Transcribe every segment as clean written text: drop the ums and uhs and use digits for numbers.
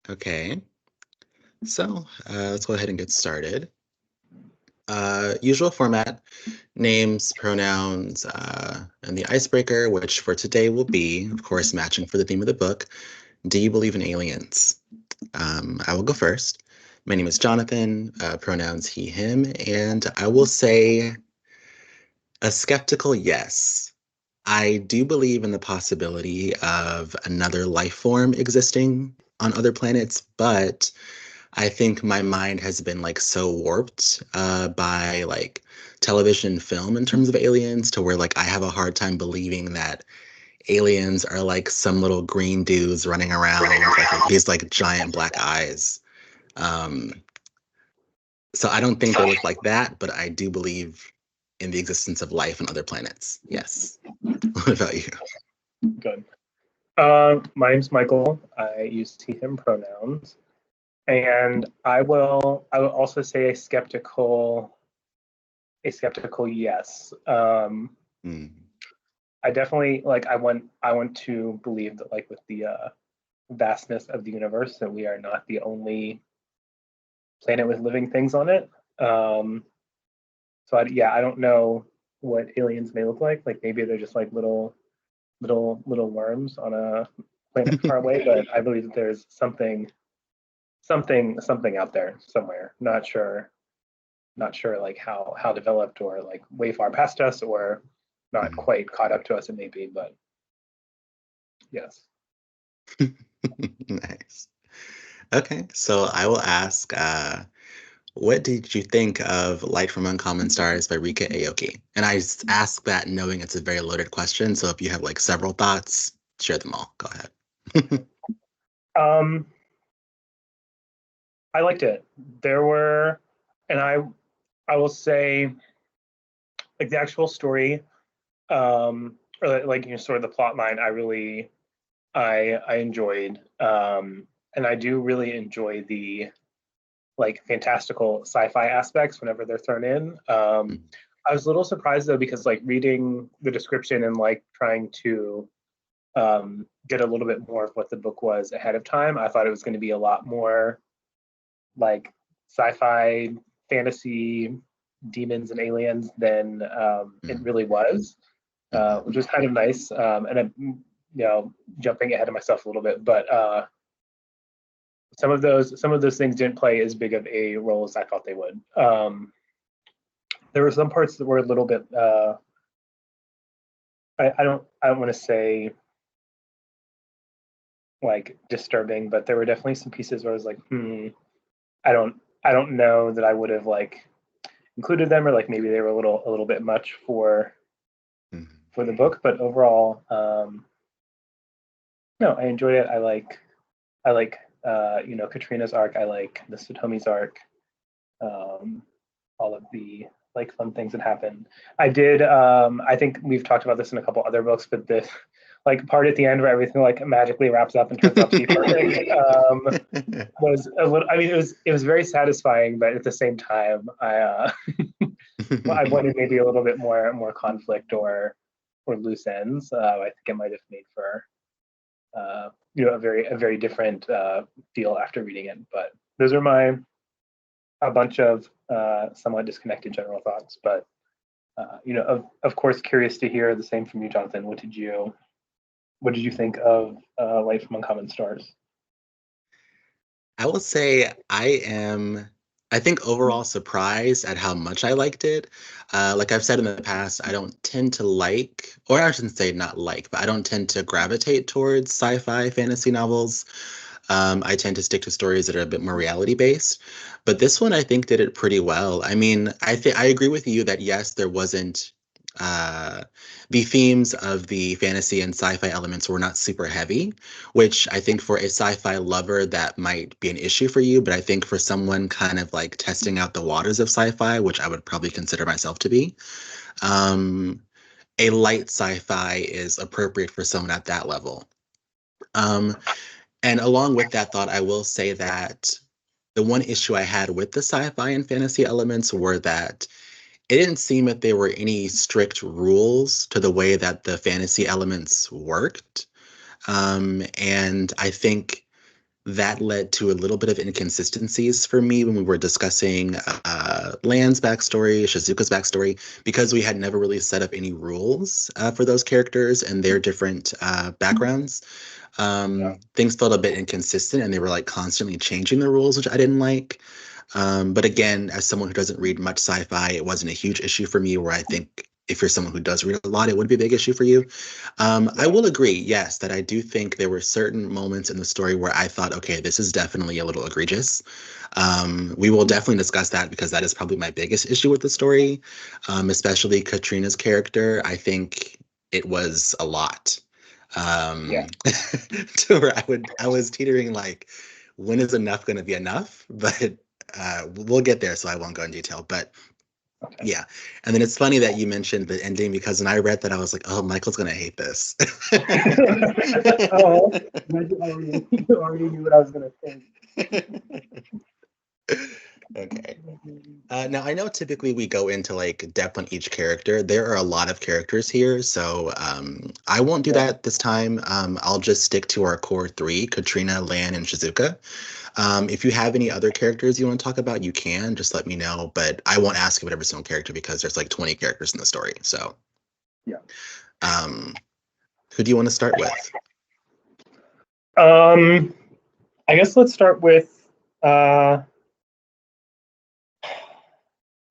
Okay, so let's go ahead and get started. Usual format, names, pronouns, and the icebreaker, which for today will be, of course, matching for the theme of the book. Do you believe in aliens? I will go first. My name is Jonathan, pronouns he, him, and I will say a skeptical yes. I do believe in the possibility of another life form existing on other planets, but I think my mind has been like so warped by like television film in terms of aliens to where like I have a hard time believing that aliens are like some little green dudes running around like with these like giant black eyes. Um, so I don't think they look like that, but I do believe in the existence of life on other planets. Yes. What about you? Good. My name's Michael. I use he, him pronouns. And I will also say a skeptical yes. Mm. I definitely like I want to believe that like with the vastness of the universe that we are not the only planet with living things on it. So I don't know what aliens may look like. Like maybe they're just like little worms on a planet far away, but I believe that there's something out there somewhere. Not sure like how developed or like way far past us or not Mm. quite caught up to us it may be, but yes. Nice. Okay, so I will ask, what did you think of Light from Uncommon Stars by Rika Aoki? And ask that knowing it's a very loaded question, so if you have like several thoughts, share them all. Go ahead. Um, I liked it. There were, and I will say like the actual story, or like sort of the plot line. I enjoyed, and I do really enjoy the like fantastical sci-fi aspects whenever they're thrown in. I was a little surprised though because like reading the description and like trying to get a little bit more of what the book was ahead of time, I thought it was going to be a lot more like sci-fi, fantasy, demons and aliens than it Mm, really was, mhm, which was kind of nice. And jumping ahead of myself a little bit, but some of those things didn't play as big of a role as I thought they would. There were some parts that were a little bit. I don't want to say like disturbing, but there were definitely some pieces where I was like, I don't know that I would have like included them, or like maybe they were a little bit much mhm, for the book. But overall, no, I enjoyed it. I like Katrina's arc. I like the Satomi's arc. Um, all of the like fun things that happen. I did. I think we've talked about this in a couple other books, but the like part at the end where everything like magically wraps up and turns out to be perfect was a little. I mean, it was very satisfying, but at the same time, I wanted maybe a little bit more conflict or loose ends. I think it might have made for a very different feel after reading it. But those are my a bunch of somewhat disconnected general thoughts. But of course, curious to hear the same from you, Jonathan. What did you think of Light from Uncommon Stars? I will say I think overall surprised at how much I liked it. Like I've said in the past, I don't tend to like, or I shouldn't say not like, but I don't tend to gravitate towards sci-fi fantasy novels. I tend to stick to stories that are a bit more reality based. But this one I think did it pretty well. I mean, I agree with you that yes, there wasn't uh the themes of the fantasy and sci-fi elements were not super heavy, which I think for a sci-fi lover that might be an issue for you, but I think for someone kind of like testing out the waters of sci-fi, which I would probably consider myself to be, um a light sci-fi is appropriate for someone at that level. Um, and along with that thought, I will say that the one issue I had with the sci-fi and fantasy elements were that it didn't seem that there were any strict rules to the way that the fantasy elements worked. And I think that led to a little bit of inconsistencies for me when we were discussing Lan's backstory, Shizuka's backstory, because we had never really set up any rules for those characters and their different backgrounds. Yeah. Things felt a bit inconsistent and they were like constantly changing the rules, which I didn't like. But again, as someone who doesn't read much sci-fi, it wasn't a huge issue for me, where I think if you're someone who does read a lot, it would be a big issue for you. I Yeah. will agree, yes, that I do think there were certain moments in the story where I thought, okay, this is definitely a little egregious. We will definitely discuss that because that is probably my biggest issue with the story, especially Katrina's character. I think it was a lot. Yeah. To where I was teetering like, when is enough going to be enough? But we'll get there, so I won't go in detail. But Okay. yeah, and then it's funny that you mentioned the ending because when I read that, I was like, oh, Michael's gonna hate this. Oh, you already knew what I was gonna think. Okay. Now I know typically we go into like depth on each character. There are a lot of characters here, so I won't do Yeah. that this time. I'll just stick to our core three: Katrina, Lan, and Shizuka. If you have any other characters you want to talk about, you can just let me know. But I won't ask about every single character because there's like 20 characters in the story. So, Yeah. um, who do you want to start with? Um, I guess let's start with. Uh,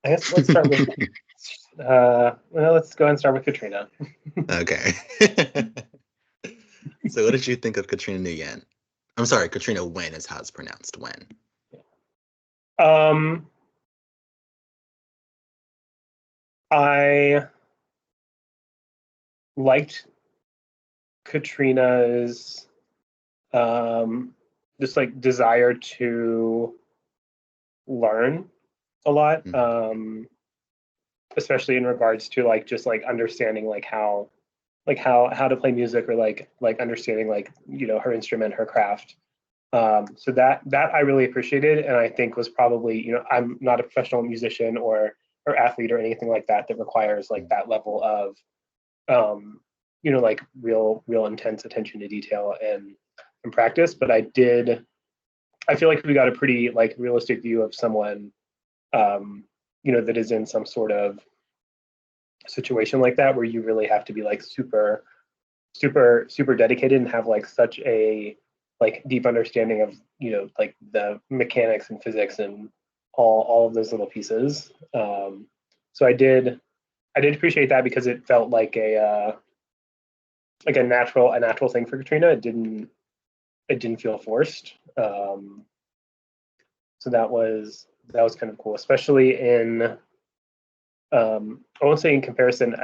I guess let's start with. Well, let's go and start with Katrina. Okay. So, what did you think of Katrina Nguyen? I'm sorry, Katrina Nguyen is how it's pronounced. Nguyen. Um, I liked Katrina's just like desire to learn a lot, Mhm. especially in regards to like just like understanding how to play music, or like understanding like her instrument, her craft. So that I really appreciated, and I think was probably, I'm not a professional musician or athlete or anything like that that requires like that level of like real intense attention to detail and practice. But I feel like we got a pretty like realistic view of someone that is in some sort of situation like that, where you really have to be like super dedicated and have like such a like deep understanding of like the mechanics and physics and all of those little pieces. So I did appreciate that because it felt like a natural thing for Katrina. It didn't feel forced. So that was kind of cool, especially in I won't say in comparison.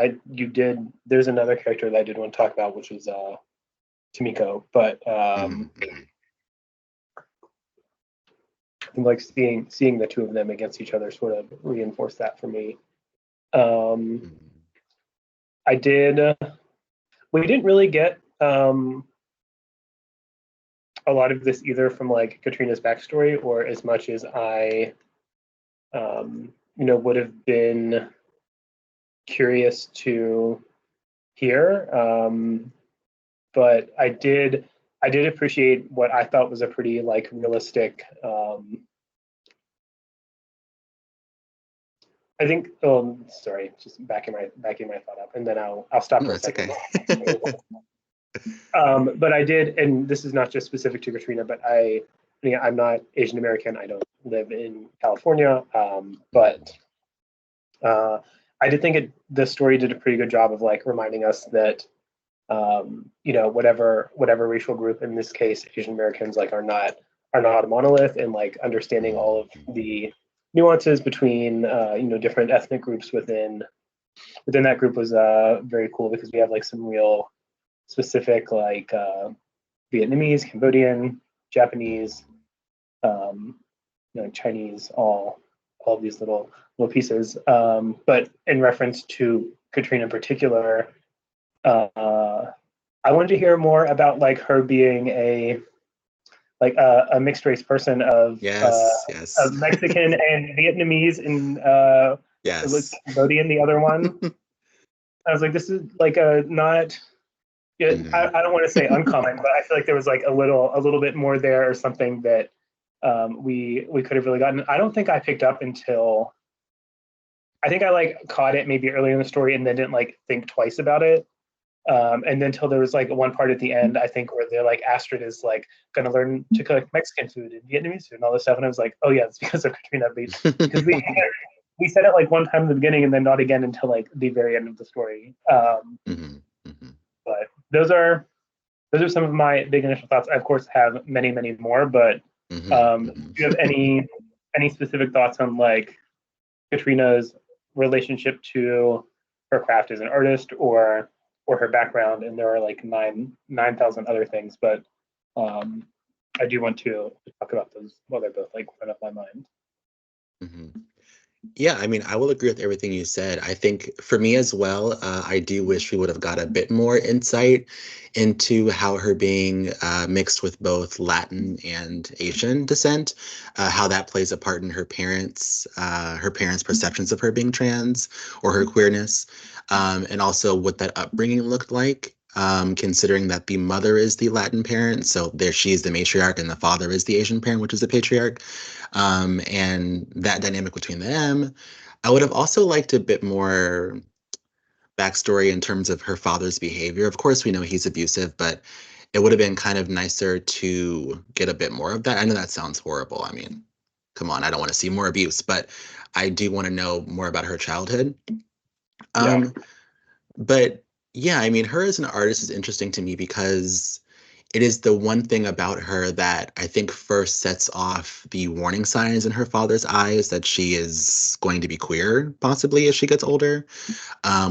There's another character that I did want to talk about, which was Tomiko, but Mhm, mhm, I think like seeing the two of them against each other sort of reinforced that for me. Um, mhm. I did. We didn't really get a lot of this either from like Katrina's backstory, or as much as I would have been curious to hear. But I did appreciate what I thought was a pretty like realistic. I think. Sorry, just backing my thought up, and then I'll stop No, for a it's second. okay. But I did, and this is not just specific to Katrina, but I'm not Asian American. I don't live in California, but uh, I did think the story did a pretty good job of like reminding us that whatever racial group, in this case Asian Americans, like are not a monolith, and like understanding all of Mhm, the nuances between different ethnic groups within that group was very cool, because we have like some real specific like Vietnamese, Cambodian, Japanese, um, Chinese, all of these little pieces. But in reference to Katrina in particular, I wanted to hear more about like her being a mixed race person yes, yes. of Mexican and Vietnamese, and it looks Yes. Cambodian, the other one. I was like, this is like a not. Yeah, Hmm. I don't want to say uncommon, but I feel like there was like a little bit more there or something that we could have really gotten. I don't think I picked up until I think I like caught it maybe earlier in the story and then didn't like think twice about it. And then until there was like one part at the end, I think, where they're like Astrid is like going to learn to cook Mexican food and Vietnamese food and all this stuff, and I was like, oh yeah, it's because of Katrina, because we said it like one time in the beginning and then not again until like the very end of the story. Hmm. Hmm. But those are some of my big initial thoughts. I of course have many many more, but Hmm. do you have any specific thoughts on like Katrina's relationship to her craft as an artist or her background? And there are like 9,000 other things, but um, I do want to talk about those while they're both like front of my mind. Hmm. Yeah, I mean, I will agree with everything you said. I think for me as well, I do wish we would have got a bit more insight into how her being mixed with both Latin and Asian descent, how that plays a part in her parents' perceptions of her being trans or her queerness, and also what that upbringing looked like. Considering that the mother is the Latin parent, so there she is the matriarch, and the father is the Asian parent, which is the patriarch, and that dynamic between them. I would have also liked a bit more backstory in terms of her father's behavior. Of course, we know he's abusive, but it would have been kind of nicer to get a bit more of that. I know that sounds horrible. I mean, come on, I don't want to see more abuse, but I do want to know more about her childhood. Yeah, Um, but yeah, I mean, her as an artist is interesting to me because it is the one thing about her that I think first sets off the warning signs in her father's eyes that she is going to be queer, possibly as she gets older,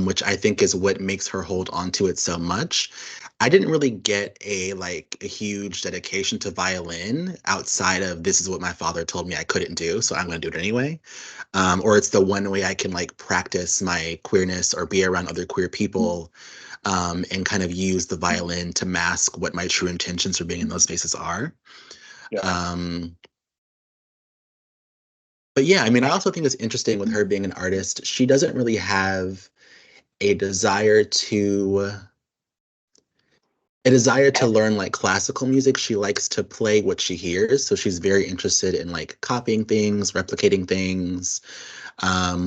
which I think is what makes her hold on to it so much. I didn't really get a huge dedication to violin outside of this is what my father told me I couldn't do, so I'm going to do it anyway. Or it's the one way I can like practice my queerness or be around other queer people, and kind of use the violin to mask what my true intentions for being in those spaces are. yeah, Um, but yeah, I mean, I also think it's interesting with her being an artist. She doesn't really have a desire to a desire to learn like classical music. She likes to play what she hears, so she's very interested in like copying things, replicating things,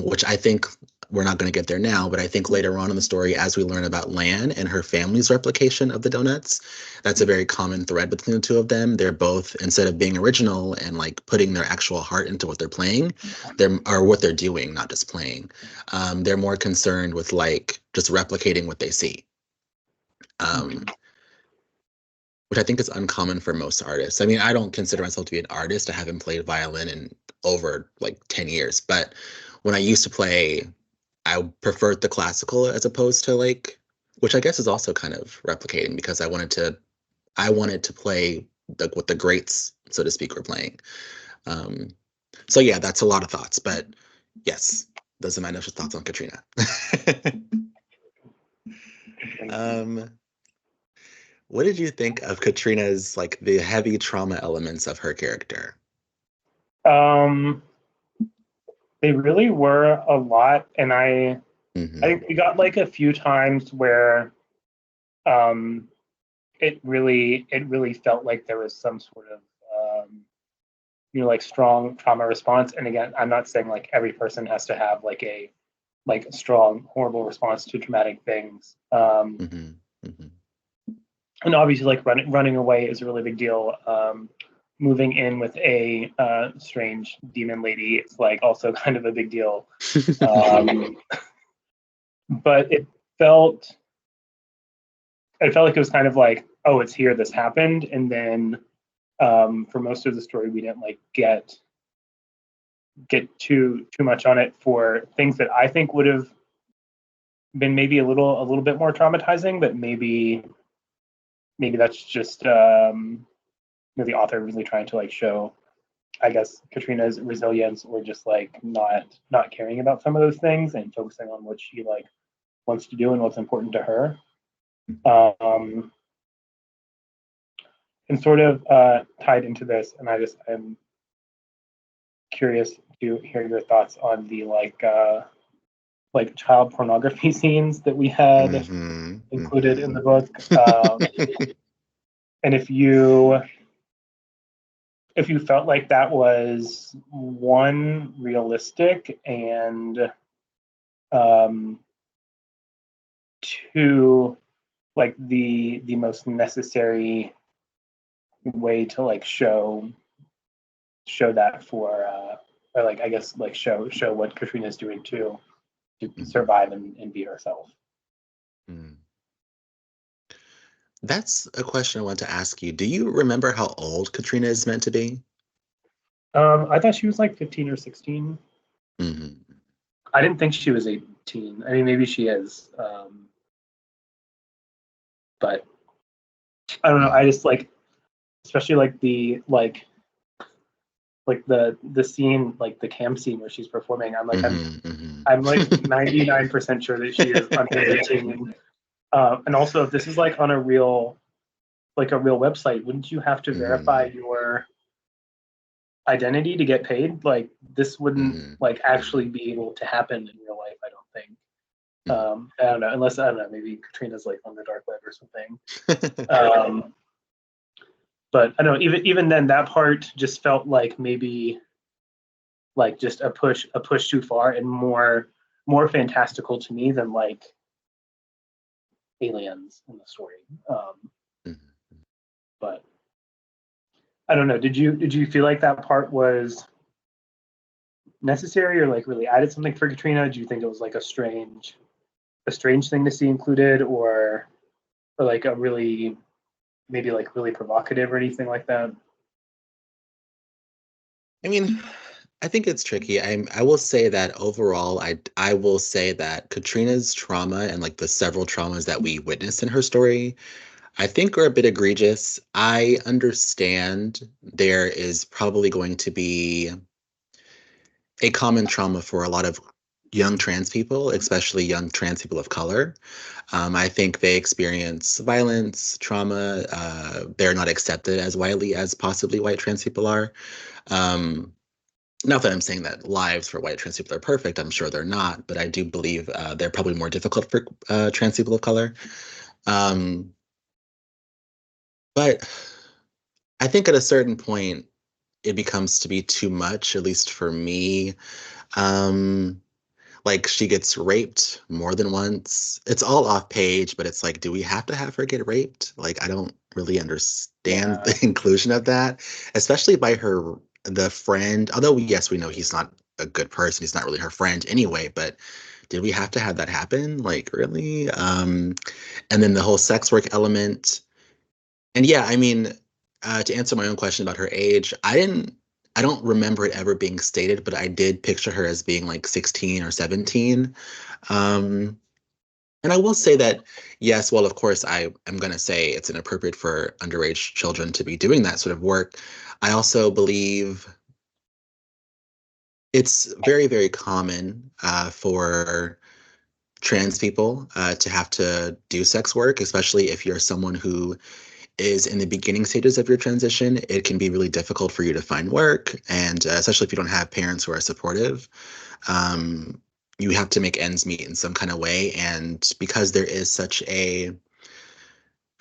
which I think we're not going to get there now, but I think later on in the story, as we learn about Lan and her family's replication of the donuts, that's a very common thread between the two of them. They're both, instead of being original and like putting their actual heart into what they're playing, they're or what they're doing, not just playing. They're more concerned with like just replicating what they see. Um, which I think is uncommon for most artists. I mean, I don't consider myself to be an artist. I haven't played violin in over like 10 years, but when I used to play, I preferred the classical as opposed to like, which I guess is also kind of replicating because I wanted to play like what the greats, so to speak, were playing. Um, so yeah, that's a lot of thoughts, but yes, those are my initial thoughts on Katrina. um, what did you think of Katrina's like the heavy trauma elements of her character? um, they really were a lot, and I Hmm. think we got like a few times where um, it really felt like there was some sort of like strong trauma response. And again, I'm not saying like every person has to have like a strong horrible response to traumatic things. Hmm. Hmm. And obviously, like running away is a really big deal. Moving in with a strange demon lady is like also kind of a big deal. Um, but it felt like it was kind of like, oh, it's here, this happened, and then for most of the story, we didn't like get too much on it for things that I think would have been maybe a little bit more traumatizing, but maybe that's just the author really trying to like show, I guess, Katrina's resilience, or just like not caring about some of those things and focusing on what she like wants to do and what's important to her. Um, and sort of tied into this, and I'm curious to hear your thoughts on the like like child pornography scenes that we had included in the book. And if you felt like that was one realistic and two like the most necessary way to like show that for or like I guess like show what Katrina's doing to survive and be herself. Mm. That's a question I want to ask you. Do you remember how old Katrina is meant to be? I thought she was like 15 or 16. Mm-hmm. I didn't think she was 18. I mean, maybe she is, but I don't know. I just like, especially like the scene, like the camp scene where she's performing. I'm like 99% sure that she is under 18. And also, if this is like on a real website, wouldn't you have to verify your identity to get paid? Like this wouldn't like actually be able to happen in real life, I don't think. I don't know, unless I don't know, maybe Katrina's like on the dark web or something. But I don't know, even then that part just felt like maybe like just a push too far and more fantastical to me than like aliens in the story. But I don't know. Did you feel like that part was necessary or like really added something for Katrina? Do you think it was like a strange thing to see included, or like a really maybe like really provocative or anything like that? I mean, I think it's tricky. I will say that overall, I will say that Katrina's trauma and like the several traumas that we witnessed in her story, I think are a bit egregious. I understand there is probably going to be a common trauma for a lot of young trans people, especially young trans people of color. I think they experience violence, trauma. They're not accepted as widely as possibly white trans people are. Um, Not that I'm saying that lives for white trans people are perfect. I'm sure they're not, but I do believe they're probably more difficult for trans people of color. Um, but I think at a certain point, it becomes to be too much, at least for me. Um, like she gets raped more than once. It's all off page, but it's like, do we have to have her get raped? Like, I don't really understand Yeah. the inclusion of that, especially by the friend. Although, yes, we know he's not a good person. He's not really her friend anyway, but did we have to have that happen? Like, really? And then the whole sex work element. And yeah, I mean, to answer my own question about her age, I don't remember it ever being stated, but I did picture her as being like 16 or 17. Um, and I will say that, yes, well, of course, I am going to say it's inappropriate for underage children to be doing that sort of work. I also believe it's very, very common for trans people to have to do sex work, especially if you're someone who is in the beginning stages of your transition. It can be really difficult for you to find work, and especially if you don't have parents who are supportive. Um, you have to make ends meet in some kind of way, and because there is such a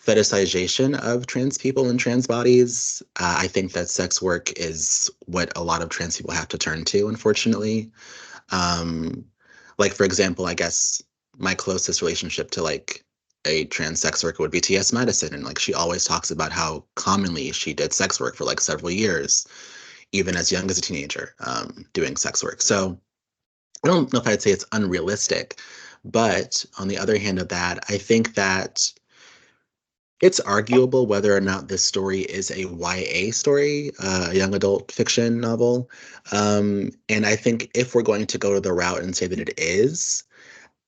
fetishization of trans people and trans bodies, I think that sex work is what a lot of trans people have to turn to, unfortunately. Um, like, for example, I guess my closest relationship to like a trans sex worker would be T.S. Madison. And like she always talks about how commonly she did sex work for like several years, even as young as a teenager, doing sex work. So I don't know if I'd say it's unrealistic, but on the other hand of that, I think that it's arguable whether or not this story is a YA story, a young adult fiction novel. And I think if we're going to go to the route and say that it is,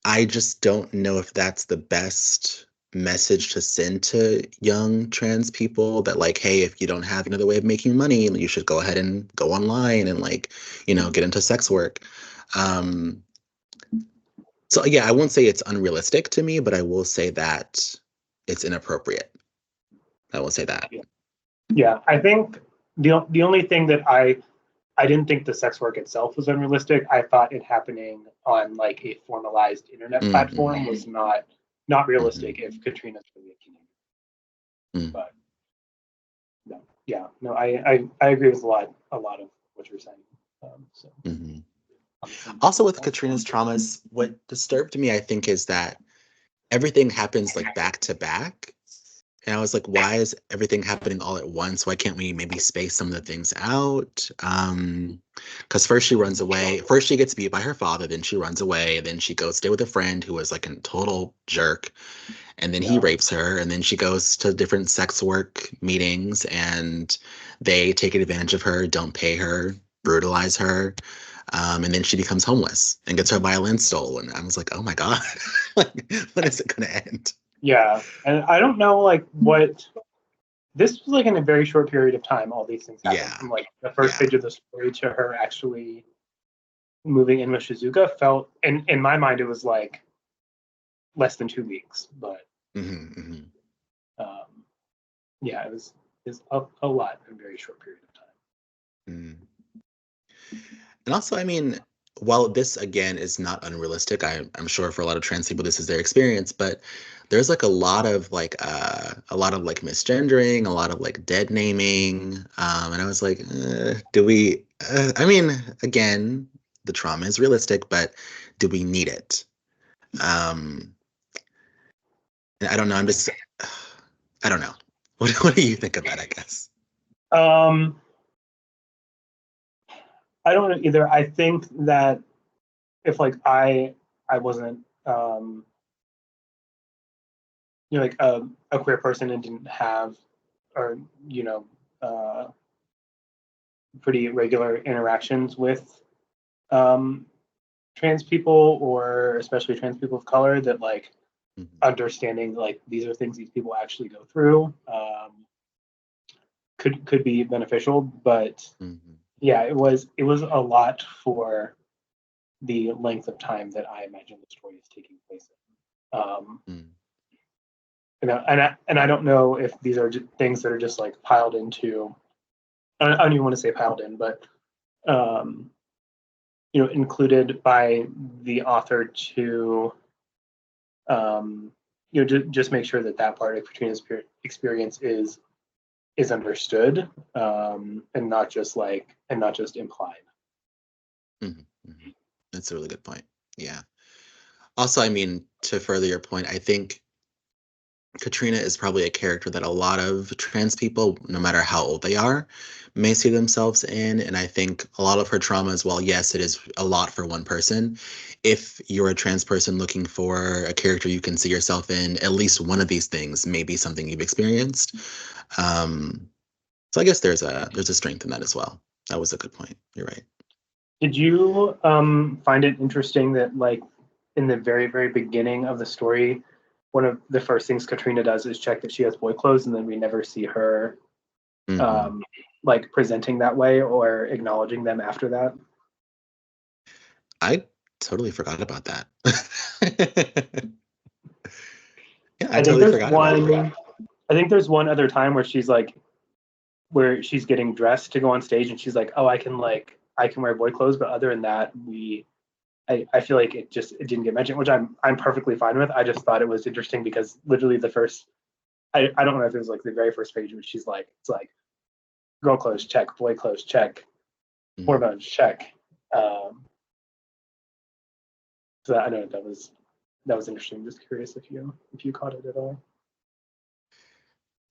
I just don't know if that's the best message to send to young trans people that like, hey, if you don't have another way of making money, you should go ahead and go online and like, get into sex work. Um, so yeah, I won't say it's unrealistic to me, but I will say that it's inappropriate. I will say that. Yeah, I think the only thing that I I didn't think the sex work itself was unrealistic. I thought it happening on like a formalized internet platform was not realistic if Katrina's really a teenager. But no, yeah, no, I agree with a lot of what you're saying. Also, with Katrina's traumas, what disturbed me, I think, is that everything happens like back to back. And I was like, why is everything happening all at once? Why can't we maybe space some of the things out? Because first she runs away. First she gets beat by her father, then she runs away. Then she goes stay with a friend who was like a total jerk. And then he rapes her. And then she goes to different sex work meetings and they take advantage of her, don't pay her, brutalize her. And then she becomes homeless and gets her violin stolen. I was like, oh my God, like, when is it going to end? Yeah, and I don't know like what this was like in a very short period of time. All these things happened from like the first page of the story to her actually moving in with Shizuka. Felt in my mind it was like less than 2 weeks, but yeah, it was a lot in a very short period of time. And also, I mean, while this again is not unrealistic, I'm sure for a lot of trans people this is their experience, but there's like a lot of like misgendering, a lot of like dead naming, and I was like, do we? I mean, again, the trauma is realistic, but do we need it? And I don't know. I don't know. What do you think of that? I guess. I don't know either. I think that if like I wasn't like a queer person and didn't have or pretty regular interactions with trans people or especially trans people of color, that like understanding like these are things these people actually go through could be beneficial. But yeah, it was a lot for the length of time that I imagine the story is taking place in. And I don't know if these are things that are just like piled into. I don't even want to say piled in, but included by the author to just make sure that part of Katrina's experience is understood and not just implied. That's a really good point. Yeah. Also, I mean, to further your point, I think Katrina is probably a character that a lot of trans people, no matter how old they are, may see themselves in. And I think a lot of her traumas, while yes, it is a lot for one person, if you're a trans person looking for a character you can see yourself in, at least one of these things may be something you've experienced. So I guess there's a strength in that as well. That was a good point. You're right. Did you find it interesting that like in the very, very beginning of the story, one of the first things Katrina does is check that she has boy clothes, and then we never see her like presenting that way or acknowledging them after that? I totally forgot about that. Yeah, I think totally there's forgot about that. I think there's one other time where she's getting dressed to go on stage, and she's like, "Oh, I can wear boy clothes," but other than that, I feel like it didn't get mentioned, which I'm perfectly fine with. I just thought it was interesting because literally the first, I don't know if it was like the very first page, but she's like, it's like girl clothes check, boy clothes check, hormones check. So I know that was interesting. Just curious if you caught it at all.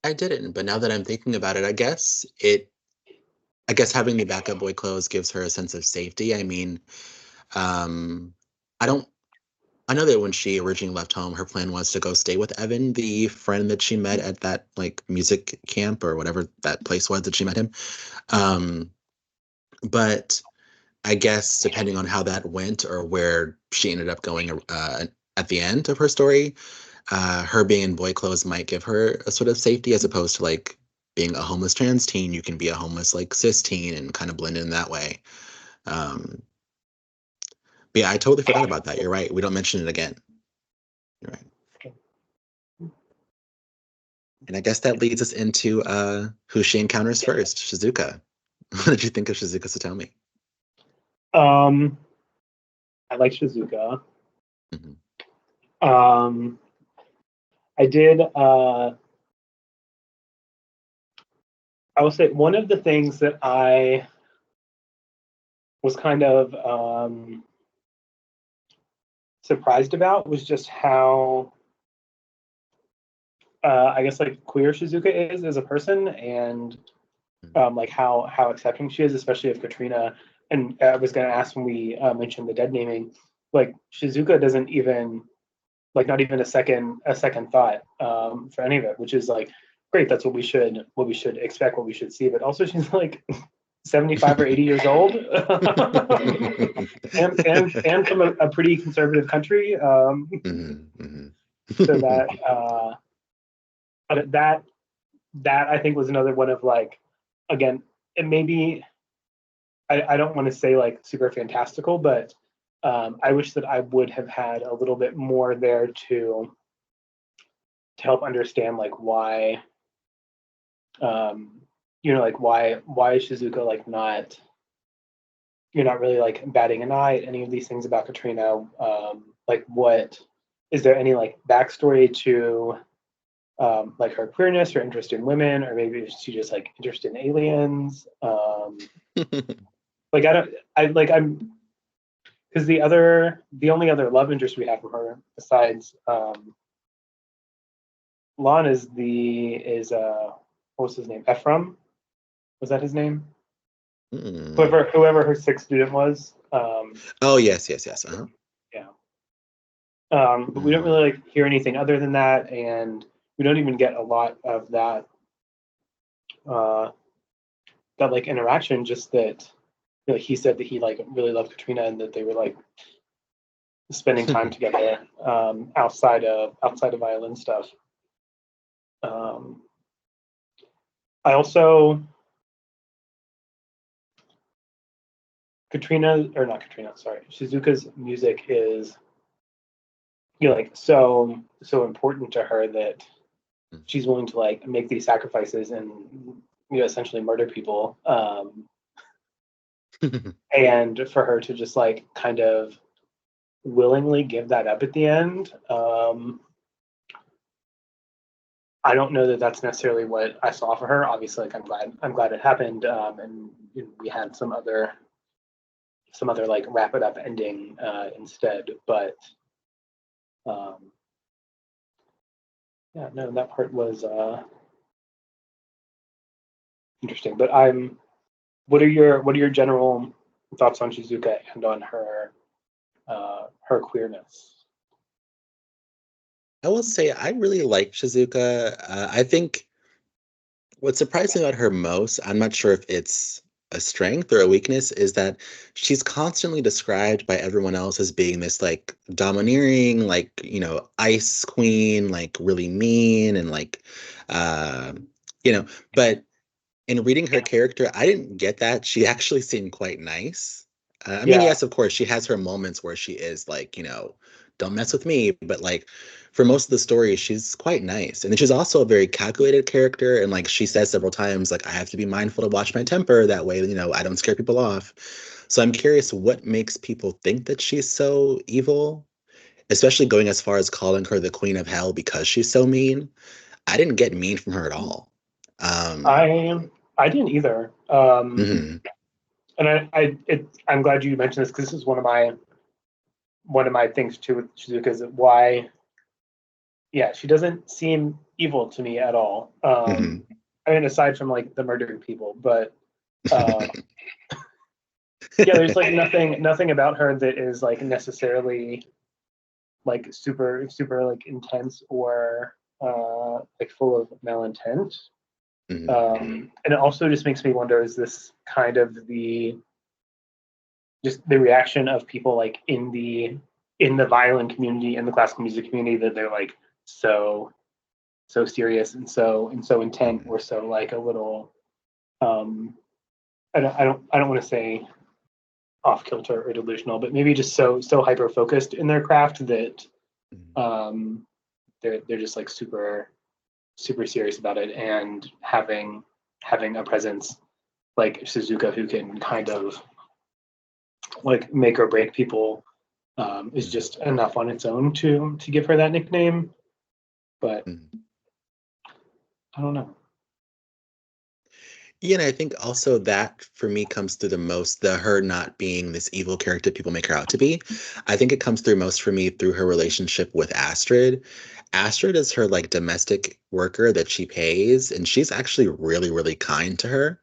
I didn't, but now that I'm thinking about it, I guess having the backup boy clothes gives her a sense of safety. I mean, I don't. I know that when she originally left home, her plan was to go stay with Evan, the friend that she met at that like music camp or whatever that place was that she met him. But I guess depending on how that went or where she ended up going at the end of her story, her being in boy clothes might give her a sort of safety as opposed to like being a homeless trans teen. You can be a homeless like cis teen and kind of blend in that way. But yeah, I totally forgot about that. You're right. We don't mention it again. You're right. And I guess that leads us into who she encounters first, Shizuka. What did you think of Shizuka Satomi? Um, I like Shizuka. Hmm. Um, I did. I will say one of the things that I was kind of surprised about was just how I guess like queer Shizuka is as a person, and like how accepting she is, especially of Katrina. And I was going to ask when we mentioned the dead naming, like Shizuka doesn't even like not even a second thought for any of it, which is like great. That's what we should expect, what we should see. But also she's like 75 or 80 years old, and from a pretty conservative country. So that that that I think was another one of like, again, it maybe I don't want to say like super fantastical, but I wish that I would have had a little bit more there to help understand like why like why is Shizuka like not you're not really like batting an eye at any of these things about Katrina. Like what is there any like backstory to like her queerness or interest in women, or maybe is she just like interested in aliens? Like I'm because the only other love interest we have from her besides Lon is what was his name? Ephraim? Was that his name? Mm. Whoever her sixth student was. Oh, yes, yes, yes. Uh-huh. Yeah. But we don't Mm. really like hear anything other than that, and we don't even get a lot of uh, that like interaction. Just that he said that he like really loved Katrina and that they were like spending time together outside of violin stuff. Um, I also Katrina or not Katrina, sorry, Shizuka's music is like so important to her that she's willing to like make these sacrifices and essentially murder people. And for her to just like kind of willingly give that up at the end, I don't know that that's necessarily what I saw for her. Obviously, like I'm glad it happened, and we had some other like wrap it up ending instead. But um, yeah, no, that part was interesting. But what are your general thoughts on Shizuka and on her queerness? I will say I really like Shizuka. I think what surprised me about her most, I'm not sure if it's a strength or a weakness, is that she's constantly described by everyone else as being this like domineering, like, ice queen, like really mean and like, uh, you know, but in reading her character, I didn't get that. She actually seemed quite nice. I mean, Yeah, yes, of course, she has her moments where she is like, don't mess with me. But like for most of the story, she's quite nice. And then she's also a very calculated character. And like she says several times, like, I have to be mindful to watch my temper. That way, I don't scare people off. So I'm curious what makes people think that she's so evil, especially going as far as calling her the queen of hell because she's so mean. I didn't get mean from her at all. Um, I didn't either. mhm. And I'm glad you mentioned this because this is one of my things too with Shizuka is that why, yeah, she doesn't seem evil to me at all. Mhm. I mean, aside from like the murdering people, but uh, yeah, there's like nothing about her that is like necessarily like super super like intense or like full of malintent. Mhm. And it also just makes me wonder: is this kind of the reaction of people like in the violin community, in the classical music community, that they're like so serious and so intent, Mhm. or so like a little um I don't want to say off kilter or delusional, but maybe just so hyper focused in their craft that Mhm. um they're just like super super serious about it, and having a presence like Shizuka, who can kind of like make or break people, is just enough on its own to give her that nickname. But I don't know. Yeah, and I think also that for me comes through the most, the her not being this evil character people make her out to be. I think it comes through most for me through her relationship with Astrid. Astrid is her like domestic worker that she pays, and she's actually really, really kind to her.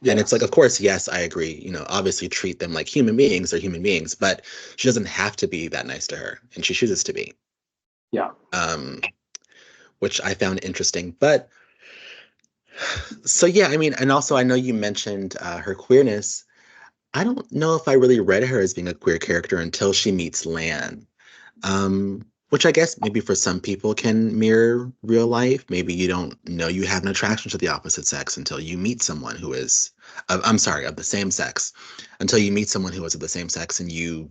And it's like, Yes. of course, yes, I agree. Obviously treat them like human beings. They're human beings, but she doesn't have to be that nice to her, and she chooses to be. Yeah. Um, which I found interesting. But so yeah, I mean, and also I know you mentioned her queerness. I don't know if I really read her as being a queer character until she meets Lan, which I guess maybe for some people can mirror real life. Maybe you don't know you have an attraction to the opposite sex until you meet someone who is, I'm sorry, of the same sex, until you meet someone who is of the same sex and you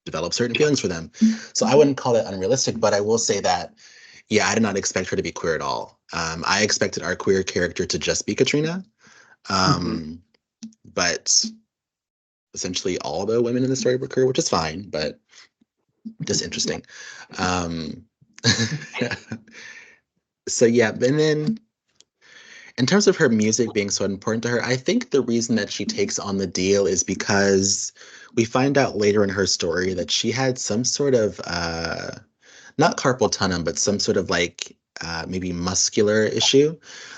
develop certain feelings for them. So I wouldn't call it unrealistic, but I will say that, yeah, I did not expect her to be queer at all. I expected our queer character to just be Katrina. Hmm. Um, but essentially all the women in the story were queer, which is fine, but just interesting. Um, so yeah, and then in terms of her music being so important to her, I think the reason that she takes on the deal is because we find out later in her story that she had some sort of not carpal tunnel, but some sort of like maybe muscular issue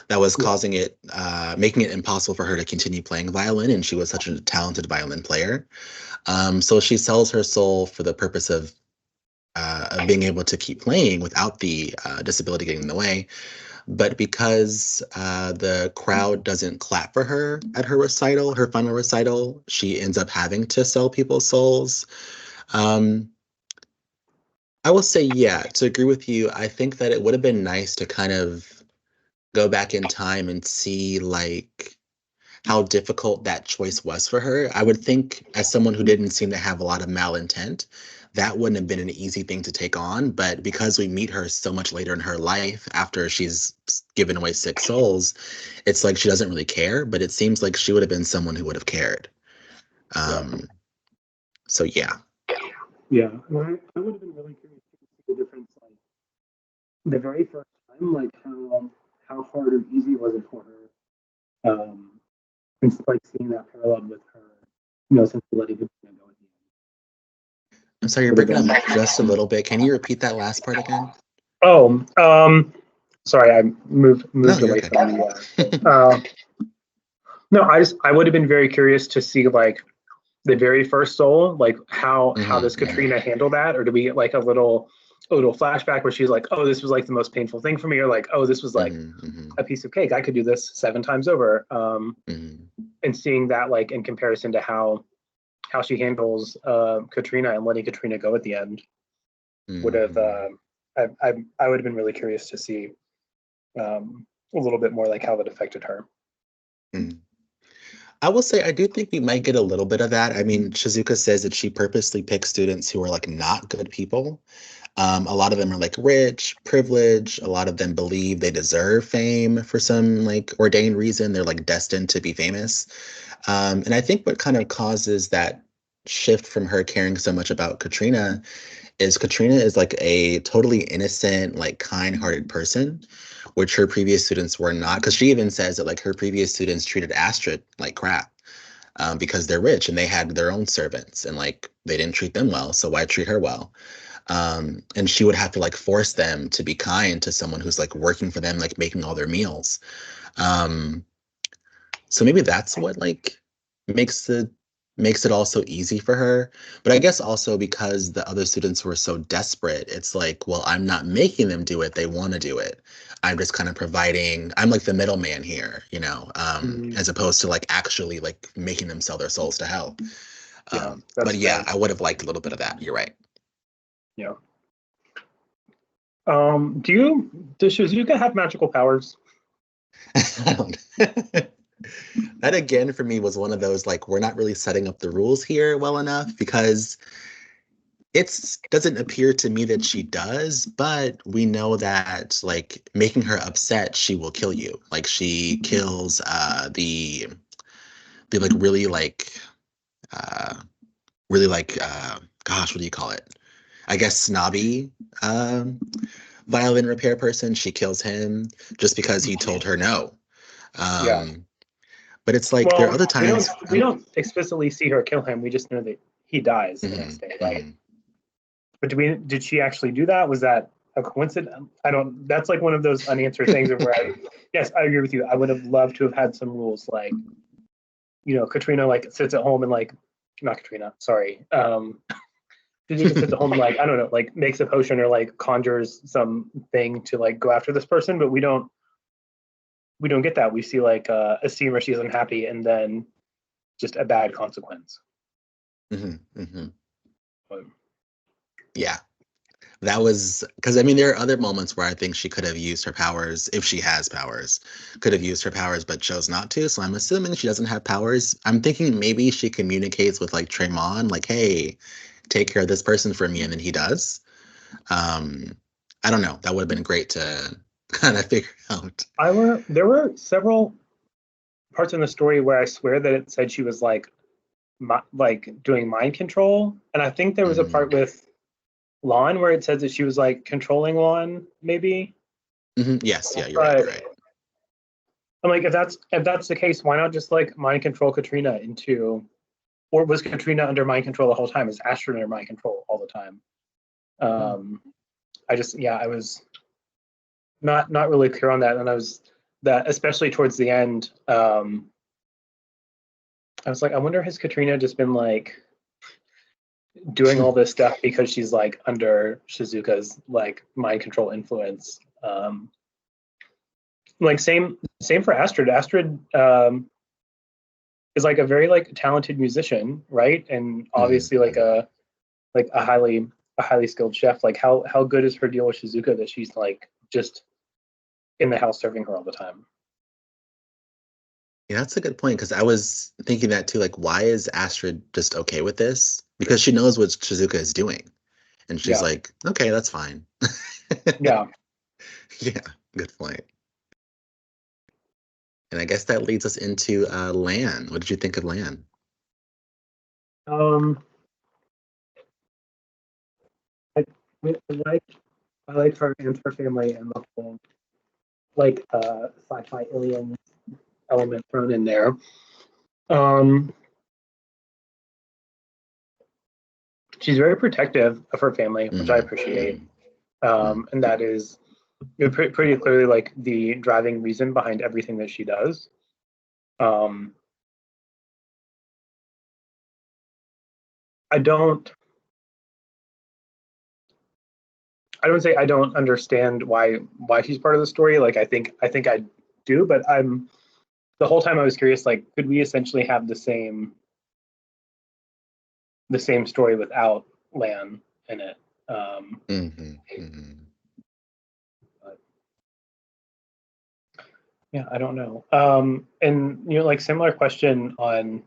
that was Yeah. causing it, making it impossible for her to continue playing violin. And she was such a talented violin player. So she sells her soul for the purpose of being able to keep playing without the disability getting in the way. But because the crowd doesn't clap for her at her recital, her final recital, she ends up having to sell people's souls. Um, I will say, yeah, to agree with you, I think that it would have been nice to kind of go back in time and see like how difficult that choice was for her. I would think, as someone who didn't seem to have a lot of malintent, that wouldn't have been an easy thing to take on. But because we meet her so much later in her life, after she's given away six souls, it's like she doesn't really care. But it seems like she would have been someone who would have cared. Yeah. Um, so yeah. Yeah. I would have been really curious to see the difference, like the very first time, like how hard or easy was it for her? And like seeing that parallel with her, since letting him go at the I'm sorry, you're end, would breaking have up been. just a little bit. Can you repeat that last part again? Oh, sorry, I No, moved you're away okay. from the thing. No, I would have been very curious to see like the very first soul, like how Hmm, does hmm, Katrina handle that, or do we get like a little flashback where she's like, oh, this was like the most painful thing for me, or like, oh, this was like hmm, hmm, a piece of cake, I could do this 7 times over, hmm, and seeing that like in comparison to how she handles Katrina and letting Katrina go at the end would have hmm, I would have been really curious to see a little bit more like how that affected her. hmm. I will say I do think we might get a little bit of that. I mean, Shizuka says that she purposely picks students who are like not good people. A lot of them are like rich, privileged. A lot of them believe they deserve fame for some like ordained reason. They're like destined to be famous. And I think what kind of causes that shift from her caring so much about Katrina is like a totally innocent, like kind-hearted person, which her previous students were not. Because she even says that like her previous students treated Astrid like crap because they're rich and they had their own servants and like they didn't treat them well. So why treat her well? And she would have to like force them to be kind to someone who's like working for them, like making all their meals. Um, so maybe that's what like makes the makes it all so easy for her. But I guess also because the other students were so desperate, it's like, well, I'm not making them do it. They want to do it. I'm just kind of providing, I'm like the middleman here, Mm, as opposed to like actually like making them sell their souls to hell. yeah, But that's yeah, fair. I would have liked a little bit of that. You're right. Yeah. Does Shizuka have magical powers? I don't- that again for me was one of those like we're not really setting up the rules here well enough because it doesn't appear to me that she does, but we know that like making her upset, she will kill you. Like she kills the be like uh really like gosh, what do you call it? I guess snobby violin repair person. She kills him just because he told her no. Yeah. Um, but it's like there are Well, other we don't times. we don't explicitly see her kill him. We just know that he dies the next Mhm, day, right? mhm. But did she actually do that? Was that a coincidence? I don't. That's like one of those unanswered things of where yes, I agree with you. I would have loved to have had some rules like, Katrina like sits at home and like, not Katrina, sorry. Suzuka sits at home and like, I don't know, like makes a potion or like conjures something to like go after this person, but we don't get that. We see like a scene where she's unhappy and then just a bad consequence. Mhm, mhm. But, Yeah, that was because I mean there are other moments where I think she could have used her powers if she has powers, could have used her powers but chose not to. So I'm assuming she doesn't have powers. I'm thinking maybe she communicates with like Tremon, like, "Hey, take care of this person for me," and then he does. Um, I don't know. That would have been great to kind of figure out. there were several parts in the story where I swear that it said she was like like doing mind control, and I think there was a part Mm. with Lon where it says that she was like controlling Lon, maybe. Yes, yeah, you're right. But You're right. I'm like, if that's the case, why not just like mind control Katrina into, or was Katrina under mind control the whole time? Is Astrid under mind control all the time? Mm. Um, I was not really clear on that, and I was that especially towards the end. I was like, I wonder has Katrina just been like doing all this stuff because she's like under Shizuka's like mind control influence. Like same for Astrid. Astrid is like a very like talented musician, right? And Mhm, obviously like mhm. a highly skilled chef. Like how good is her deal with Shizuka that she's like just in the house serving her all the time? Yeah, that's a good point because I was thinking that too. Like, why is Astrid just okay with this? Because she knows what Shizuka is doing, and she's Yeah, like, "Okay, that's fine." yeah. Yeah, good point. And I guess that leads us into Lan. What did you think of Lan? Um, I, I like I like her and her family and the whole like sci-fi alien element thrown in there. Um, she's very protective of her family, which I Mhm, appreciate. mhm, mhm, And that is pretty clearly like the driving reason behind everything that she does. Um, I don't I don't say I don't understand why she's part of the story. Like I think I do, but I'm the whole time I was curious. Like, could we essentially have the same story without Lan in it? mhm, mhm. But yeah, I don't know. And like similar question on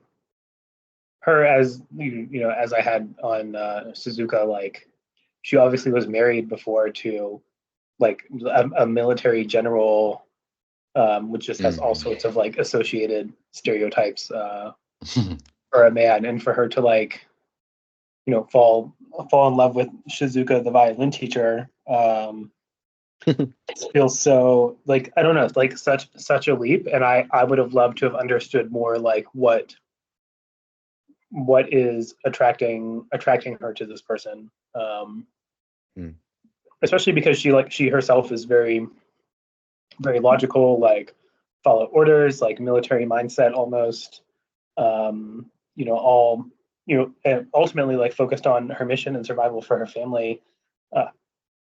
her as as I had on Suzuka. Like, she obviously was married before to like a military general, which just has all Mhm. sorts of like associated stereotypes for a man, and for her to like fall in love with Shizuka, the violin teacher. It feels so like I don't know, like such a leap, and I would have loved to have understood more like what is attracting her to this person, Mm. especially because she herself is very logical, like follow orders, like military mindset almost, all and ultimately like focused on her mission and survival for her family, uh,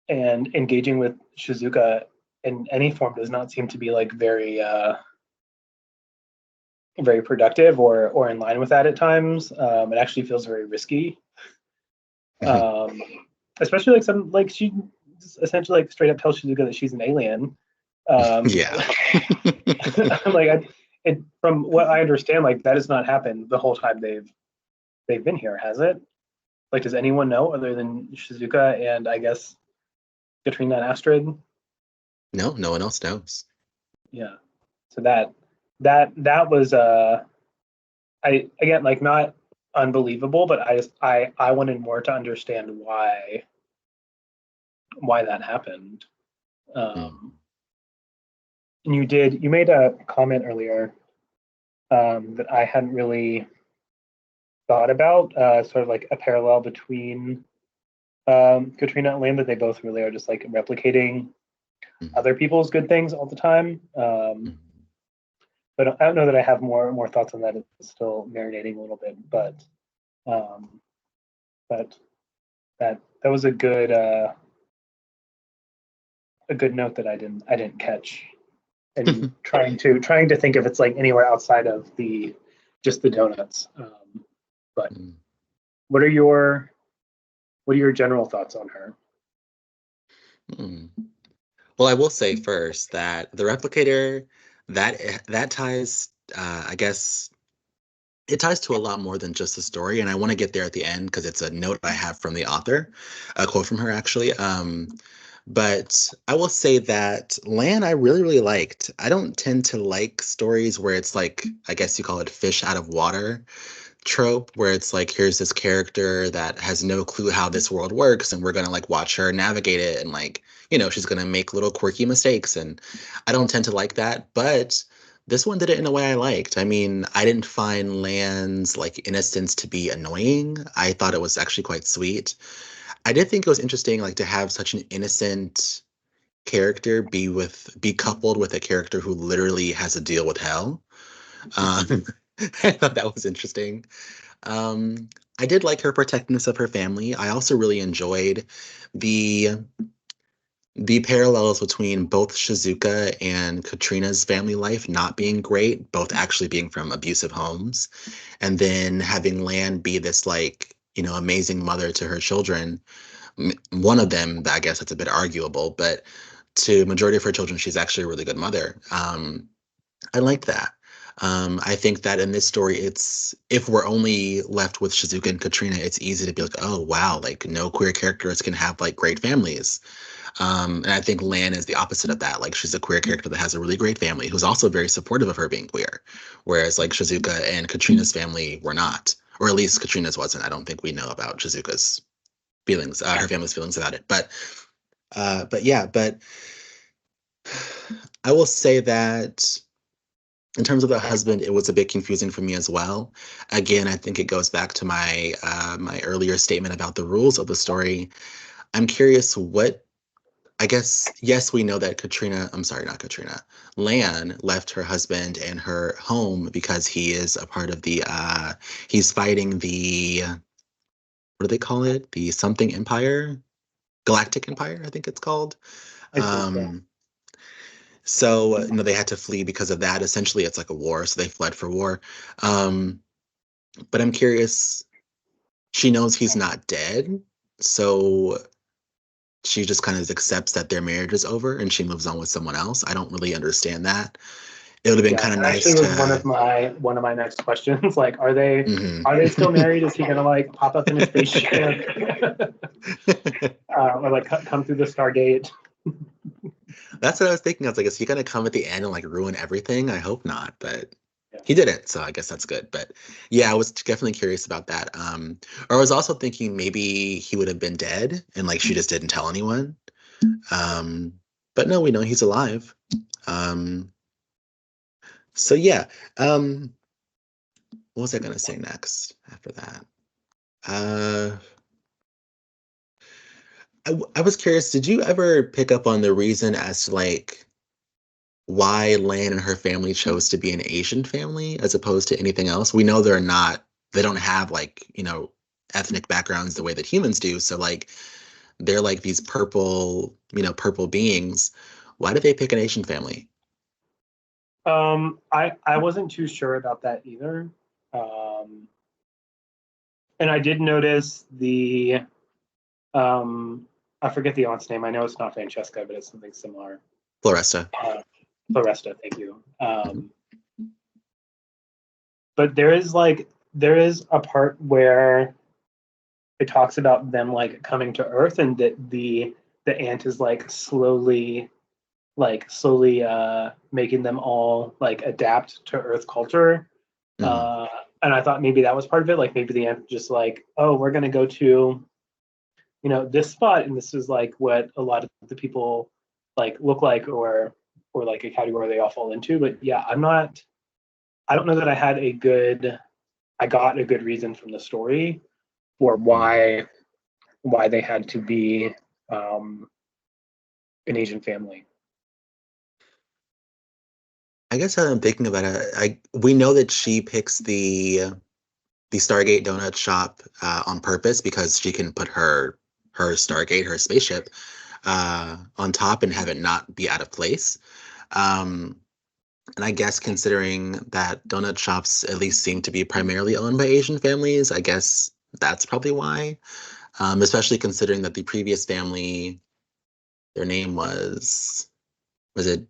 and engaging with Shizuka in any form does not seem to be like very productive or in line with that at times. It actually feels very risky, um, especially like she essentially like straight up tells Shizuka that she's an alien. Yeah. Like from what I understand, like that has not happened the whole time they've been here, has it? Like, does anyone know other than Shizuka and I guess Katrina and Astrid? No, no one else knows. Yeah. So that was I again like not unbelievable, but I wanted more to understand why that happened. Mm. Um, and you made a comment earlier that I hadn't really thought about, sort of like a parallel between Katrina and Lane, that they both really are just like replicating Mm. other people's good things all the time. Mm. But I don't know that I have more thoughts on that. It's still marinating a little bit, um, but that was a good note that I didn't catch. And trying to think if it's like anywhere outside of the just the donuts. But Mm. what are your general thoughts on her? Mm. Well, I will say first that the replicator that ties, I guess, it ties to a lot more than just the story, and I want to get there at the end because it's a note I have from the author, a quote from her actually. But I will say that Lan I really, really liked. I don't tend to like stories where it's like, I guess you call it fish out of water trope, where it's like, here's this character that has no clue how this world works, and we're gonna like watch her navigate it, and like, she's gonna make little quirky mistakes. And I don't tend to like that, but this one did it in a way I liked. I mean, I didn't find Lan's like innocence to be annoying. I thought it was actually quite sweet. I did think it was interesting, like to have such an innocent character be coupled with a character who literally has to deal with hell. Um, I thought that was interesting. Um, I did like her protectiveness of her family. I also really enjoyed the the parallels between both Shizuka and Katrina's family life not being great, both actually being from abusive homes, and then having Lan be this like, amazing mother to her children. One of them, I guess that's a bit arguable, but to majority of her children, she's actually a really good mother. I like that. I think that in this story, it's if we're only left with Shizuka and Katrina, it's easy to be like, oh wow, like no queer characters can have like great families. And I think Lan is the opposite of that. Like she's a queer character that has a really great family who's also very supportive of her being queer, whereas like Shizuka and Katrina's family were not, or at least Katrina's wasn't. I don't think we know about Shizuka's feelings, her family's feelings about it. But yeah, but I will say that in terms of the husband, it was a bit confusing for me as well. Again, I think it goes back to my earlier statement about the rules of the story. I'm curious what I guess yes, we know that I'm sorry, not Katrina. Lan left her husband and her home because he is a part of he's fighting the what do they call it? The something empire? Galactic Empire, I think it's called. I think so. Um, so they had to flee because of that. Essentially, it's like a war, so they fled for war. Um, but I'm curious. She knows he's not dead, so she just kind of accepts that their marriage is over and she moves on with someone else. I don't really understand that. It would have been Yeah, kind of that nice actually was to. one of my next questions. Like, Mhm. are they still married? Is he gonna like pop up in a spaceship, or like come through the Stargate? That's what I was thinking. I was like, is he gonna come at the end and like ruin everything? I hope not, but Yeah. he didn't, so I guess that's good. But yeah, I was definitely curious about that. Or I was also thinking maybe he would have been dead and like she just didn't tell anyone. Um, but no, we know he's alive. Um, so yeah. Um, what was I gonna say next after that? Uh, I was curious, did you ever pick up on the reason as to like why Lan and her family chose to be an Asian family as opposed to anything else? We know they don't have like, ethnic backgrounds the way that humans do. So like they're like these purple beings. Why did they pick an Asian family? I wasn't too sure about that either. Um, and I did notice um, I forget the aunt's name. I know it's not Francesca, but it's something similar. Floresta. Floresta, thank you. Mhm. But there is a part where it talks about them like coming to Earth, and that the ant is slowly making them all like adapt to Earth culture. Mhm. and I thought maybe that was part of it. Like maybe the aunt just like, oh, we're gonna go to this spot, and this is like what a lot of the people like look like, or like a category they all fall into. But yeah, I'm not. I don't know that I got a good reason from the story for Mm. why they had to be um, an Asian family. I guess I'm thinking about it. We know that she picks the Stargate donut shop on purpose because she can put her Stargate, her spaceship, on top and have it not be out of place. Um, and I guess considering that donut shops at least seem to be primarily owned by Asian families, I guess that's probably why. Especially considering that the previous family, their name was it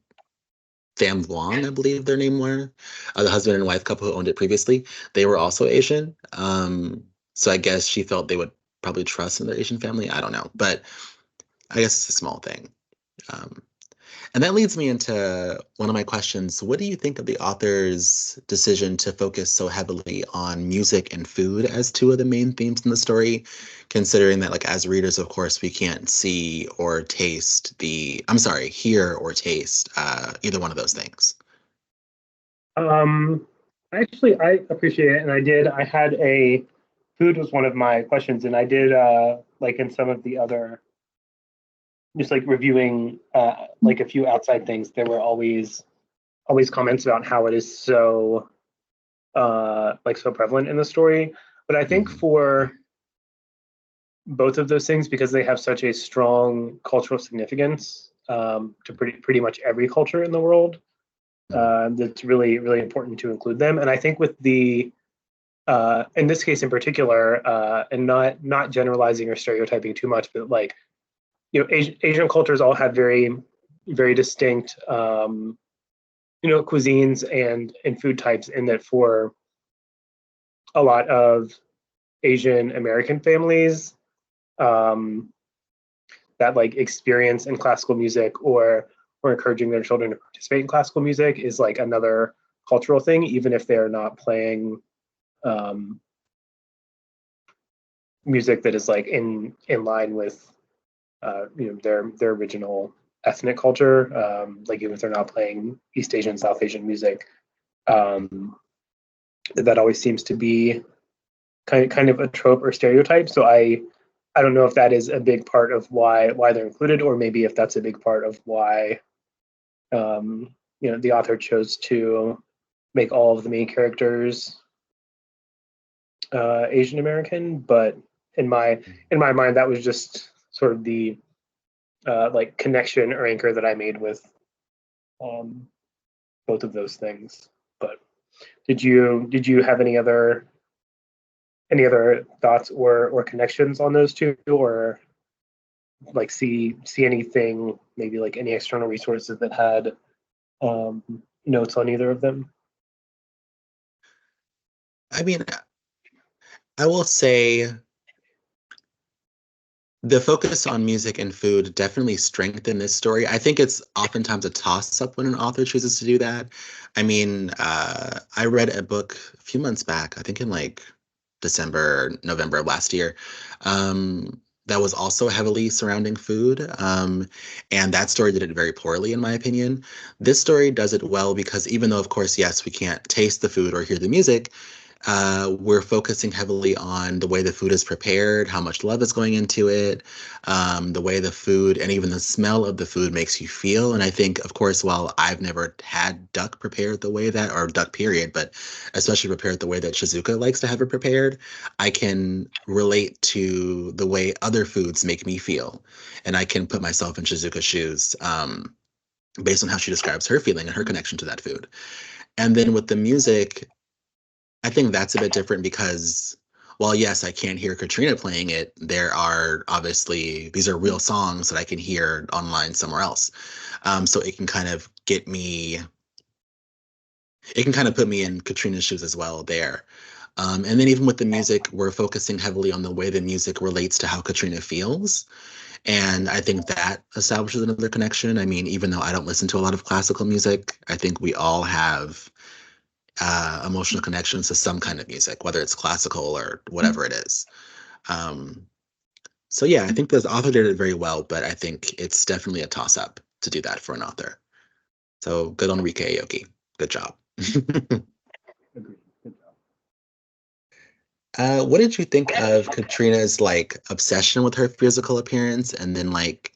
Pham Luang, I believe their name were, the husband and wife couple who owned it previously. They were also Asian. So I guess she felt they would probably trust in their Asian family. I don't know, but I guess it's a small thing. Um, and that leads me into one of my questions. What do you think of the author's decision to focus so heavily on music and food as two of the main themes in the story? Considering that, like, as readers, of course, we can't see or taste I'm sorry, hear or taste either one of those things. Um, Actually, I appreciate it, and I did. I had a food was one of my questions, and I did like in some of the other just like reviewing like a few outside things. There were always comments about how it is so like so prevalent in the story. But I think Mhm. for both of those things, because they have such a strong cultural significance to pretty much every culture in the world, Mhm. that's really important to include them. And I think with the in this case in particular, and not generalizing or stereotyping too much, but like Asian cultures all have very distinct cuisines and food types, in that for a lot of Asian American families um, that like experience in classical music, or encouraging their children to participate in classical music is like another cultural thing, even if they're not playing um, music that is like in line with their original ethnic culture. Like even if they're not playing East Asian, South Asian music, um, that always seems to be kind of a trope or stereotype. So I don't know if that is a big part of why they're included, or maybe if that's a big part of why the author chose to make all of the main characters Asian American. But in my in my mind, that was just sort of the like connection or anchor that I made with um, both of those things. But did you have any other thoughts or connections on those two, or like see anything, maybe like any external resources that had um, notes on either of them? I mean, I will say the focus on music and food definitely strengthened this story. I think it's oftentimes a toss-up when an author chooses to do that. I mean, I read a book a few months back, I think in like December or November of last year, that was also heavily surrounding food. And that story did it very poorly, in my opinion. This story does it well because even though, of course, yes, we can't taste the food or hear the music, we're focusing heavily on the way the food is prepared, how much love is going into it, the way the food and even the smell of the food makes you feel. And I think, of course, while I've never had duck prepared the way that, or duck period, but especially prepared the way that Shizuka likes to have it prepared, I can relate to the way other foods make me feel. And I can put myself in Shizuka's shoes based on how she describes her feeling and her connection to that food. And then with the music, I think that's a bit different because while yes, I can't hear Katrina playing it, there are obviously these are real songs that I can hear online somewhere else. So it can kind of put me in Katrina's shoes as well there. And then even with the music, we're focusing heavily on the way the music relates to how Katrina feels. And I think that establishes another connection. I mean, even though I don't listen to a lot of classical music, I think we all have emotional connections to some kind of music, whether it's classical or whatever it is. Um, so yeah, I think the author did it very well, but I think it's definitely a toss up to do that for an author. So good on Rika Aoki. Good job. Agreed. Good job. What did you think of Katrina's like obsession with her physical appearance, and then like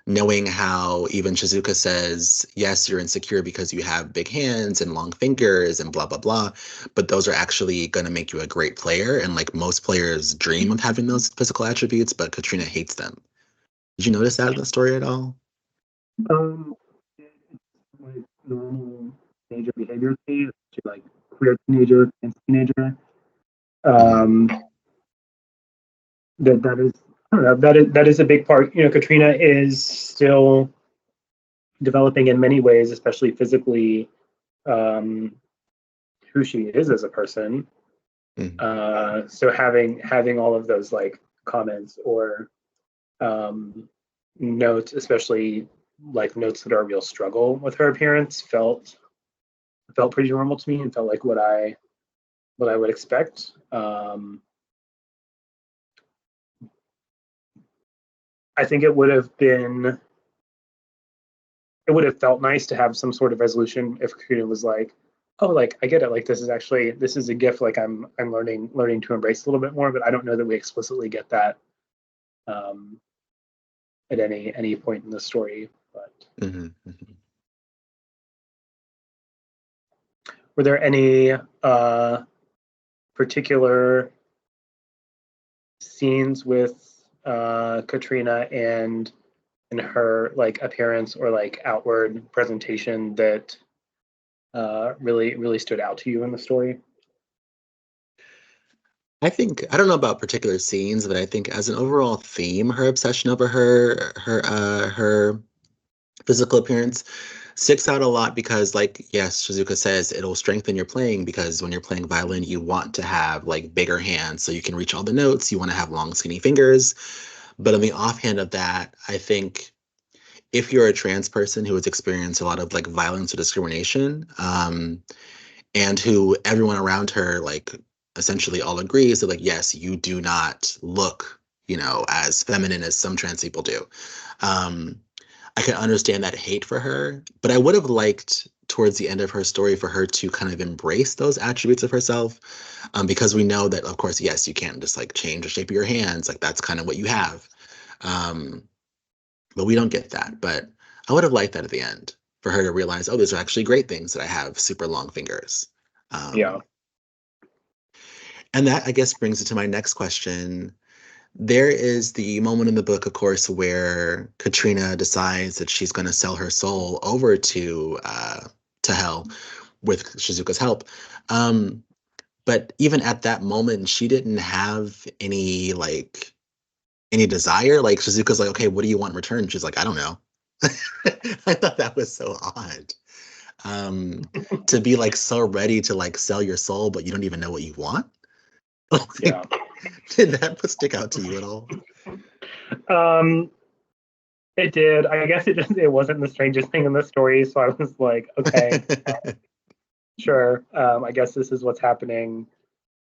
knowing how even Shizuka says, yes, you're insecure because you have big hands and long fingers and blah blah blah, but those are actually going to make you a great player, and like most players dream of having those physical attributes, but Katrina hates them. Did you notice that in the story at all? Um, it's like normal teenager behavior to like queer teenager and teenager. Hmm. Um, that is I don't know, that is a big part. You know, Katrina is still developing in many ways, especially physically, um, who she is as a person. Hmm. So having all of those like comments or um, notes, especially like notes that are a real struggle with her appearance, felt pretty normal to me and felt like what I would expect. I think it would have felt nice to have some sort of resolution if Kakuta was like, oh, like I get it, like this is a gift, like I'm learning to embrace a little bit more, but I don't know that we explicitly get that um, at any point in the story. But Hmm. Hmm. were there any particular scenes with Katrina and her like appearance or like outward presentation that really stood out to you in the story? I think I don't know about particular scenes, but I think as an overall theme, her obsession over her physical appearance sticks out a lot because, like, yes, Shizuka says it'll strengthen your playing because when you're playing violin, you want to have like bigger hands so you can reach all the notes. You want to have long, skinny fingers. But on the offhand of that, I think if you're a trans person who has experienced a lot of like violence or discrimination, and who everyone around her like essentially all agrees that like yes, you do not look, as feminine as some trans people do. um I can understand that hate for her, but I would have liked towards the end of her story for her to kind of embrace those attributes of herself, because we know that of course yes, you can't just like change the shape of your hands, like that's kind of what you have. um but we don't get that. But I would have liked that at the end for her to realize, oh, these are actually great things that I have super long fingers. Yeah, um and that, I guess, brings it to my next question. There is the moment in the book, of course, where Katrina decides that she's going to sell her soul over to hell with Shizuka's help. Um, but even at that moment, she didn't have any desire. Like Shizuka's like, okay, what do you want in return? She's like, I don't know. I thought that was so odd. Um, to be like so ready to like sell your soul, but you don't even know what you want. yeah. Like, did that stick out to you at all? Um, it did. I guess it wasn't the strangest thing in the story, so I was like, okay, sure. I guess this is what's happening.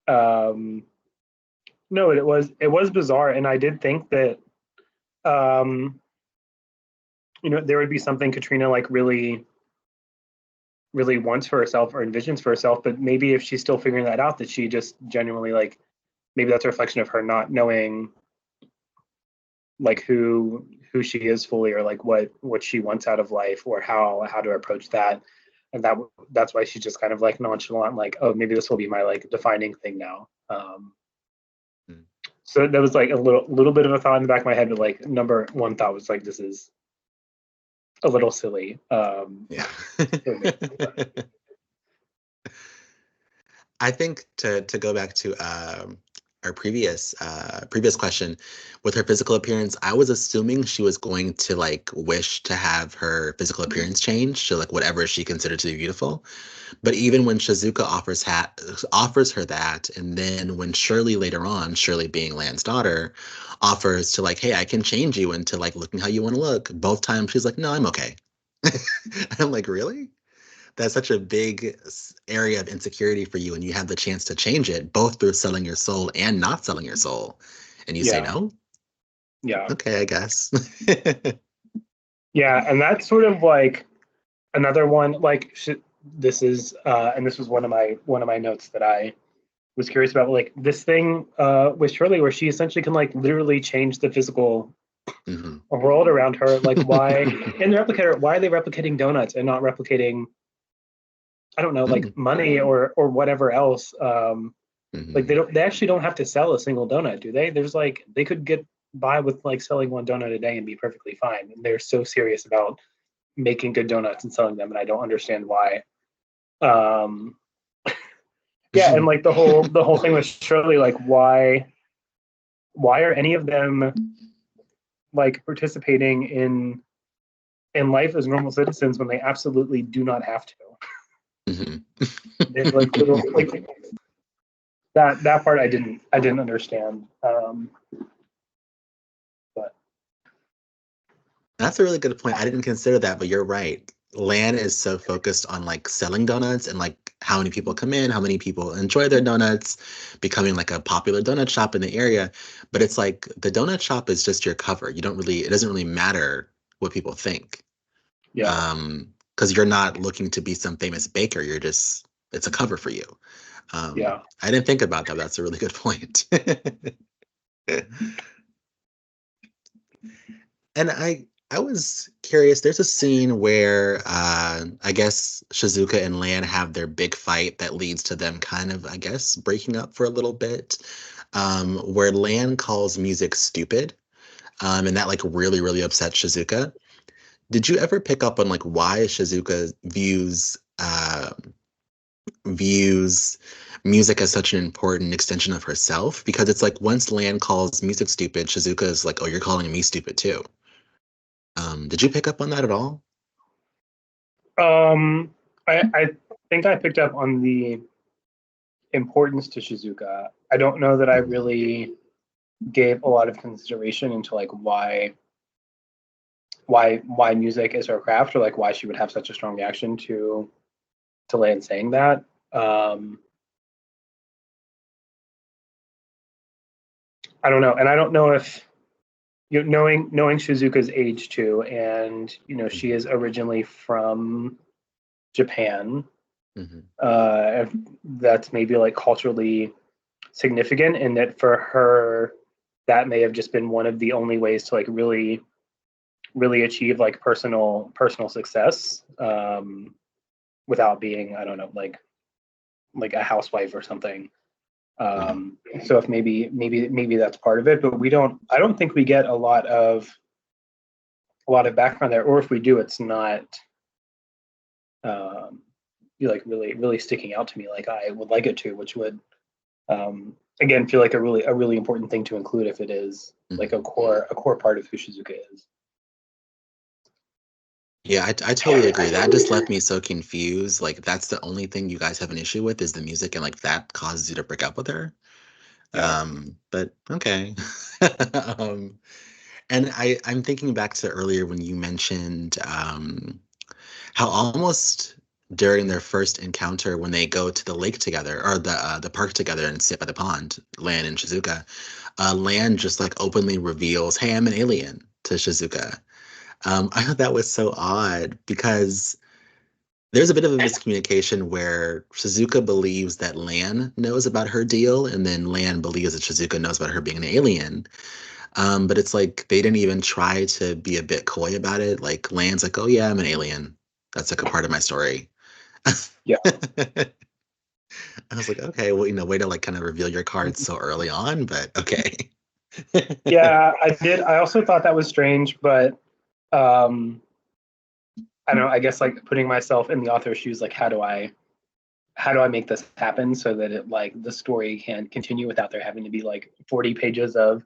Um, no, it was bizarre, and I did think that um, there would be something Katrina like really wants for herself or envisions for herself, but maybe if she's still figuring that out, that she just genuinely like maybe that's a reflection of her not knowing like who she is fully or like what she wants out of life or how to approach that, and that's why she's just kind of like nonchalant, like, oh, maybe this will be my like defining thing now. Mm. So that was like a little bit of a thought in the back of my head, but like number one thought was like this is a little silly Yeah. for me. But I think to go back to our previous question with her physical appearance, I was assuming she was going to like wish to have her physical appearance change to like whatever she considered to be beautiful. But even when Shizuka offers her that, and then when Shirley later on, Shirley being Lan's daughter, offers to like, hey, I can change you into like looking how you want to look. Both times she's like, no, I'm okay. I'm like, really? that's such a big area of insecurity for you, and you have the chance to change it both through selling your soul and not selling your soul, and you say Yeah, no. yeah, Okay, I guess. yeah, and that's sort of like another one. Like this is, and this was one of my notes that I was curious about. Like this thing with Shirley, where she essentially can like literally change the physical Mhm. world around her. Like why in the replicator? Why are they replicating donuts and not replicating, I don't know, like Mm, money or whatever else? Like mhm. they actually don't have to sell a single donut, do they? There's like they could get by with like selling one donut a day and be perfectly fine. And they're so serious about making good donuts and selling them, and I don't understand why. Um, yeah, and like the whole thing with Shirley, like why are any of them like participating in life as normal citizens when they absolutely do not have to? Mhm. They like literally like that part I didn't understand. But That's a really good point. I didn't consider that, but you're right. Lan is so focused on like selling donuts and like how many people come in, how many people enjoy their donuts, becoming like a popular donut shop in the area. But it's like the donut shop is just your cover. You don't really, it doesn't really matter what people think. yeah, Because you're not looking to be some famous baker. You're just, it's a cover for you. yeah. I didn't think about that. That's a really good point. And I was curious, there's a scene where I guess Shizuka and Lan have their big fight that leads to them kind of, I guess, breaking up for a little bit. Where Lan calls music stupid. And that like really, really upsets Shizuka. Did you ever pick up on like why Shizuka views music as such an important extension of herself? Because it's like once Lan calls music stupid, Shizuka is like, oh, you're calling me stupid too. Did you pick up on that at all? Um, I think I picked up on the importance to Shizuka. I don't know that I Mhm. really gave a lot of consideration into like why music is her craft, or like why she would have such a strong reaction to Lan saying that. Um, I don't know, and I don't know if knowing Shizuka's age too, and she Mhm. is originally from Japan. Mhm. If that's maybe like culturally significant, and that for her that may have just been one of the only ways to like really achieve like personal success, without being, I don't know, like a housewife or something. Mhm. So if maybe that's part of it, but I don't think we get a lot of background there, or if we do, it's not um, like really sticking out to me like I would like it to, which would, again, feel like a really important thing to include if it is like a Mhm. core part of who Shizuka is. Yeah, I totally agree. That just left me so confused. Like, that's the only thing you guys have an issue with is the music, and like that causes you to break up with her. Yeah. But okay. Um, and I'm thinking back to earlier when you mentioned how almost during their first encounter when they go to the lake together or the park together and sit by the pond, Lan and Shizuka, Lan just like openly reveals, "Hey, I'm an alien" to Shizuka. I thought that was so odd because there's a bit of a miscommunication where Shizuka believes that Lan knows about her deal, and then Lan believes that Shizuka knows about her being an alien. But it's like they didn't even try to be a bit coy about it. Like Lan's like, "Oh yeah, I'm an alien. That's like a part of my story." Yeah. I was like, okay, well, way to like kind of reveal your cards so early on, but okay. Yeah, I did. I also thought that was strange, but um, I don't know. I guess like putting myself in the author's shoes, like how do I make this happen so that it like the story can continue without there having to be like 40 pages of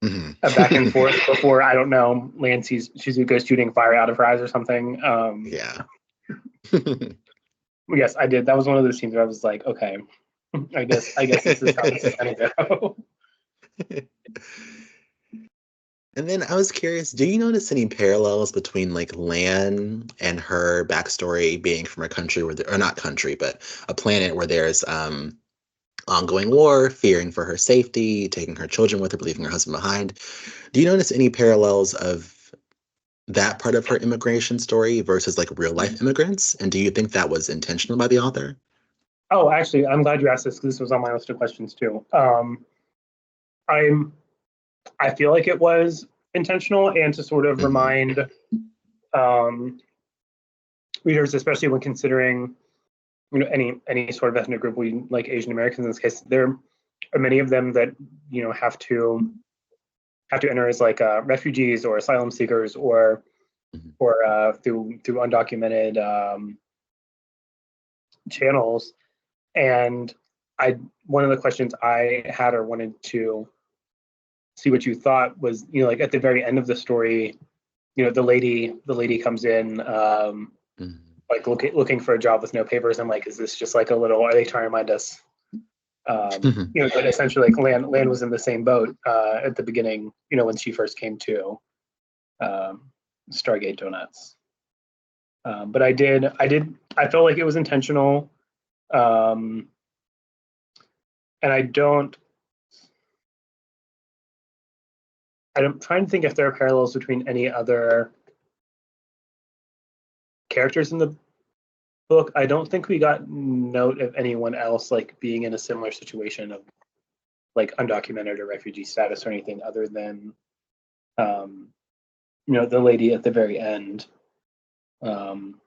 Mhm. a back and forth before, I don't know, Lancey's Shizuka shooting fire out of her eyes or something. Yeah. Yes, I did. That was one of those scenes where I was like, okay, I guess this is how this is gonna go. And then I was curious, do you notice any parallels between like Lan and her backstory being from a country where, or not country, but a planet where there's ongoing war, fearing for her safety, taking her children with her, leaving her husband behind. Do you notice any parallels of that part of her immigration story versus like real life immigrants? And do you think that was intentional by the author? Oh, actually, I'm glad you asked this because this was on my list of questions too. I'm I feel like it was intentional and to sort of Hmm. remind um, readers, especially when considering any sort of ethnic group, we like Asian Americans in this case, there are many of them that have to enter as like refugees or asylum seekers Hmm. or through undocumented channels. And I one of the questions I had or wanted to see what you thought was, like at the very end of the story, the lady comes in, Hmm. like looking for a job with no papers. I'm like, is this just like a little? Are they trying to remind us? That essentially like Land was in the same boat at the beginning. When she first came to um, Stargate Donuts. But I felt like it was intentional, um, and I'm trying to think if there are parallels between any other characters in the book. I don't think we got note of anyone else like being in a similar situation of like undocumented or refugee status or anything other than um, the lady at the very end. Um,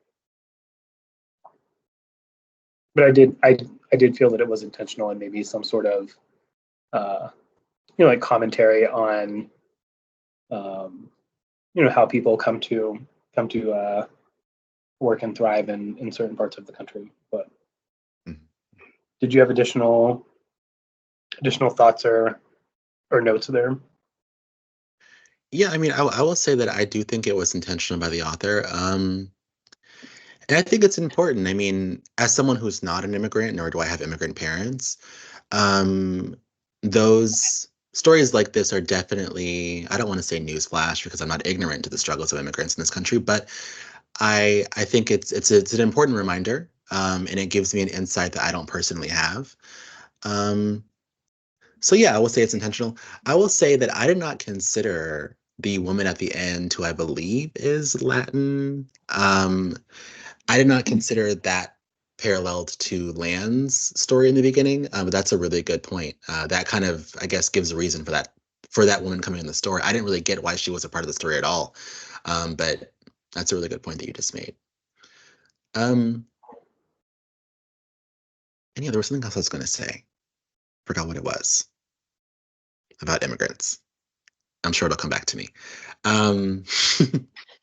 but I did feel that it was intentional and maybe some sort of uh, like commentary on um, how people come to work and thrive in certain parts of the country. But did you have additional thoughts or notes there? Yeah, I mean, I will say that I do think it was intentional by the author. And I think it's important. I mean, as someone who's not an immigrant, nor do I have immigrant parents, um, those stories like this are definitely, I don't want to say newsflash because I'm not ignorant to the struggles of immigrants in this country, but I think it's an important reminder, and it gives me an insight that I don't personally have. Um, so yeah, I will say it's intentional. I will say that I did not consider the woman at the end, who I believe is Latin. I did not consider that paralleled to Land's story in the beginning, but that's a really good point. That kind of, I guess, gives a reason for that woman coming in the story. I didn't really get why she was a part of the story at all, but that's a really good point that you just made. Um, and yeah, there was something else I was going to say. Forgot what it was about immigrants. I'm sure it'll come back to me. Um,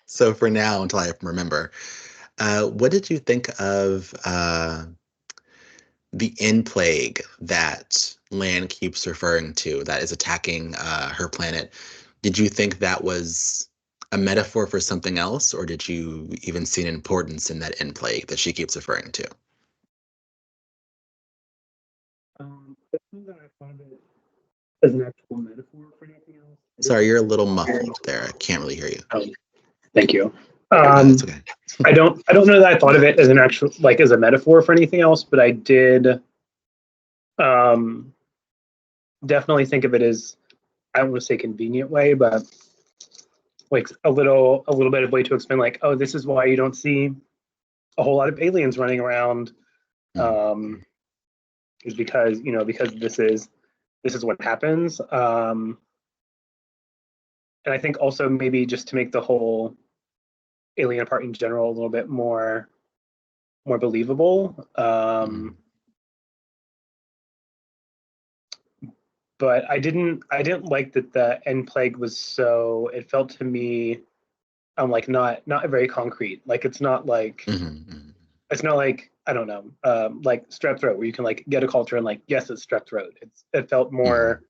so for now, until I remember, what did you think of the end plague that Lan keeps referring to that is attacking her planet? Did you think that was a metaphor for something else, or did you even see an importance in that end plague that she keeps referring to? I think that I thought of it as an actual metaphor for anything else. I Sorry, didn't. you're a little muffled there. I can't really hear you. Oh, thank you. It's okay. I don't know that I thought of it as an actual like as a metaphor for anything else, but I did um, definitely think of it as I don't want to say convenient way, but like a little bit of way to explain like, oh, this is why you don't see a whole lot of aliens running around. Mhm. Is because this is what happens. And I think also maybe just to make the whole alien part in general a little bit more believable. Mhm. But I didn't like that the end plague was so it felt to me like not very concrete. Like Mhm. Mhm. it's not like I don't know, like strep throat where you can like get a culture and like yes it's strep throat. It felt more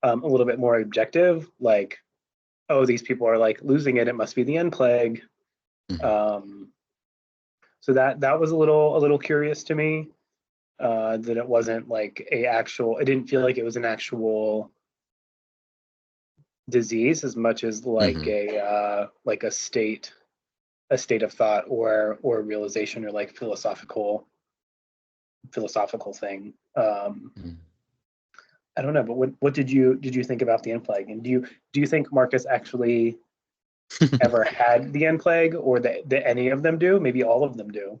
Mhm. a little bit more objective, like oh these people are like losing it, it must be the end plague. Mhm. Um, so that was a little curious to me, that it wasn't like a actual. It didn't feel like it was an actual disease as much as Hmm. like a state of thought or realization or like philosophical thing. I don't know, but what did you think about the end plague? And do you think Marcus actually ever had the end plague, or that any of them do? Maybe all of them do.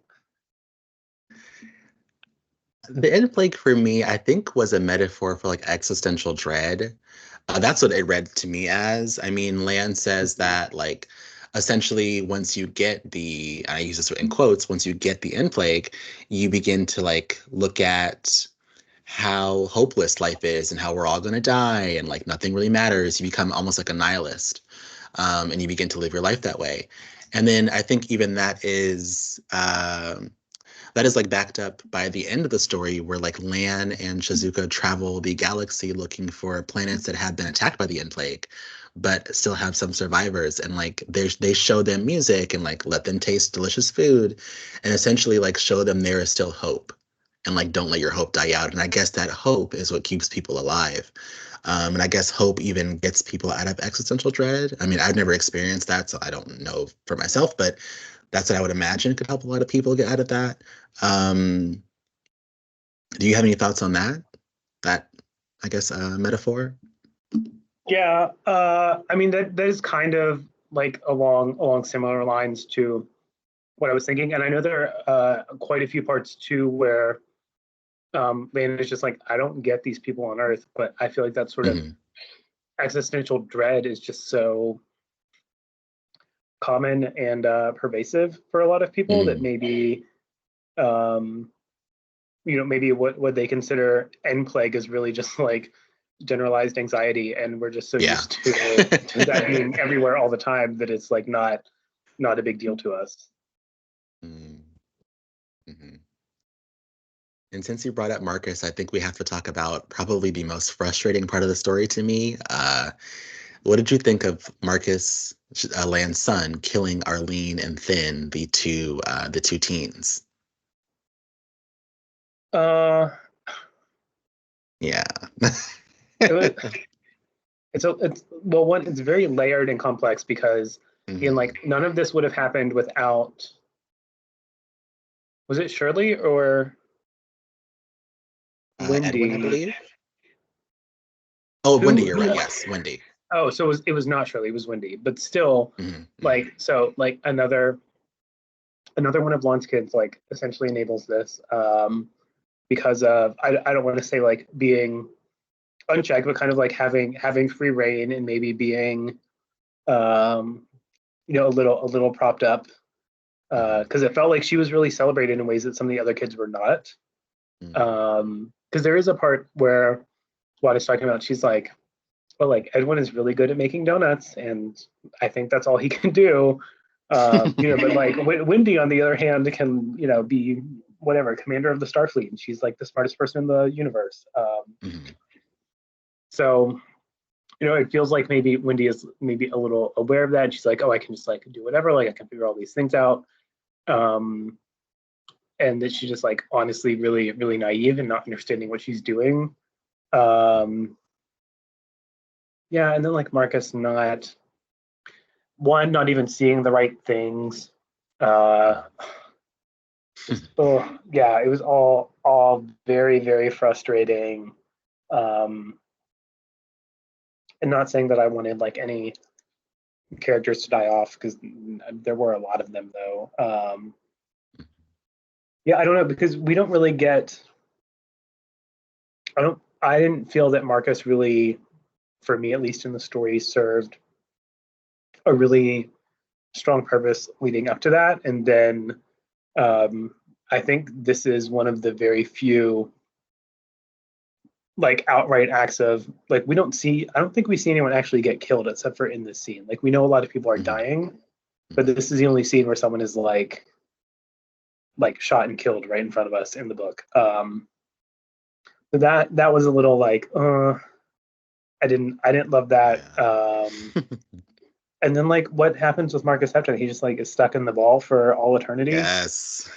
The end plague for me, I think, was a metaphor for like existential dread. That's what it read to me as. I mean, Lan says Mhm. that like essentially once you get the, and I use this in quotes, once you get the end plague, you begin to like look at how hopeless life is and how we're all going to die and like nothing really matters. You become almost like a nihilist, and you begin to live your life that way. And then I think even that is like backed up by the end of the story where like Lan and Shizuka travel the galaxy looking for planets that have been attacked by the end plague, but still have some survivors. And like they show them music and like let them taste delicious food and essentially like show them there is still hope. And like don't let your hope die out. And I guess that hope is what keeps people alive. And I guess hope even gets people out of existential dread. I mean, I've never experienced that, so I don't know for myself, but that's what I would imagine could help a lot of people get out of that. Um, do you have any thoughts on that? That, I guess, metaphor? Yeah, I mean that is kind of like along similar lines to what I was thinking, and I know there are quite a few parts too where Lane is just like, I don't get these people on Earth, but I feel like that sort of Hmm. existential dread is just so common and pervasive for a lot of people that Hmm. maybe um, maybe what they consider end plague is really just like generalized anxiety, and we're just so Yeah. used to that being everywhere all the time that it's like not a big deal to us. Mm-hmm. And since you brought up Marcus, I think we have to talk about probably the most frustrating part of the story to me. What did you think of Marcus, Land's son, killing Arlene and Finn, the two teens? Uh, Yeah. it was it's well, one, it's very layered and complex because in Hmm. like none of this would have happened without, was it Shirley or Edwin, I Wendy? believe. Oh, Wendy, you're Who right. Yes, Wendy. Oh, so it was not Shirley, it was Wendy, but still, Hmm. Hmm. like, so like another one of Lon's kids like essentially enables this because of, I don't want to say like being unchecked, but kind of like having free reign and maybe being um a little propped up Hmm. because it felt like she was really celebrated in ways that some of the other kids were not. Because there is a part where what is talking about, she's like, well, like Edwin is really good at making donuts, and I think that's all he can do. But like Wendy, on the other hand, can be whatever commander of the Starfleet, and she's like the smartest person in the universe. Hmm. So it feels like maybe Wendy is maybe a little aware of that. And she's like, oh, I can just like do whatever, like I can figure all these things out. Um, and that she's just like honestly really, really naive and not understanding what she's doing. Um, yeah, and then like Marcus not even seeing the right things. Uh, just oh yeah, it was all very, very frustrating. Um, and not saying that I wanted like any characters to die off because there were a lot of them though. Yeah, I don't know because we don't really get. I didn't feel that Marcus really, for me at least in the story, served a really strong purpose leading up to that, and then um, I think this is one of the very few like outright acts of like we don't see. I don't think we see anyone actually get killed except for in this scene. Like we know a lot of people are Hmm. dying, but Hmm. this is the only scene where someone is like shot and killed right in front of us in the book. So that was a little like I didn't love that. Yeah. And then like what happens with Marcus after that? He just like is stuck in the ball for all eternity. Yes.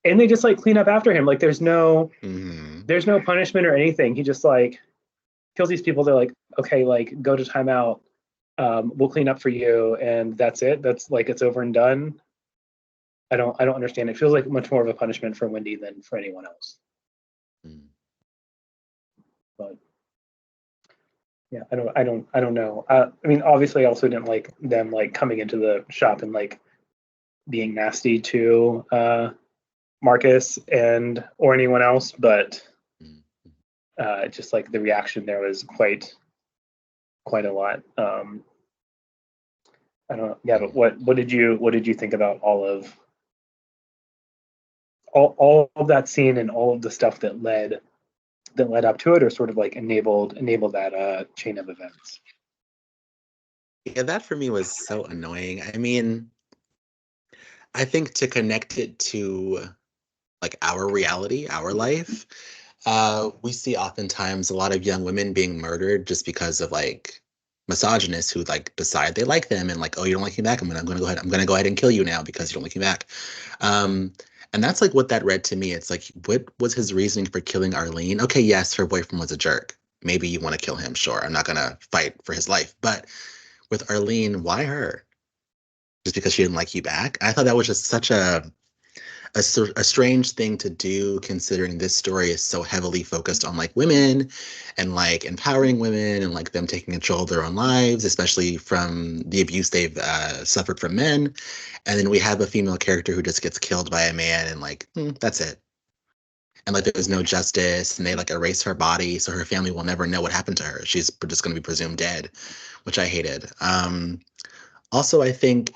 And they just like clean up after him. Like there's no Hmm. there's no punishment or anything. He just like kills these people. They're like, okay, like go to timeout. We'll clean up for you, and that's it. That's like it's over and done. I don't understand. It feels like much more of a punishment for Wendy than for anyone else. Mm. But yeah, I don't know. I mean, obviously, I also didn't like them like coming into the shop and like being nasty to Marcus and or anyone else, but Mm. just like the reaction there was quite a lot. I don't know. Yeah, but Mm. what did you think about all of that scene and all of the stuff that led up to it, or sort of like enabled that chain of events? Yeah, that for me was so annoying. I mean, I think to connect it to like our reality, our life, we see oftentimes a lot of young women being murdered just because of like misogynists who like decide they like them and like, oh, you don't like me back. I'm gonna go ahead and kill you now because you don't like me back. Um, and that's like what that read to me. It's like, what was his reasoning for killing Arlene? Okay, yes, her boyfriend was a jerk. Maybe you want to kill him, sure. I'm not gonna fight for his life. But with Arlene, why her? Just because she didn't like you back? I thought that was just such a strange thing to do, considering this story is so heavily focused on like women and like empowering women and like them taking control of their own lives, especially from the abuse they've suffered from men. And then we have a female character who just gets killed by a man and like, that's it. And like there's no justice, and they like erase her body so her family will never know what happened to her. She's just going to be presumed dead, which I hated. Also, I think,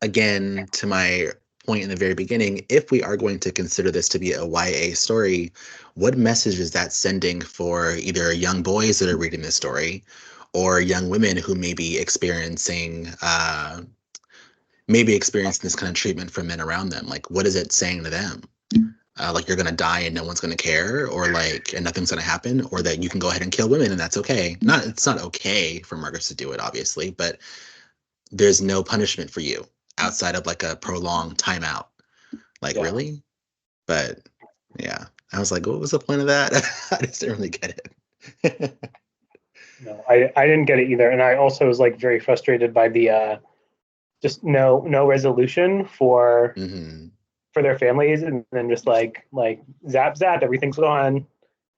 again, to my point in the very beginning, if we are going to consider this to be a YA story, what message is that sending for either young boys that are reading this story or young women who may be experiencing this kind of treatment from men around them? Like, what is it saying to them? Like you're gonna die and no one's gonna care, or like and nothing's gonna happen, or that you can go ahead and kill women and that's okay. It's not okay for Marcus to do it, obviously, but there's no punishment for you outside of like a prolonged timeout. Like, Yeah. really? But yeah, I was like, what was the point of that? I just didn't really get it. No, I didn't get it either, and I also was like very frustrated by the just no resolution Hmm. for their families, and then just like zap zap, everything's gone,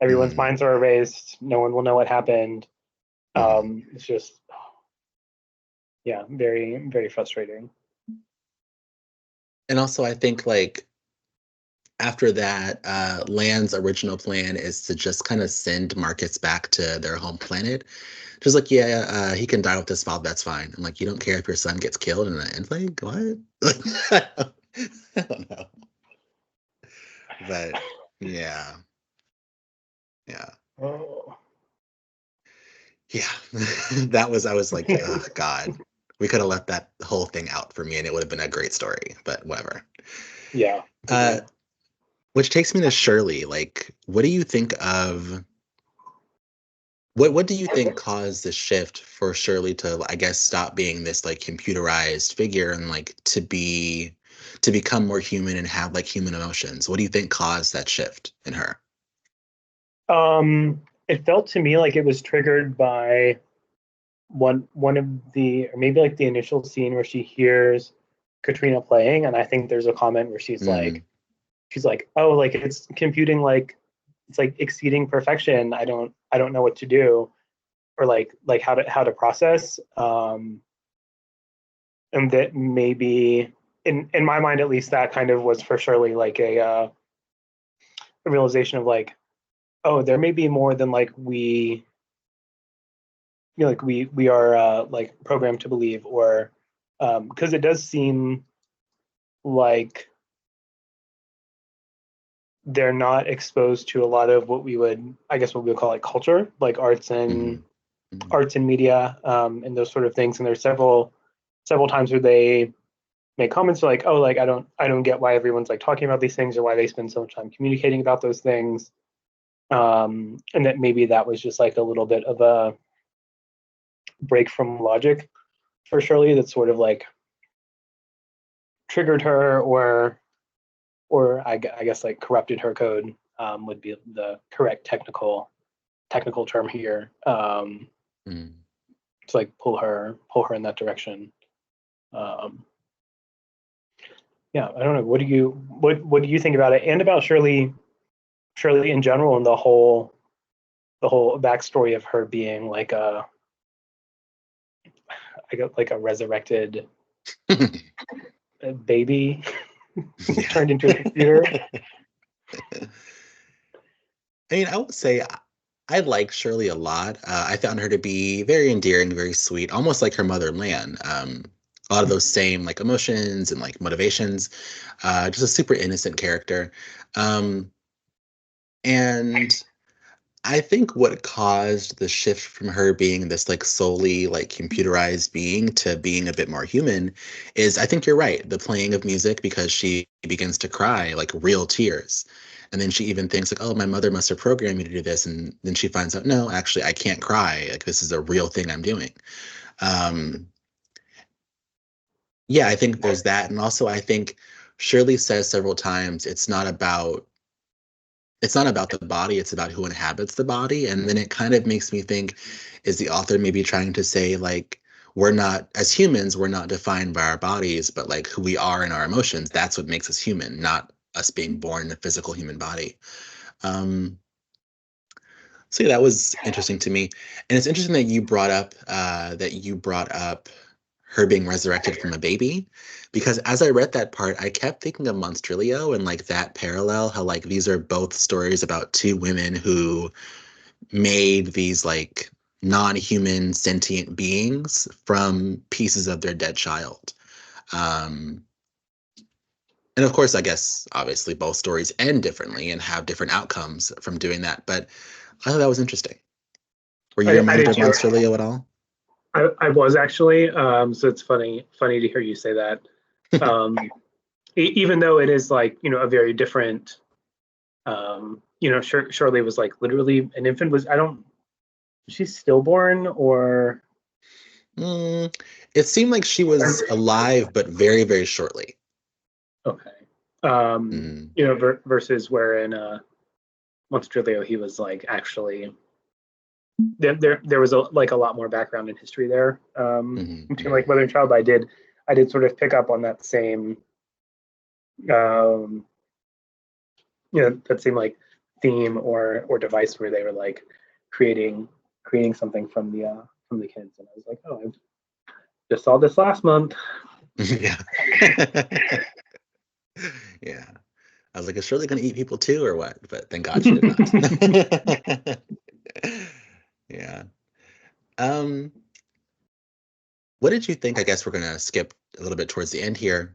everyone's Hmm. minds are erased, no one will know what happened. Hmm. It's just, yeah, very very frustrating. And also, I think like after that, Land's original plan is to just kind of send Marcus back to their home planet. Just like, yeah, he can die with this fob, that's fine. I'm like, you don't care if your son gets killed in an like what? I don't know. But yeah, yeah, Oh. yeah. I was like, oh God, we could have left that whole thing out for me and it would have been a great story, but whatever. Yeah, Uh, agreed. which takes me to Shirley. Like, what do you think of what do you think caused the shift for Shirley to, I guess, stop being this like computerized figure and like to become more human and have like human emotions? What do you think caused that shift in her? It felt to me like it was triggered by one of the, or maybe like the initial scene where she hears Katrina playing, and I think there's a comment where Mm, she's like, oh, like it's computing, like it's like exceeding perfection. I don't know what to do, or like how to process. And that maybe in my mind, at least, that kind of was for Shirley like a realization of like, oh, there may be more than like we are like programmed to believe, or because it does seem like they're not exposed to a lot of what we would, I guess, what we would call like culture, like mhm, mhm, arts and media, and those sort of things. And there's several times where they make comments like, oh, like I don't get why everyone's like talking about these things, or why they spend so much time communicating about those things. And that maybe that was just like a little bit of a break from logic for Shirley, that sort of like triggered her, or I guess like corrupted her code, would be the correct technical technical term here, Mm. to like pull her in that direction. Um, yeah, I don't know. What do you think about it, and about Shirley in general, and the whole backstory of her being like a resurrected baby turned into a computer? I mean, I would say I like Shirley a lot. I found her to be very endearing, very sweet, almost like her mother, Lan. A lot of those same like emotions and like motivations. Just a super innocent character. Um, and I think what caused the shift from her being this like solely like computerized being to being a bit more human is, I think you're right, the playing of music, because she begins to cry like real tears. And then she even thinks like, oh, my mother must have programmed me to do this. And then she finds out, no, actually, I can't cry. Like this is a real thing I'm doing. Um, yeah, I think there's that. And also I think Shirley says several times it's not about the body, it's about who inhabits the body. And then it kind of makes me think, is the author maybe trying to say, like, we're not, as humans, we're not defined by our bodies, but like who we are and our emotions, that's what makes us human, not us being born in a physical human body. Um, so yeah, that was interesting to me. And it's interesting that you brought up her being resurrected from a baby, because as I read that part, I kept thinking of Monstrilio and like that parallel, how like these are both stories about two women who made these like non-human sentient beings from pieces of their dead child. Um, and of course, I guess obviously both stories end differently and have different outcomes from doing that. But I thought that was interesting. Were you I reminded did of too. Monstrilio at all? I was actually. So it's funny to hear you say that. Um, Even though it is like, a very different. Shirley was like literally an infant. Was she stillborn or? Mm, it seemed like she was alive, but very, very shortly. Okay. Mm, Versus where in Monstrilio he was like actually there was a lot more background and history there, mhm, between mhm. like mother and child. I did sort of pick up on that same, um, that same like theme or device where they were like creating something from the kids, and I was like, oh, I just saw this last month. Yeah. Yeah. I was like, is Shirley gonna eat people too or what? But thank God she did not. Yeah. Um, what did you think? I guess we're gonna skip a little bit towards the end here.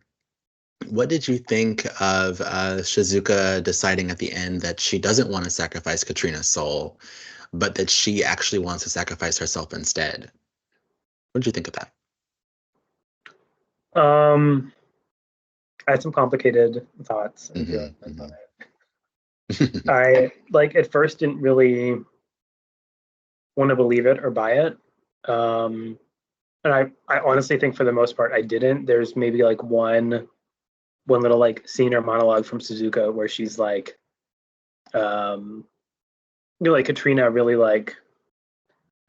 What did you think of Shizuka deciding at the end that she doesn't want to sacrifice Katrina's soul, but that she actually wants to sacrifice herself instead? What did you think of that? um, I had some complicated thoughts and Hmm. feelings on Hmm. it. I like at first didn't really want to believe it or buy it. Um, and I honestly think for the most part I didn't. There's maybe like one little like scene or monologue from Suzuka where she's like, um, like Katrina really like,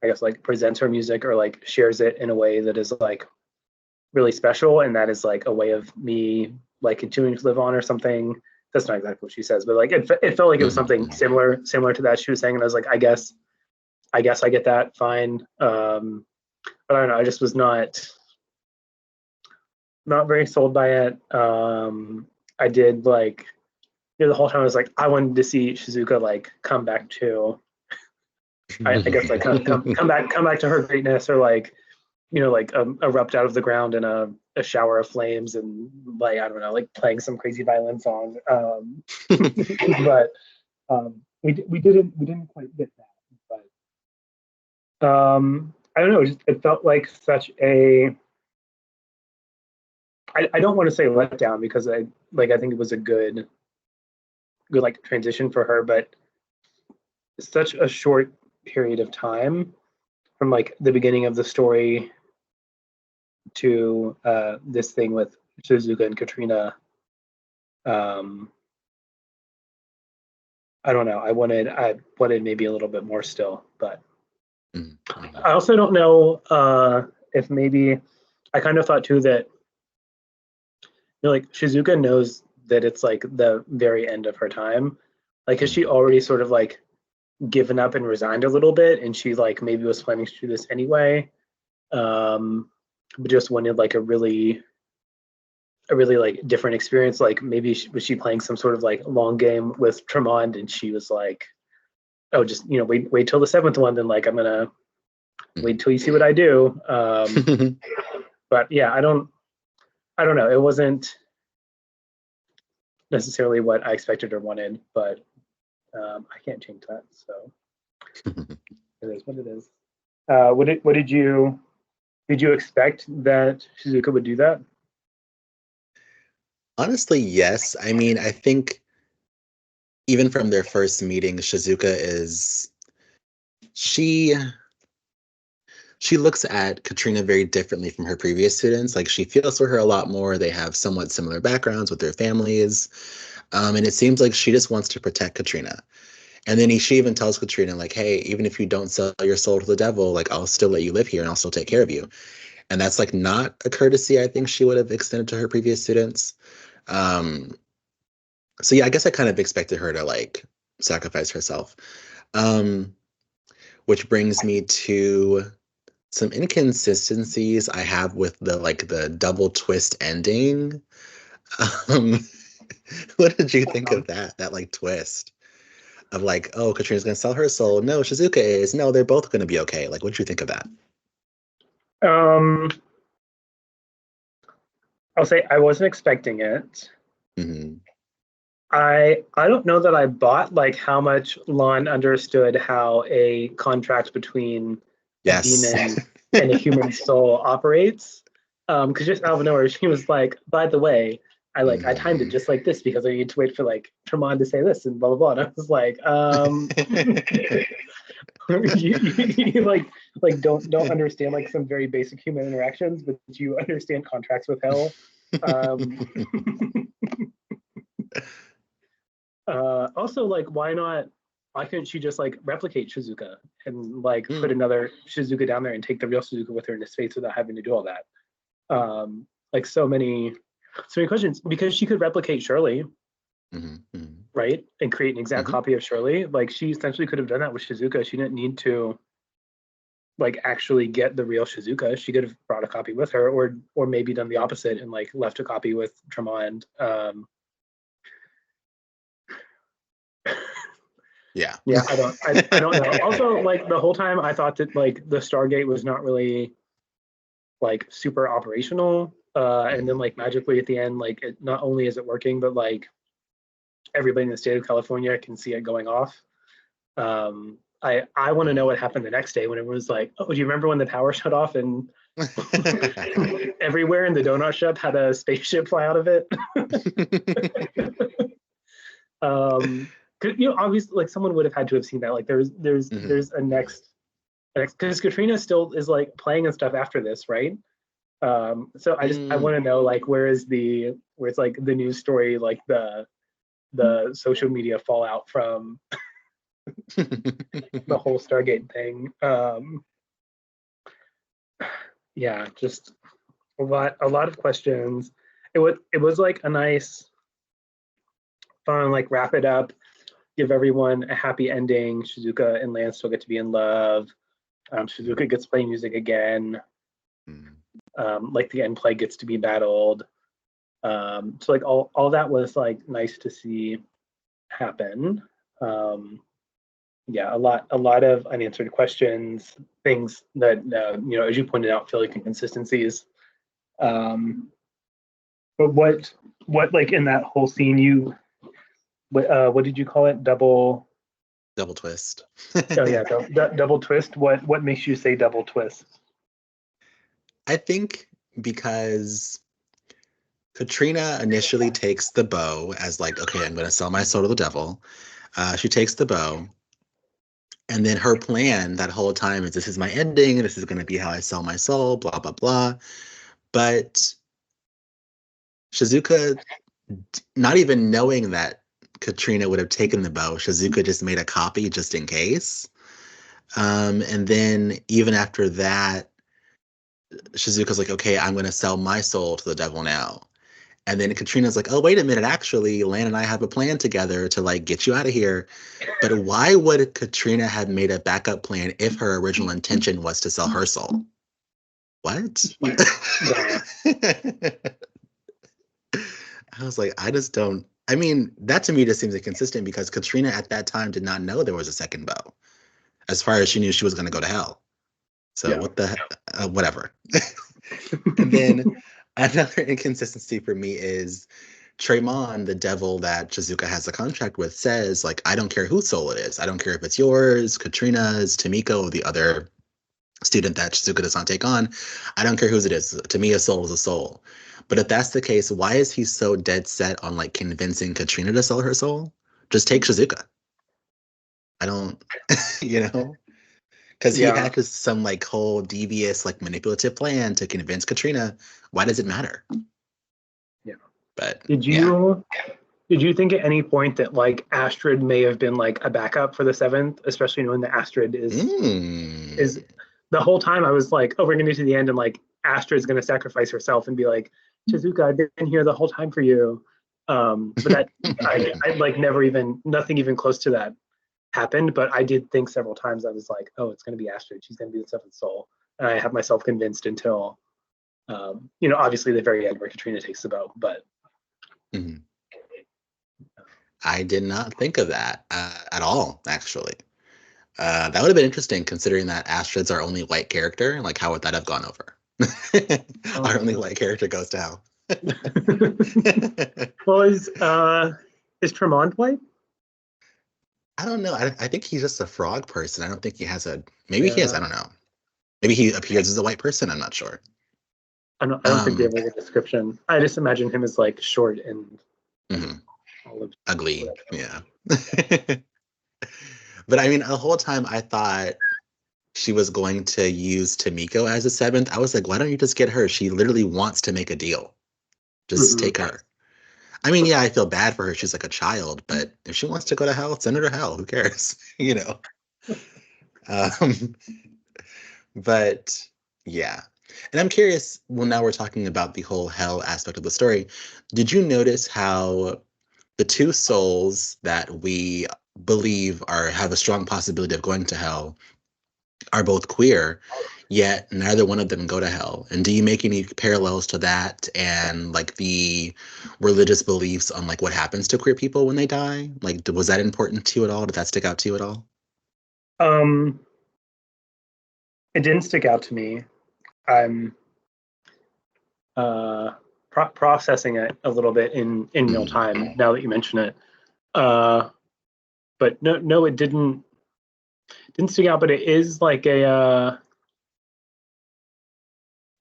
I guess, like presents her music or like shares it in a way that is like really special, and that is like a way of me like continuing to live on or something. That's not exactly what she says, but like it felt like it was Hmm. something similar to that she was saying, and I was like, I guess I get that, fine. But I don't know, I just was not very sold by it. I did like, the whole time I was like, I wanted to see Shizuka like come back to, I guess like come back to her greatness, or like, like erupt out of the ground in a shower of flames, and like, I don't know, like playing some crazy violin song. But we didn't quite get that. But I don't know, it felt like such a, I don't want to say letdown, because I think it was a good like transition for her, but such a short period of time from like the beginning of the story to this thing with Suzuka and Katrina. Um, I don't know. I wanted maybe a little bit more still, but Mm-hmm. I also don't know if maybe I kind of thought too that like Shizuka knows that it's like the very end of her time. Like, has she Mm-hmm. already sort of like given up and resigned a little bit, and she like maybe was planning to do this anyway, but just wanted like a really like different experience. Like maybe was she playing some sort of like long game with Tremond, and she was like, oh, just wait till the seventh one, then like I'm gonna wait till you see what I do. But yeah, I don't know. It wasn't necessarily what I expected or wanted, but I can't change that. So it is what it is. What did you expect that Shizuka would do that? Honestly, yes. I mean, I think even from their first meeting, Shizuka is she she looks at Katrina very differently from her previous students. Like she feels for her a lot more. They have somewhat similar backgrounds with their families. And it seems like she just wants to protect Katrina. And then she even tells Katrina, like, hey, even if you don't sell your soul to the devil, like I'll still let you live here and I'll still take care of you. And that's like not a courtesy I think she would have extended to her previous students. Um, so yeah, I guess I kind of expected her to like sacrifice herself. Um, which brings me to some inconsistencies I have with the double twist ending. Um, what did you think of that? That like twist of like, oh, Katrina's gonna sell her soul. No, Shizuka is. No, they're both gonna be okay. Like, what did you think of that? Um, I'll say I wasn't expecting it. Hmm. I don't know that I bought like how much Lon understood how a contract between a Yes. demon and a human soul operates. Because just out of nowhere, she was like, "By the way, I timed it Hmm. just like this because I need to wait for like Tremont to say this and blah blah blah." And I was like, you don't understand like some very basic human interactions, but you understand contracts with hell." Um, also, like, why not? Why couldn't she just like replicate Shizuka and like put Mm, another Shizuka down there and take the real Shizuka with her into space without having to do all that? Like so many questions because she could replicate Shirley, mhm, mhm, right, and create an exact mhm. copy of Shirley. Like she essentially could have done that with Shizuka. She didn't need to like actually get the real Shizuka. She could have brought a copy with her, or maybe done the opposite and like left a copy with Tremont. Yeah. Yeah, I don't know. Also, like the whole time, I thought that like the Stargate was not really like super operational, and then Mhm. like magically at the end, like it, not only is it working, but like everybody in the state of California can see it going off. I want to know what happened the next day when it was like, oh, do you remember when the power shut off and everywhere in the donut shop had a spaceship fly out of it? um, obviously, like someone would have had to have seen that. Like, there's Mhm. a next because Katrina still is like playing and stuff after this, right? So I Mm. want to know like where it's like the news story, like the social media fallout from the whole Stargate thing. Yeah, just a lot of questions. It was like a nice, fun, like wrap it up, give everyone a happy ending. Shizuka and Lance still get to be in love. Shizuka gets to play music again. Mm. Like the end play gets to be battled. So like all that was like nice to see happen. Um, yeah, a lot of unanswered questions, things that as you pointed out, feel like inconsistencies. Um, but what like in that whole scene what did you call it? Double. Double twist. Oh yeah, double twist. What makes you say double twist? I think because Katrina initially takes the bow as like, okay, I'm gonna sell my soul to the devil. She takes the bow, and then her plan that whole time is this is my ending, this is gonna be how I sell my soul, blah blah blah. But Shizuka, not even knowing that Katrina would have taken the bow. Shizuka just made a copy just in case. And then even after that, Shizuka's like, okay, I'm going to sell my soul to the devil now. And then Katrina's like, oh, wait a minute. Actually, Lan and I have a plan together to like get you out of here. But why would Katrina have made a backup plan if her original intention was to sell her soul? What? Yeah. I was like, I just don't. I mean, that to me just seems inconsistent because Katrina at that time did not know there was a second bow. As far as she knew, she was going to go to hell. So Yeah. what the whatever. And then another inconsistency for me is Tremon, the devil that Shizuka has a contract with, says like, I don't care whose soul it is. I don't care if it's yours, Katrina's, Tomiko, the other student that Shizuka does not take on. I don't care whose it is. To me, a soul is a soul. But if that's the case, why is he so dead set on like convincing Katrina to sell her soul? Just take Shizuka. I don't, you know, because he Yeah. had some like whole devious like manipulative plan to convince Katrina. Why does it matter? Yeah. But Did yeah. you think at any point that like Astrid may have been like a backup for the seventh, especially knowing that Astrid is Mm. the whole time I was like, oh, we're gonna get to the end and like Astrid's gonna sacrifice herself and be like, Shizuka, I've been here the whole time for you. But that I like never even nothing even close to that happened. But I did think several times I was like, oh, it's gonna be Astrid. She's gonna be the seventh soul. And I have myself convinced until obviously the very end where Katrina takes the bow. But Mhm. I did not think of that at all, actually. That would have been interesting considering that Astrid's our only white character. Like, how would that have gone over? Our only white character goes to hell. well, is Tremont white? I don't know. I think he's just a frog person. I don't think he has a. Maybe he is. Yeah, I don't know. Maybe he appears as a white person. I'm not sure. I don't think they have like a description. I just imagine him as like short and Mhm. olive. Ugly. Whatever. Yeah. But I mean, the whole time I thought she was going to use Tomiko as a seventh. I was like, why don't you just get her? She literally wants to make a deal. Just Mhm. take her. I mean, yeah, I feel bad for her. She's like a child, but if she wants to go to hell, send her to hell. Who cares? You know? Um, but yeah. And I'm curious, well, now we're talking about the whole hell aspect of the story. Did you notice how the two souls that we believe have a strong possibility of going to hell are both queer, yet neither one of them go to hell? And do you make any parallels to that and like the religious beliefs on like what happens to queer people when they die? Like, was that important to you at all? Did that stick out to you at all? Um, it didn't stick out to me. I'm uh, processing it a little bit in real Mm, time now that you mention it. Uh, but no, it didn't stick out. But it is like a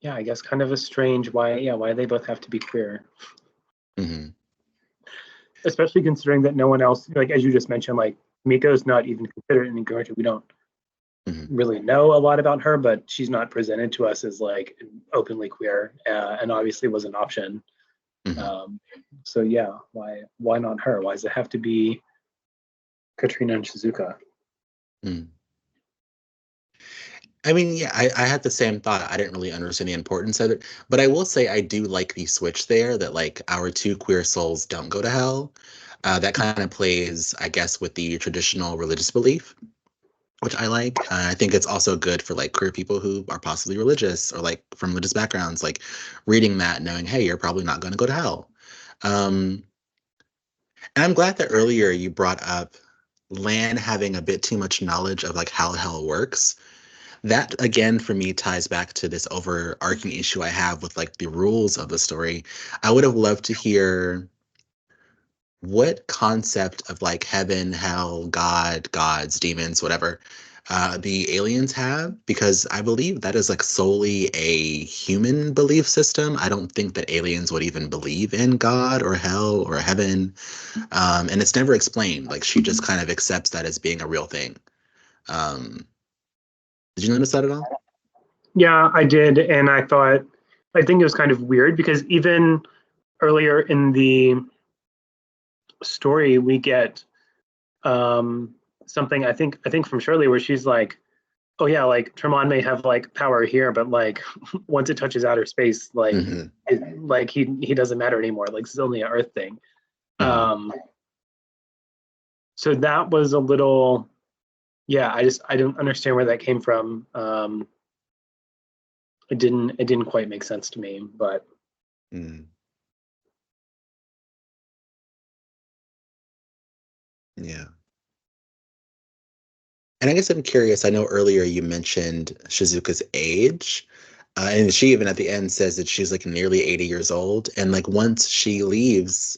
yeah, I guess kind of a strange why they both have to be queer, mhm, especially considering that no one else, like as you just mentioned, like Miko's not even considered an ingredient. We don't mhm, really know a lot about her, but she's not presented to us as like openly queer, and obviously was an option. mhm, Um, so yeah, why not her? Why does it have to be Katrina and Shizuka? mm. I mean, yeah, I had the same thought. I didn't really understand the importance of it, but I will say I do like the switch there that like our two queer souls don't go to hell. That kind of plays, I guess, with the traditional religious belief, which I like. I think it's also good for like queer people who are possibly religious or like from religious backgrounds, like reading that, knowing, hey, you're probably not going to go to hell. Um, and I'm glad that earlier you brought up Lan having a bit too much knowledge of like how hell works. That again for me ties back to this overarching issue I have with like the rules of the story. I would have loved to hear what concept of like heaven, hell, God, gods, demons, whatever, the aliens have, because I believe that is like solely a human belief system. I don't think that aliens would even believe in God or hell or heaven. And it's never explained. Like she just kind of accepts that as being a real thing. Um, did you notice that at all? Yeah, I did, and I think it was kind of weird because even earlier in story, we get something I think from Shirley where she's like, oh yeah, like Tremont may have like power here, but like once it touches outer space, like Hmm. like he doesn't matter anymore. Like it's only an Earth thing. Hmm. Um, so that was a little, yeah. I don't understand where that came from. It didn't quite make sense to me, but Mm. Yeah. And I guess I'm curious. I know earlier you mentioned Shizuka's age, and she even at the end says that she's like nearly 80 years old. And like once she leaves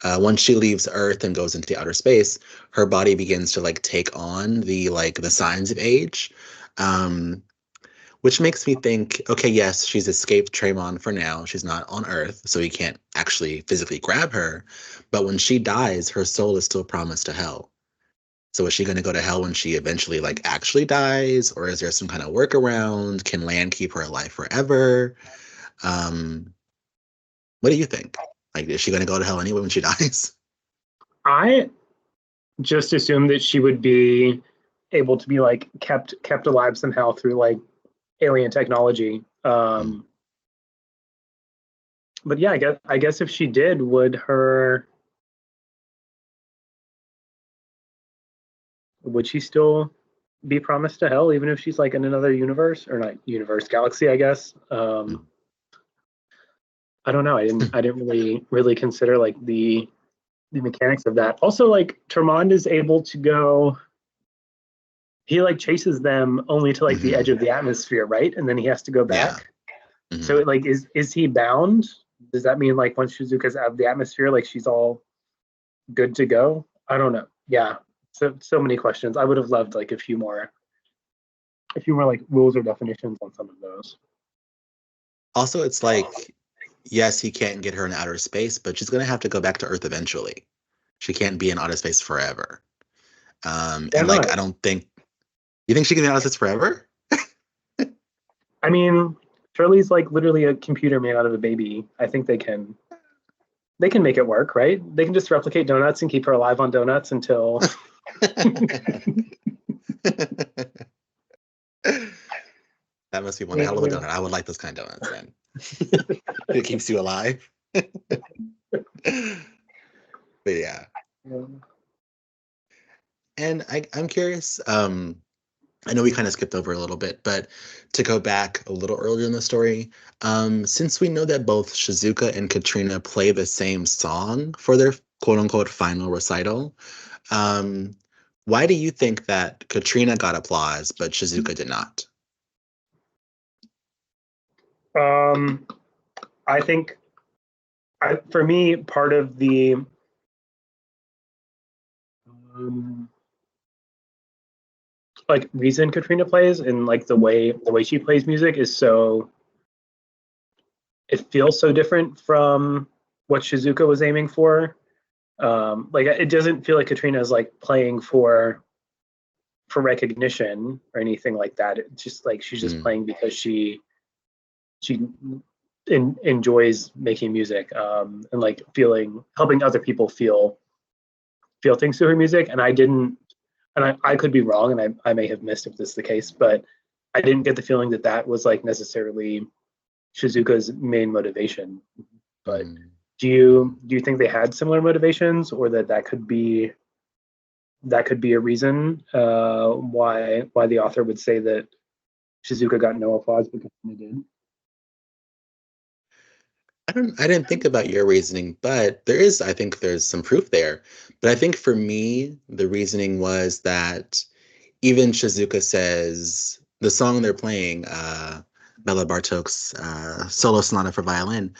Earth and goes into the outer space, her body begins to like take on the signs of age, um, which makes me think, okay, yes, she's escaped Tremon for now. She's not on Earth, so he can't actually physically grab her. But when she dies, her soul is still promised to hell. So is she going to go to hell when she eventually like actually dies, or is there some kind of workaround? Can land keep her alive forever? Um, what do you think? Like, is she going to go to hell anyway when she dies? I just assumed that she would be able to be like kept alive somehow through like alien technology. Mm. But yeah, I guess if she did, would she still be promised to hell even if she's like in another universe or not universe galaxy? I guess. Mm. I don't know. I didn't really consider like the mechanics of that. Also, like Tremond is able to go. He like chases them only to like the edge Hmm. of the atmosphere, right? And then he has to go Yeah. back. So Hmm. like is he bound? Does that mean like once Shizuka's out of the atmosphere, like she's all good to go? I don't know. Yeah. So many questions. I would have loved like a few more like rules or definitions on some of those. Also, it's like, yes, he can't get her in outer space, but she's going to have to go back to Earth eventually. She can't be in outer space forever. Why And like, not? I don't think, you think she can be in outer space forever? I mean, Shirley's like literally a computer made out of a baby. I think they can make it work, right? They can just replicate donuts and keep her alive on donuts until That must be one hell of a yeah. donut. I would like those kind of donuts then. It keeps you alive. But yeah. And I'm curious. I know we kind of skipped over a little bit, but to go back a little earlier in the story, since we know that both Shizuka and Katrina play the same song for their quote unquote final recital, um, why do you think that Katrina got applause but Shizuka did not? Um, I think for me, part of the um, like reason Katrina plays and like the way she plays music is so it feels so different from what Shizuka was aiming for. Like it doesn't feel like Katrina is like playing for recognition or anything like that. It's just like she's just Mm, playing because she enjoys making music and like helping other people feel things through her music. And I didn't, and I could be wrong, and I may have missed if this is the case, but I didn't get the feeling that that was like necessarily Shizuka's main motivation. But mm. do you think they had similar motivations, or that could be a reason why the author would say that Shizuka got no applause because he did? I didn't think about your reasoning, but I think there's some proof there. But I think for me, the reasoning was that even Shizuka says the song they're playing, Bela Bartok's solo sonata for violin,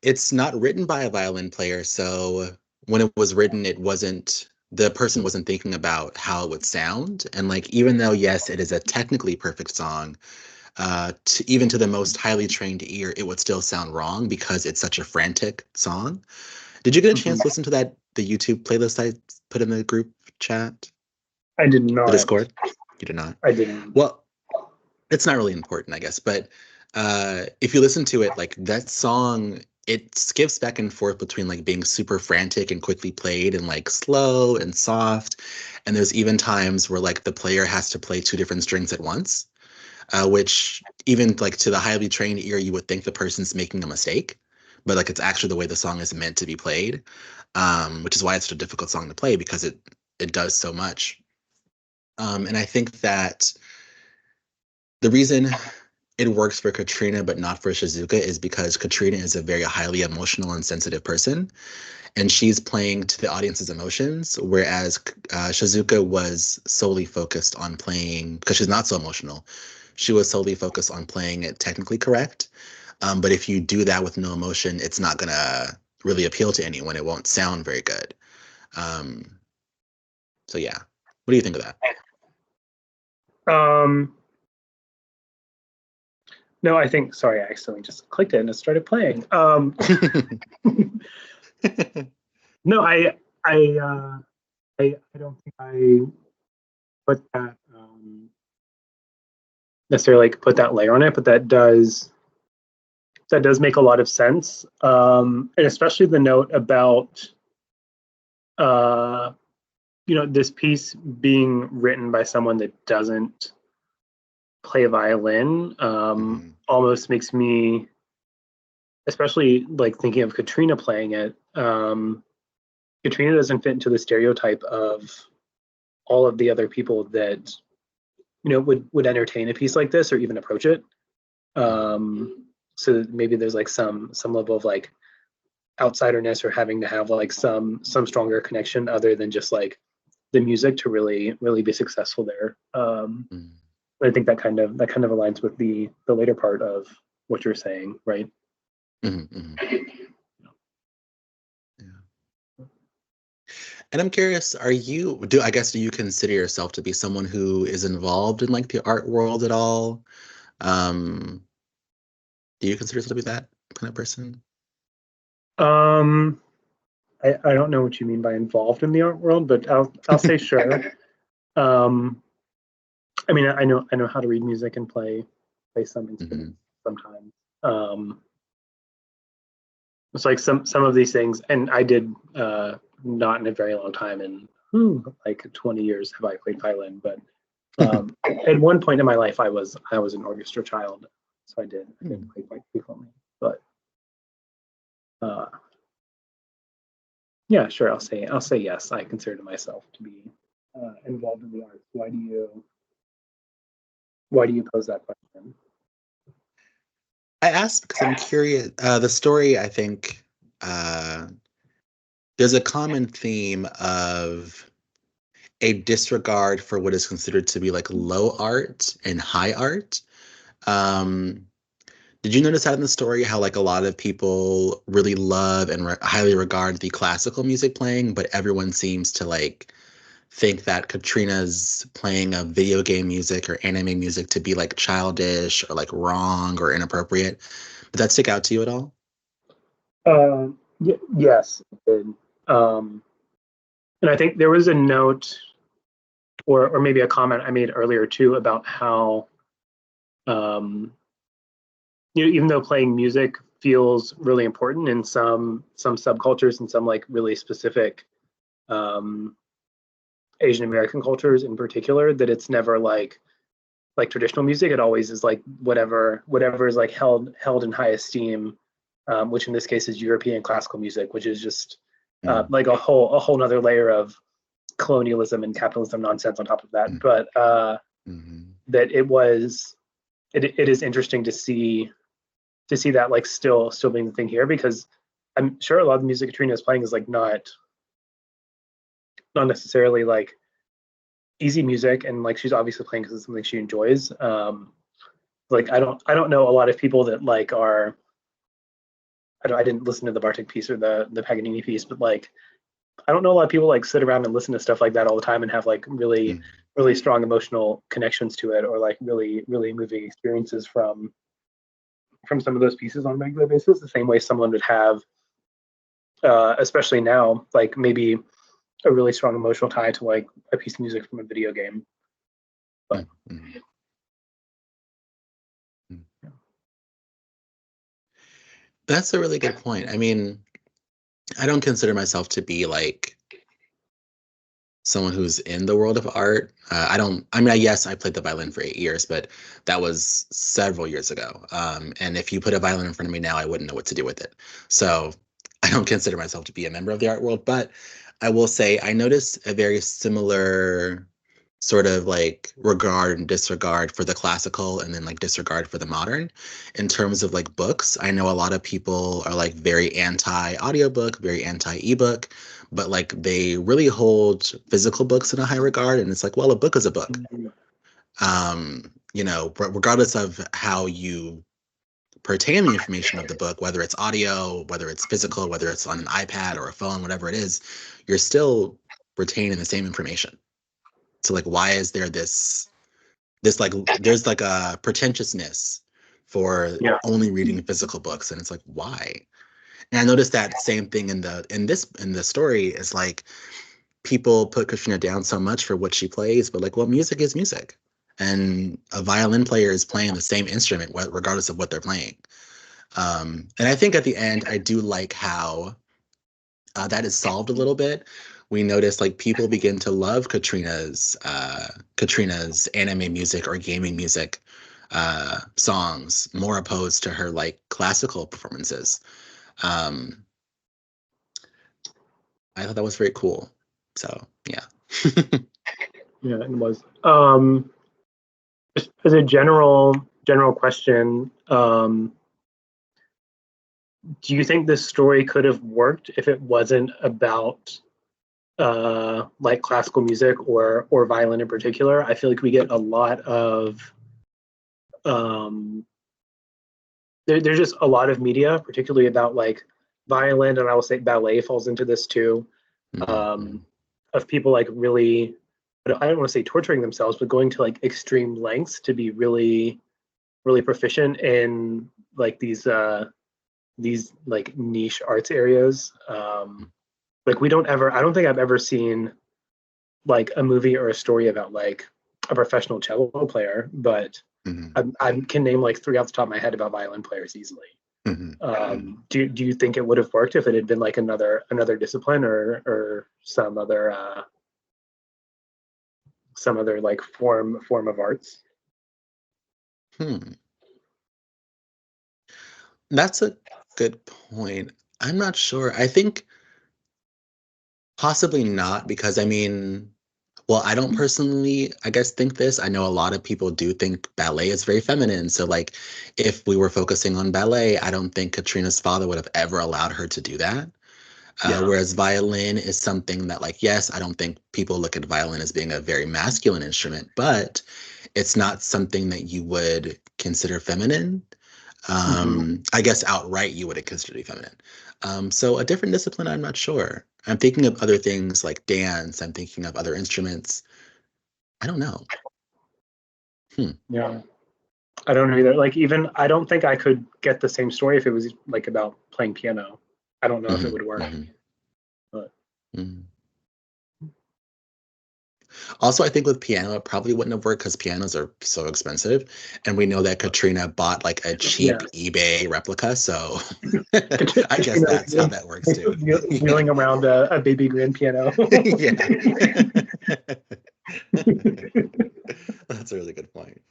it's not written by a violin player. So when it was written, the person wasn't thinking about how it would sound. And like, even though, yes, it is a technically perfect song, even to the most highly trained ear, it would still sound wrong because it's such a frantic song. Did you get a chance Mhm. to listen to the YouTube playlist I put in the group chat, I did the not. Discord? You did not. I didn't. Well, it's not really important, I guess. But if you listen to it, like that song it skips back and forth between like being super frantic and quickly played and like slow and soft. And there's even times where like the player has to play two different strings at once, which even like to the highly trained ear, you would think the person's making a mistake, but like it's actually the way the song is meant to be played, which is why it's such a difficult song to play because it does so much. And I think that the reason it works for Katrina but not for Shizuka is because Katrina is a very highly emotional and sensitive person, and she's playing to the audience's emotions, whereas Shizuka was solely focused on playing because she's not so emotional. She was solely focused on playing it technically correct. But if you do that with no emotion, it's not gonna really appeal to anyone. It won't sound very good. Um, so yeah, what do you think of that? Um, no, I think. Sorry, I accidentally just clicked it and it started playing. No, I don't think I put that necessarily like put that layer on it, but that does make a lot of sense. And especially the note about uh, this piece being written by someone that doesn't play violin Mhm. almost makes me, especially like thinking of Katrina playing it. Katrina doesn't fit into the stereotype of all of the other people that would entertain a piece like this or even approach it. So maybe there's like some level of like outsiderness or having to have like some stronger connection other than just like the music to really be successful there. Mhm. I think that kind of aligns with the later part of what you're saying, right? Mhm. Mhm. Yeah. And I'm curious, I guess, do you consider yourself to be someone who is involved in like the art world at all? Um, do you consider yourself to be that kind of person? Um, I don't know what you mean by involved in the art world, but I'll say sure. Um, I mean, I know how to read music and play some Hmm. instruments sometimes. Um, it's like some of these things, and I did not in a very long time, in like 20 years have I played violin, but at one point in my life I was an orchestra child, so I did play quite frequently. But uh, yeah, sure, I'll say yes. I consider myself to be involved in the arts. Why do you pose that question? I asked because I'm curious. The story, I think, uh, there's a common theme of a disregard for what is considered to be like low art and high art. Um, did you notice that in the story, how like a lot of people really love and highly regard the classical music playing, but everyone seems to like think that Katrina's playing of video game music or anime music to be like childish or like wrong or inappropriate. Did that stick out to you at all? Yes, it did. Um, and I think there was a note, or maybe a comment I made earlier too, about how um, even though playing music feels really important in some subcultures and some like really specific um, Asian American cultures in particular, that it's never like traditional music. It always is like whatever is like held in high esteem, which in this case is European classical music, which is just Mm, like a whole nother layer of colonialism and capitalism nonsense on top of that. mm, But mhm, that it is interesting to see that like still being the thing here, because I'm sure a lot of the music Katrina is playing is like not necessarily like easy music, and like she's obviously playing because it's something she enjoys. Like I don't know a lot of people that like are I didn't listen to the Bartek piece or the Paganini piece, but like I don't know a lot of people like sit around and listen to stuff like that all the time and have like really mm, really strong emotional connections to it, or like really moving experiences from some of those pieces on a regular basis, the same way someone would have, especially now, like maybe a really strong emotional tie to like a piece of music from a video game. But mm, mm, mm. That's a really good point. I mean, I don't consider myself to be like someone who's in the world of art. I don't, I mean, yes, I played the violin for 8 years, but that was several years ago. And if you put a violin in front of me now, I wouldn't know what to do with it. So I don't consider myself to be a member of the art world, but I will say I noticed a very similar sort of like regard and disregard for the classical and then like disregard for the modern in terms of like books. I know a lot of people are like very anti audiobook, very anti ebook, but like they really hold physical books in a high regard. And it's like, well, a book is a book. Regardless of how you pertain the information of the book, whether it's audio, whether it's physical, whether it's on an iPad or a phone, whatever it is, you're still retaining the same information. So like, why is there this like there's like a pretentiousness for Yeah. only reading physical books, and it's like, why? And I noticed that same thing in the story is like people put Katrina down so much for what she plays, but like, well, music is music, and a violin player is playing the same instrument regardless of what they're playing. And I think at the end, I do like how that is solved a little bit. We notice like people begin to love Katrina's anime music or gaming music songs more opposed to her like classical performances. Um, I thought that was very cool. So yeah. Yeah, it was. Just as a general question, do you think this story could have worked if it wasn't about like classical music or violin in particular? I feel like we get a lot of there's just a lot of media, particularly about like violin, and I will say ballet falls into this too, Mhm. um, of people like really, I don't want to say torturing themselves, but going to like extreme lengths to be really, really proficient in like these like niche arts areas. Like we don't ever, I don't think I've ever seen like a movie or a story about like a professional cello player, but Mhm. I can name like three off the top of my head about violin players easily. Mhm. Do you think it would have worked if it had been like another discipline or some other like form of arts? Hmm. That's a good point. I'm not sure. I think possibly not, because I mean, well, I don't personally, I guess, think this. I know a lot of people do think ballet is very feminine. So, like, if we were focusing on ballet, I don't think Katrina's father would have ever allowed her to do that. Yeah. Whereas violin is something that, like, yes, I don't think people look at violin as being a very masculine instrument, but it's not something that you would consider feminine. Mm-hmm. I guess outright you wouldn't consider it feminine. So a different discipline, I'm not sure. I'm thinking of other things like dance. I'm thinking of other instruments. I don't know. Hmm. Yeah. I don't know either. Like even I don't think I could get the same story if it was like about playing piano. I don't know if it Hmm. would work. Hmm. But Hmm. Also, I think with piano, it probably wouldn't have worked because pianos are so expensive, and we know that Katrina bought like a cheap yeah, eBay replica. So I guess Katrina that's how that works too. Yeah. wheeling around a baby grand piano. Yeah. That's a really good point.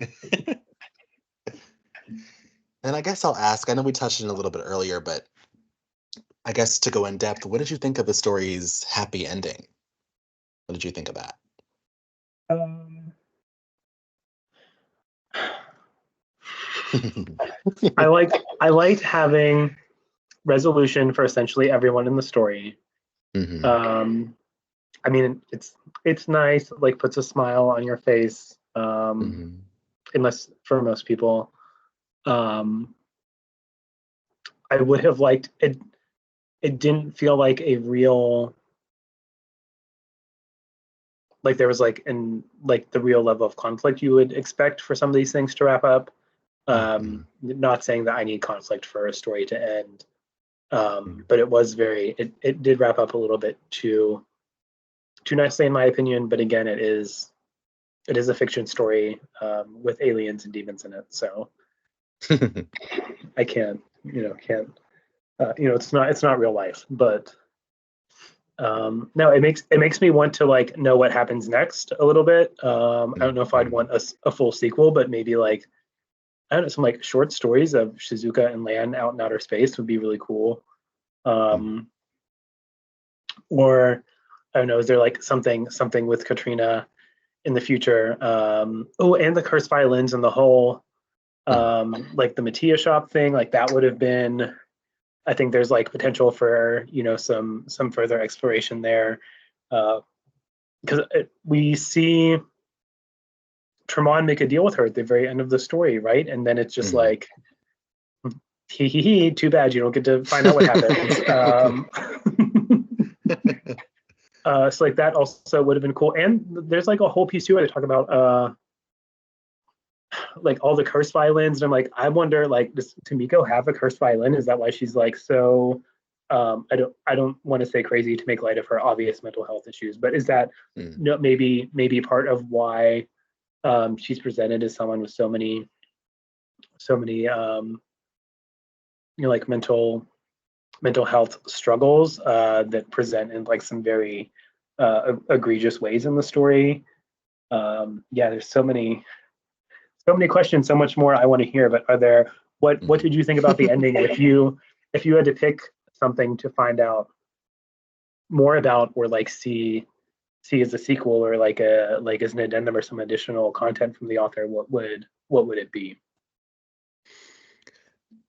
And I guess I'll ask, I know we touched on it a little bit earlier, but I guess to go in depth, what did you think of the story's happy ending? What did you think of that? um, I liked having resolution for essentially everyone in the story. Hmm. Um, I mean, it's nice, like puts a smile on your face. Hmm. Unless for most people, um, I would have liked it. It didn't feel like a real like there was like in like the real level of conflict you would expect for some of these things to wrap up. Hmm. Not saying that I need conflict for a story to end, but it was it did wrap up a little bit too nicely in my opinion. But again, it is a fiction story with aliens and demons in it, so I can't it's not real life, but no, it makes me want to like know what happens next a little bit. I don't know if I'd Mhm. want a full sequel, but maybe like I don't know, some like short stories of Shizuka and Lan out in outer space would be really cool. Um, or I don't know, is there like something with Katrina in the future? Oh, and the cursed violins and the whole like the Mattia shop thing, like that would have been. I think there's like potential for some further exploration there, because we see Tremont make a deal with her at the very end of the story, right? And then it's just Mhm. like, too bad you don't get to find out what happens. So like that also would have been cool. And there's like a whole piece too where they talk about like all the cursed violins, and I'm like, I wonder, like, does Tomiko have a cursed violin? Is that why she's like so? I don't want to say crazy to make light of her obvious mental health issues, but is that Mm. maybe part of why she's presented as someone with so many like mental health struggles that present in like some very egregious ways in the story. Yeah, there's so many questions, so much more I want to hear. But what Mhm. did you think about the ending? If you had to pick something to find out more about, or like see as a sequel, or like as an addendum or some additional content from the author, what would it be?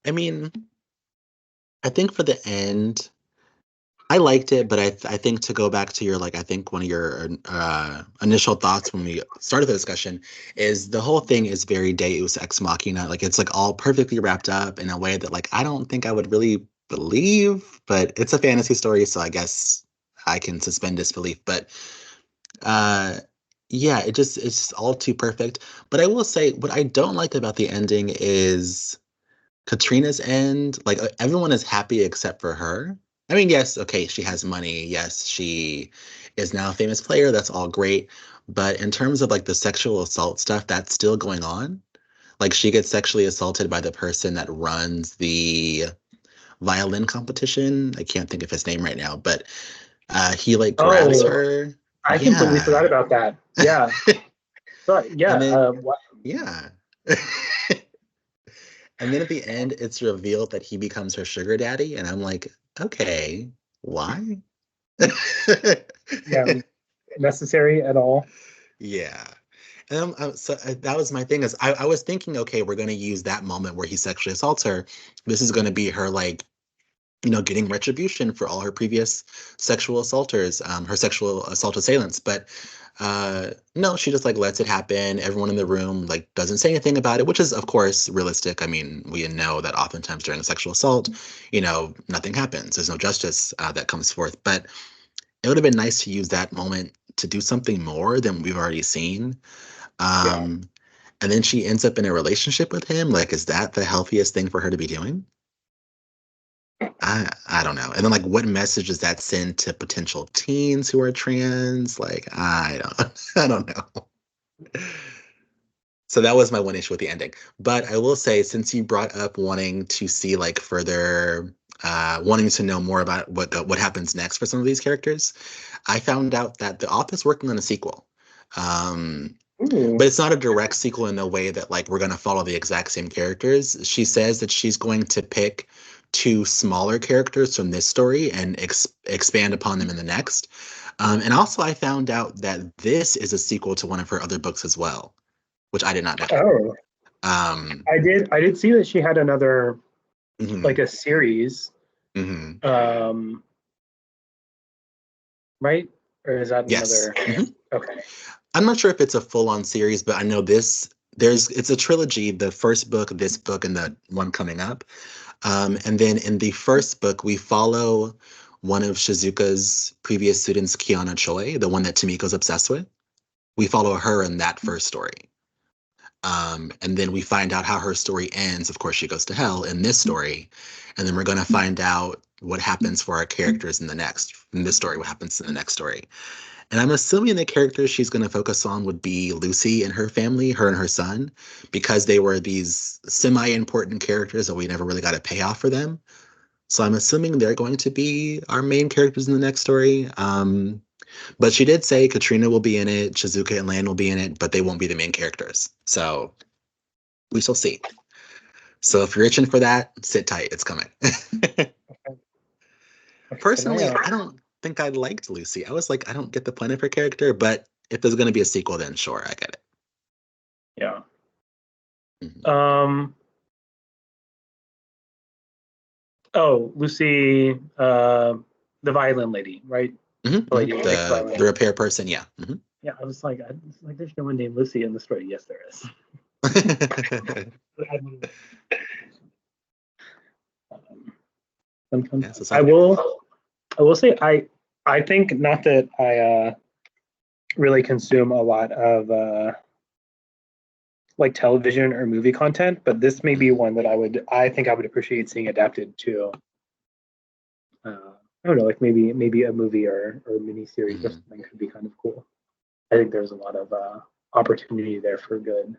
I mean, I think for the end, I liked it, but I think to go back to your like I think one of your initial thoughts when we started the discussion is the whole thing is very Deus ex machina. Like it's like all perfectly wrapped up in a way that like I don't think I would really believe, but it's a fantasy story, so I guess I can suspend disbelief. But uh yeah, it's just all too perfect. But I will say what I don't like about the ending is Katrina's end, like everyone is happy except for her. I mean, yes, okay, she has money. Yes, she is now a famous player. That's all great. But in terms of like the sexual assault stuff, that's still going on. Like she gets sexually assaulted by the person that runs the violin competition. I can't think of his name right now, but he like grabs Oh, her. I completely Yeah. forgot about that. Yeah. So yeah. And then, yeah. And then at the end, it's revealed that he becomes her sugar daddy, and I'm like, okay, why? yeah. Necessary at all? Yeah. And that was my thing is I was thinking, okay, we're gonna use that moment where he sexually assaults her. This is gonna be her like getting retribution for all her previous sexual assaulters, her sexual assault assailants. But no, she just like lets it happen. Everyone in the room like doesn't say anything about it, which is of course realistic. I mean, we know that oftentimes during a sexual assault, nothing happens. There's no justice that comes forth. But it would have been nice to use that moment to do something more than we've already seen. Yeah. Um, and then she ends up in a relationship with him. Like, is that the healthiest thing for her to be doing? I don't know. And then like what message does that send to potential teens who are trans? Like I don't I don't know. So that was my one issue with the ending. But I will say since you brought up wanting to see like further wanting to know more about what happens next for some of these characters, I found out that the author's working on a sequel. Um Ooh. but it's not a direct sequel in the way that like we're going to follow the exact same characters. She says that she's going to pick two smaller characters from this story and expand upon them in the next. And also, I found out that this is a sequel to one of her other books as well, which I did not know. Oh, Um, I did see that she had another, like, mhm, a series, mhm. um, right? Or is that Yes. another? Mhm. Okay. I'm not sure if it's a full-on series, but I know this. It's a trilogy. The first book, this book, and the one coming up. And then in the first book, we follow one of Shizuka's previous students, Kiana Choi, the one that Tomiko's obsessed with. We follow her in that first story. And then we find out how her story ends. Of course, she goes to hell in this story. And then we're going to find out what happens for our characters in this story, what happens in the next story. And I'm assuming the characters she's going to focus on would be Lucy and her family, her and her son, because they were these semi important characters that we never really got a payoff for them. So I'm assuming they're going to be our main characters in the next story. But she did say Katrina will be in it, Shizuka and Lan will be in it, but they won't be the main characters. So we shall see. So if you're itching for that, sit tight. It's coming. Personally, I don't think I liked Lucy. I was like, I don't get the point of her character, but if there's going to be a sequel, then sure, I get it. Yeah. Mhm. Oh, Lucy, the violin lady, right? Mhm, The lady mhm. who makes violin. The repair person, yeah. Yeah, I was like, there's no one named Lucy in the story. Yes, there is. Yeah, so I will say I think not that I really consume a lot of like television or movie content, but this may be one that I think I would appreciate seeing adapted to. I don't know, like maybe a movie or a mini series or Mhm, something could be kind of cool. I think there's a lot of opportunity there for good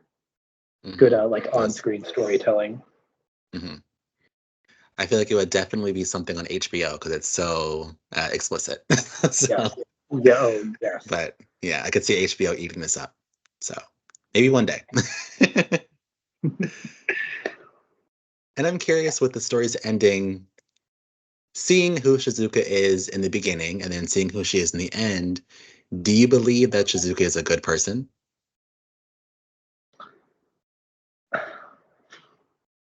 mhm. like on That's, screen storytelling. mhm. I feel like it would definitely be something on HBO because it's so explicit. Yeah, So, yeah, oh yes. but yeah, I could see HBO eating this up. So maybe one day. And I'm curious with the story's ending, seeing who Shizuka is in the beginning and then seeing who she is in the end. Do you believe that Shizuka is a good person?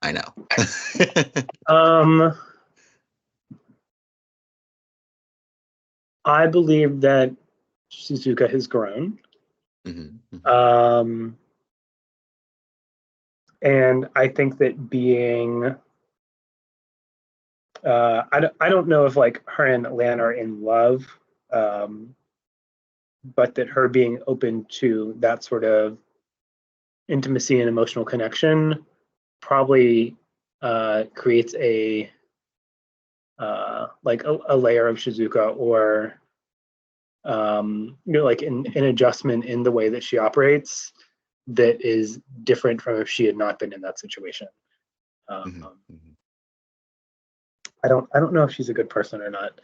I know. Um, I believe that Shizuka has grown. Mhm, mhm, Um, and I think that being I don't know if like her and Lan are in love, um, but that her being open to that sort of intimacy and emotional connection probably creates like a layer of Shizuka or like an adjustment in the way that she operates that is different from if she had not been in that situation. Um, mhm, mhm, I don't know if she's a good person or not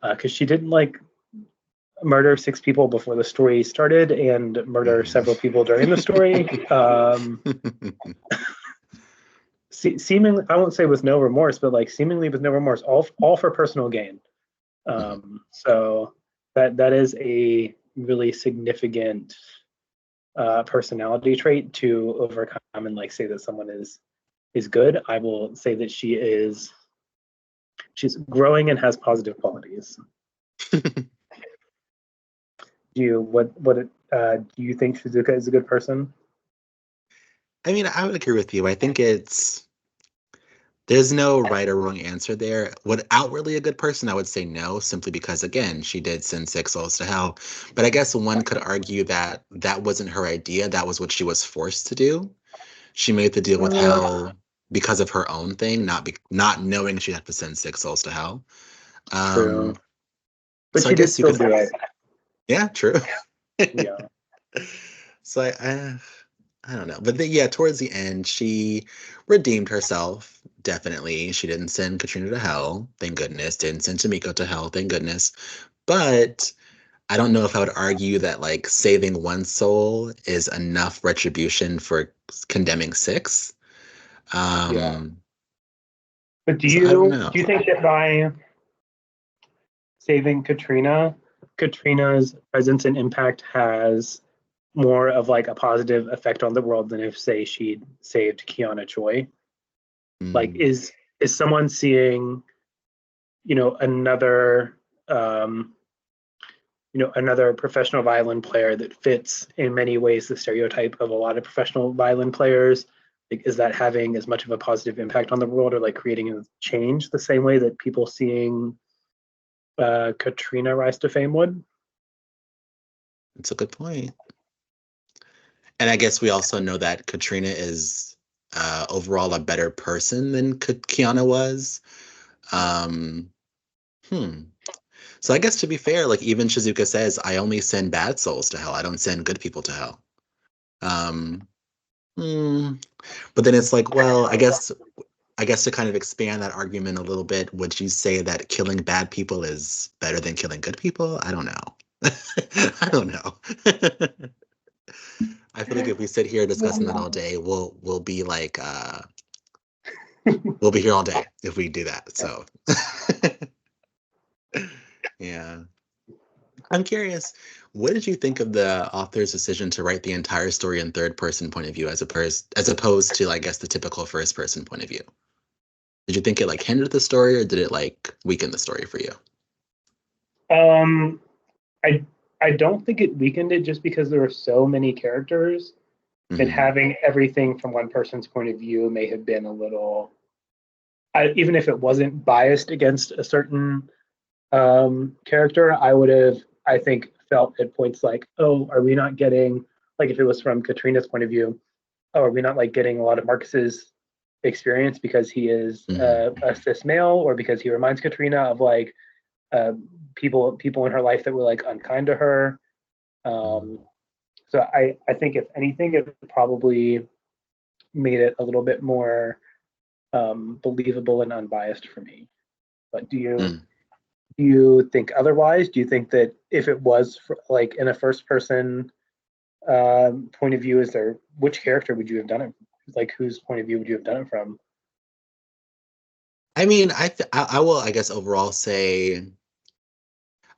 because she didn't like murder 6 people before the story started and murder mhm. several people during the story. Seemingly, I won't say with no remorse, but like seemingly with no remorse, all for personal gain. Mhm, So that is a really significant personality trait to overcome and like say that someone is good. I will say that she's growing and has positive qualities. Do you think Shizuka is a good person? I mean, I would agree with you. I think there's no right or wrong answer there. Would outwardly a good person? I would say no, simply because again, she did send 6 souls to hell. But I guess one could argue that that wasn't her idea. That was what she was forced to do. She made the deal with hell because of her own thing, not knowing she'd have to send 6 souls to hell. True, Um, but so I she did guess you still could, do it. yeah, true. Yeah, So I don't know, but yeah, towards the end, she redeemed herself. Definitely, she didn't send Katrina to hell, thank goodness. Didn't send Tamiko to hell, thank goodness. But I don't know if I would argue that like saving one soul is enough retribution for condemning 6. yeah. Um, But do so I don't you know. do you think that by saving Katrina's presence and impact has more of like a positive effect on the world than if say she'd saved Kiana Choi? Like Mm, is someone seeing, another um, another professional violin player that fits in many ways the stereotype of a lot of professional violin players, like is that having as much of a positive impact on the world or like creating a change the same way that people seeing Katrina rise to fame would? that's a good point. And I guess we also know that Katrina is overall a better person than Kiana was. Um, hmm. So I guess to be fair, like even Shizuka says, I only send bad souls to hell. I don't send good people to hell. Um, hmm. But then it's like, well, I guess I guess to kind of expand that argument a little bit, would you say that killing bad people is better than killing good people? I don't know. I don't know. I feel like if we sit here discussing that all day, we'll be like we'll be here all day if we do that. So yeah. I'm curious, what did you think of the author's decision to write the entire story in third person point of view as opposed to, I guess, the typical first person point of view? Did you think it like hindered the story or did it like weaken the story for you? Um, I I don't think it weakened it just because there were so many characters that Hmm. having everything from one person's point of view may have been a little, even if it wasn't biased against a certain character, I would have, I think, felt at points like, oh, are we not getting, like if it was from Katrina's point of view, oh, are we not like getting a lot of Marcus's experience because he is Hmm. a cis male, or because he reminds Katrina of like uh, people in her life that were like unkind to her. Um, so I think if anything, it probably made it a little bit more believable and unbiased for me. But Hmm. do you think otherwise? Do you think that if it was like in a first person point of view, is there, which character would you have done it? Like whose point of view would you have done it from? I mean, I will, I guess, overall say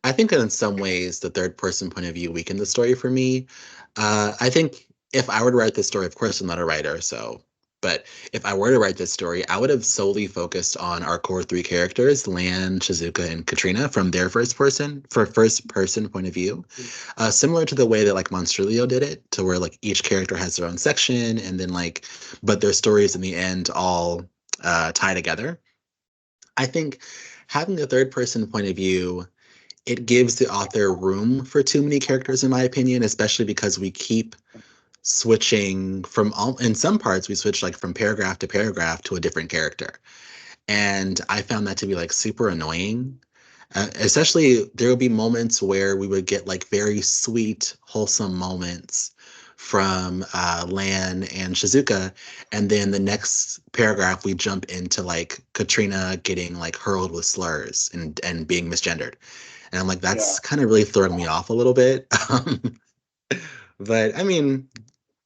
I think in some ways the third person point of view weakened the story for me. I think if I were to write this story, of course I'm not a writer, so but if I were to write this story, I would have solely focused on our core three characters, Lan, Shizuka, and Katrina, from their first person point of view. Similar to the way that like Monstrilio did it, to where like each character has their own section, and then like, but their stories in the end all tie together. I think having a third person point of view, it gives the author room for too many characters, in my opinion, especially because we keep switching from all, in some parts, we switch like from paragraph to paragraph to a different character. And I found that to be like super annoying. Especially, there would be moments where we would get like very sweet, wholesome moments from Lan and Shizuka, and then the next paragraph we jump into like Katrina getting like hurled with slurs and being misgendered, and I'm like, Yeah, that's kind of really throwing me off a little bit. But I mean,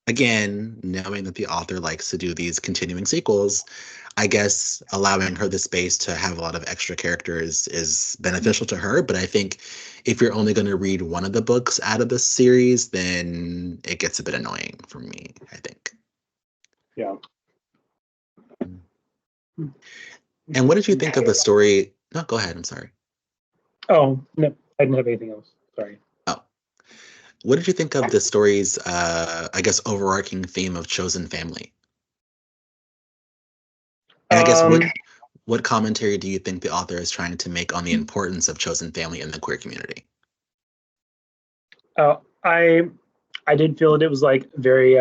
again, knowing that the author likes to do these continuing sequels, I guess allowing her the space to have a lot of extra characters is beneficial to her. But I think if you're only going to read one of the books out of the series, then it gets a bit annoying for me, I think. yeah. And what did you think of the story? No, go ahead. I'm sorry. Oh no, I didn't have anything else. Sorry. Oh, what did you think of the story's, I guess, overarching theme of chosen family? And I guess Um, what commentary do you think the author is trying to make on the importance of chosen family in the queer community? uh, I did feel that it was like very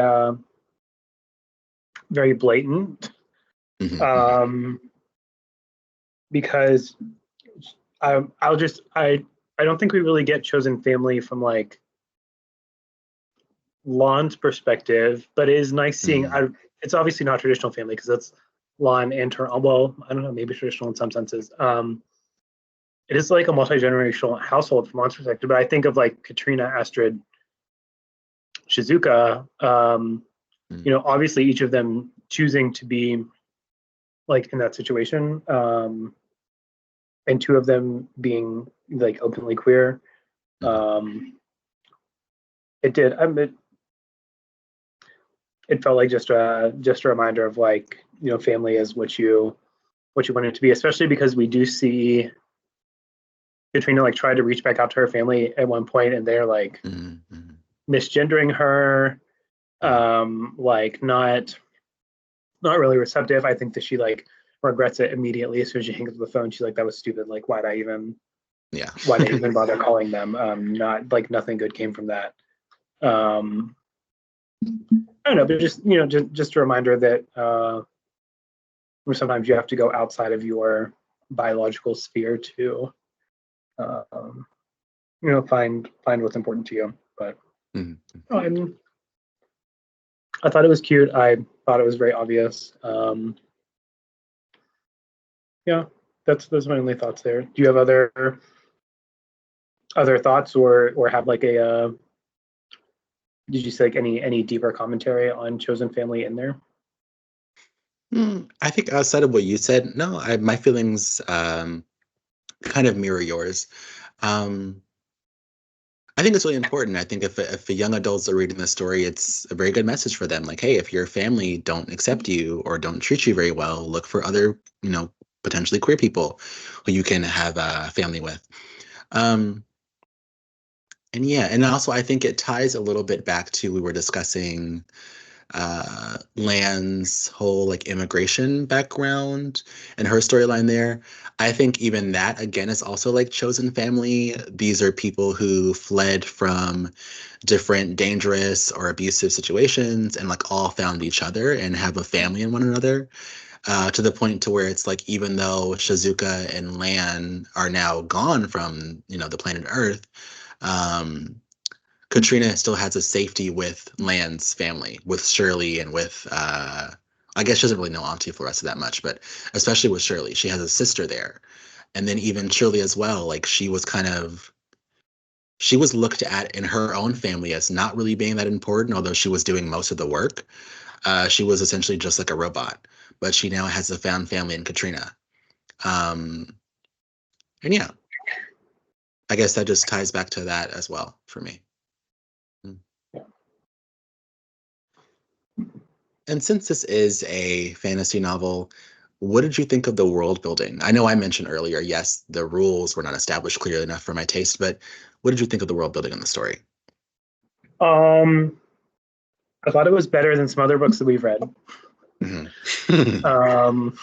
blatant. Hmm. Hmm. Um, because I'll just I don't think we really get chosen family from like Lon's perspective, but it is nice seeing. Hmm. It's obviously not traditional family because that's Lon and her. Well, I don't know, maybe traditional in some senses. It is like a multi generational household from Lon's perspective, but I think of like Katrina, Astrid, Shizuka. Obviously each of them choosing to be like in that situation, and two of them being like openly queer. Hmm. Um, it did. It felt like just a reminder of like family is what you want it to be, especially because we do see Katrina like try to reach back out to her family at one point, and they're like Hmm. Hmm. misgendering her, Hmm. like not really receptive. I think that she like regrets it immediately as soon as she hangs up the phone. She's like, "That was stupid. Like, Yeah. why'd I even bother calling them? Not like nothing good came from that." Um, I don't know, but just just a reminder that sometimes you have to go outside of your biological sphere to um, find what's important to you. But Hmm. oh, I thought it was cute. I thought it was very obvious. Yeah, that's my only thoughts there. Do you have other thoughts, or have like a did you say like any deeper commentary on chosen family in there? I think outside of what you said, no, my feelings kind of mirror yours. Um, I think it's really important. I think if the young adults are reading this story, it's a very good message for them. Like, hey, if your family don't accept you or don't treat you very well, look for other, potentially queer people who you can have a family with. Um, and yeah, and also I think it ties a little bit back to we were discussing Lan's whole like immigration background and her storyline there. I think even that again is also like chosen family. These are people who fled from different dangerous or abusive situations and like all found each other and have a family in one another. To the point to where it's like even though Shizuka and Lan are now gone from the planet Earth, um, Katrina still has a safety with Lan's family, with Shirley and with I guess she doesn't really know Auntie Floresta that much, but especially with Shirley, she has a sister there. And then even Shirley as well, like she was looked at in her own family as not really being that important, although she was doing most of the work. She was essentially just like a robot, but she now has a found family in Katrina. Um, and yeah, I guess that just ties back to that as well for me. Mm. And since this is a fantasy novel, what did you think of the world building? I know I mentioned earlier, yes, the rules were not established clearly enough for my taste, but what did you think of the world building in the story? Um, I thought it was better than some other books that we've read. Mhm. Um,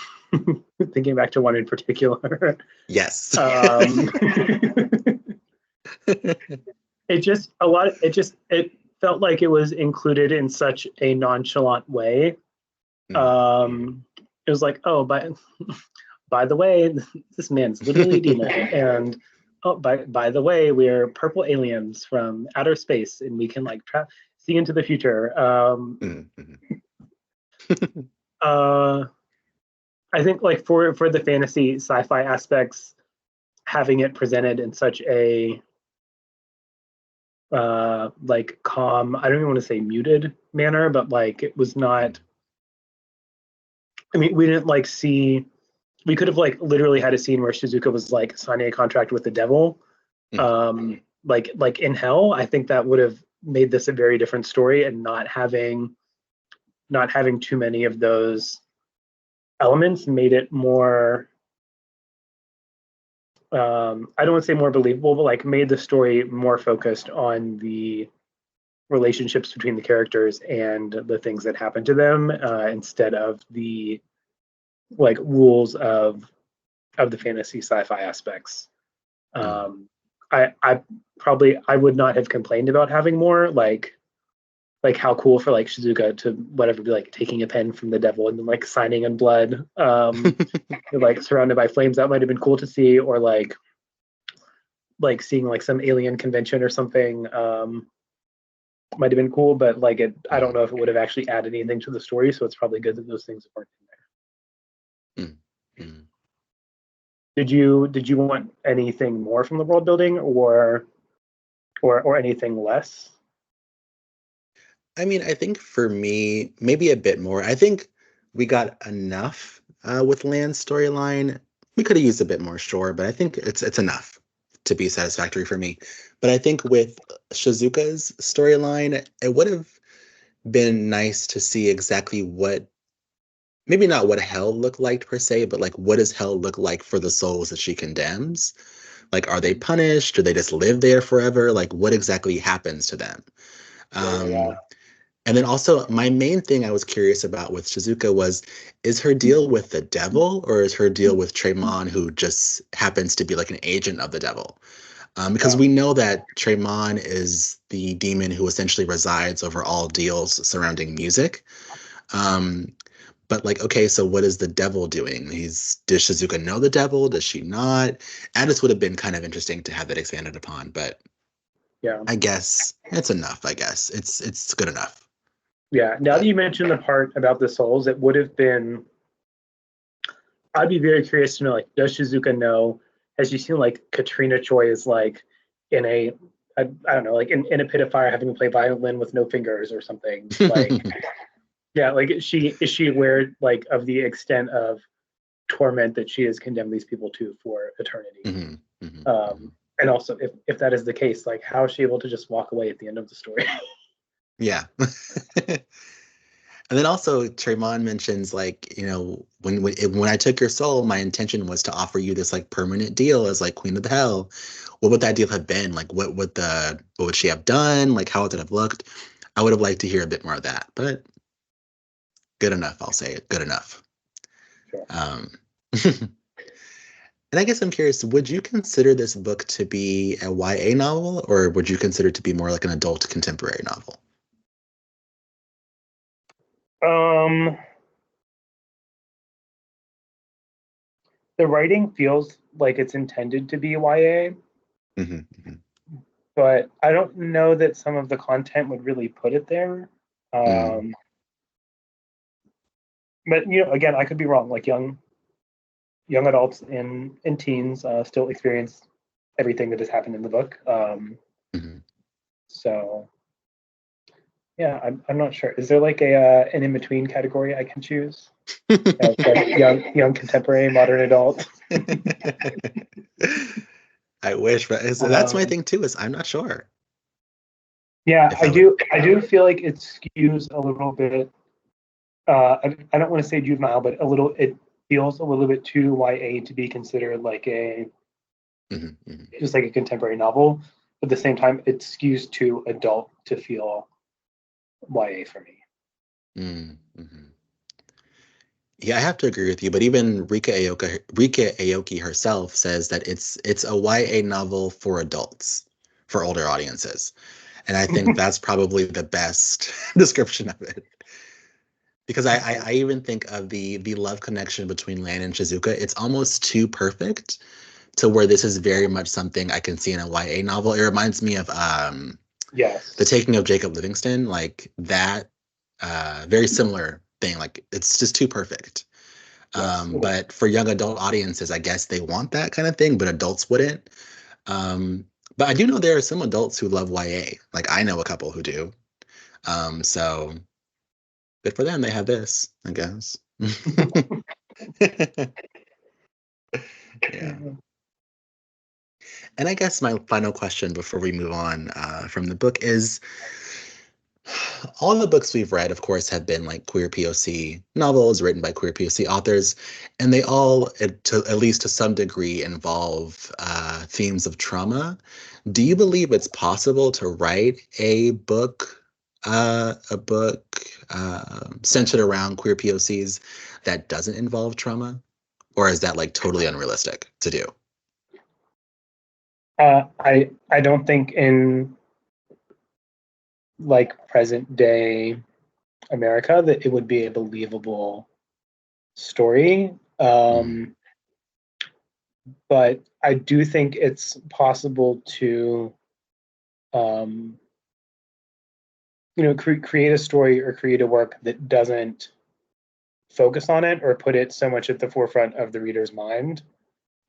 thinking back to one in particular. Yes. um, it just a lot. It felt like it was included in such a nonchalant way. Mm. It was like, oh, by the way, this man's literally a demon, and oh, by the way, we're purple aliens from outer space, and we can like see into the future. Mm, mhm. Uh, I think like for the fantasy sci-fi aspects, having it presented in such a like calm, I don't even want to say muted manner, but like it was not. I mean, we didn't like see. We could have like literally had a scene where Shizuka was like signing a contract with the devil, Mm, like in hell. I think that would have made this a very different story, and not having too many of those elements made it more I don't want to say more believable, but like made the story more focused on the relationships between the characters and the things that happen to them, instead of the like rules of the fantasy sci-fi aspects. mm. um I would not have complained about having more like how cool for like Shizuka to whatever be like taking a pen from the devil and then like signing in blood, like surrounded by flames. That might have been cool to see, or like seeing like some alien convention or something, might have been cool, but like I don't Mm, know if it would have actually added anything to the story. So it's probably good that those things weren't in there. mm, mm. Did you want anything more from the world building, or anything less? I mean, I think for me, maybe a bit more. I think we got enough with Land's storyline. We could have used a bit more, sure, but I think it's enough to be satisfactory for me. But I think with Shizuka's storyline, it would have been nice to see exactly what, maybe not what hell looked like per se, but like what does hell look like for the souls that she condemns? Like, are they punished? Do they just live there forever? Like, what exactly happens to them? Yeah. Um, and then also, my main thing I was curious about with Shizuka was, is her deal with the devil or is her deal with Tremon, who just happens to be like an agent of the devil? Because Yeah. we know that Tremon is the demon who essentially resides over all deals surrounding music. Um, but like, okay, so what is the devil doing? Does Shizuka know the devil? Does she not? Addis would have been kind of interesting to have that expanded upon, but Yeah. I guess it's enough. I guess it's good enough. Yeah. Now that But you mentioned the part about the souls, it would have been I'd be very curious to know, like, does Shizuka know? Has she seen like Katrina Choi is like in a, I don't know, like in a pit of fire having to play violin with no fingers or something? Like, yeah, like is she aware like of the extent of torment that she has condemned these people to for eternity? Mhm, mhm, mhm. And also, if that is the case, like, how is she able to just walk away at the end of the story? Yeah. And then also Tremont mentions like, when I took your soul, my intention was to offer you this like permanent deal as like Queen of the Hell. What would that deal have been? Like what would she have done? Like how would it have looked? I would have liked to hear a bit more of that, but good enough, I'll say it. Good enough. Sure. Um and I guess I'm curious, would you consider this book to be a YA novel, or would you consider it to be more like an adult contemporary novel? Um, the writing feels like it's intended to be YA, Hmm, hmm, but I don't know that some of the content would really put it there. mm. Um, but again, I could be wrong. Like young adults and teens still experience everything that has happened in the book. Hmm. So yeah, I'm not sure. Is there like an in between category I can choose? Like young contemporary modern adult. I wish, but that's my Um, thing too. Is I'm not sure yeah, if I would. I do feel like it skews a little bit. I don't want to say juvenile, but a little. It feels a little bit too YA to be considered like a Mhm, mhm, just like a contemporary novel. But at the same time, it skews too adult to feel YA for me. mhm. Yeah, I have to agree with you. But even Rika Aoki herself says that it's a YA novel for adults, for older audiences, and I think that's probably the best description of it. Because I even think of the love connection between Lan and Shizuka. It's almost too perfect to where this is very much something I can see in a YA novel. It reminds me of The Yes. Taking of Jacob Livingston, like that very similar thing. Like it's just too perfect. Yes. But for young adult audiences, I guess they want that kind of thing, but adults wouldn't. But I do know there are some adults who love YA. Like I know a couple who do. So good for them. They have this, I guess. Yeah. And I guess my final question before we move on from the book is all the books we've read, of course, have been like queer POC novels written by queer POC authors, and they all, at least to some degree, involve themes of trauma. Do you believe it's possible to write a book centered around queer POCs that doesn't involve trauma, or is that like totally unrealistic to do? I don't think in like present day America that it would be a believable story. Mm, But I do think it's possible to, um, create a story or create a work that doesn't focus on it or put it so much at the forefront of the reader's mind.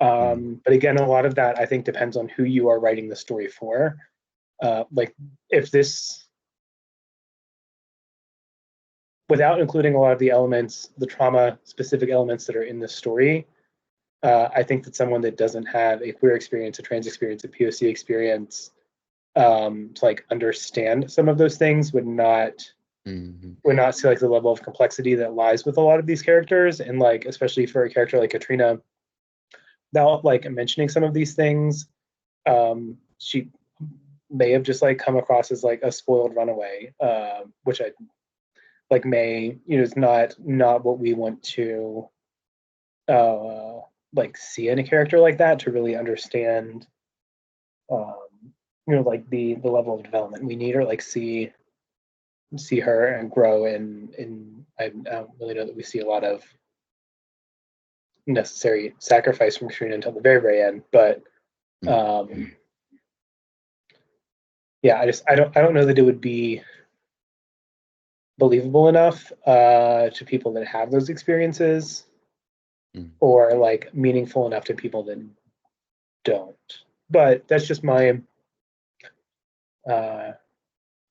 mm, But again, a lot of that I think depends on who you are writing the story for. Like if this, without including a lot of the elements, the trauma specific elements that are in the story, I think that someone that doesn't have a queer experience, a trans experience, a POC experience, to like understand some of those things mm, would not see like the level of complexity that lies with a lot of these characters, and like especially for a character like Katrina, without like mentioning some of these things, she may have just like come across as like a spoiled runaway, which I like may is not what we want to uh, like see in a character like that to really understand um, like the level of development we need, or like see her and grow, and I don't really know that we see a lot of necessary sacrifice from Katrina until the very end. But mm. um, yeah, I don't know that it would be believable enough to people that have those experiences. Mm. or like meaningful enough to people that don't. But that's just my uh,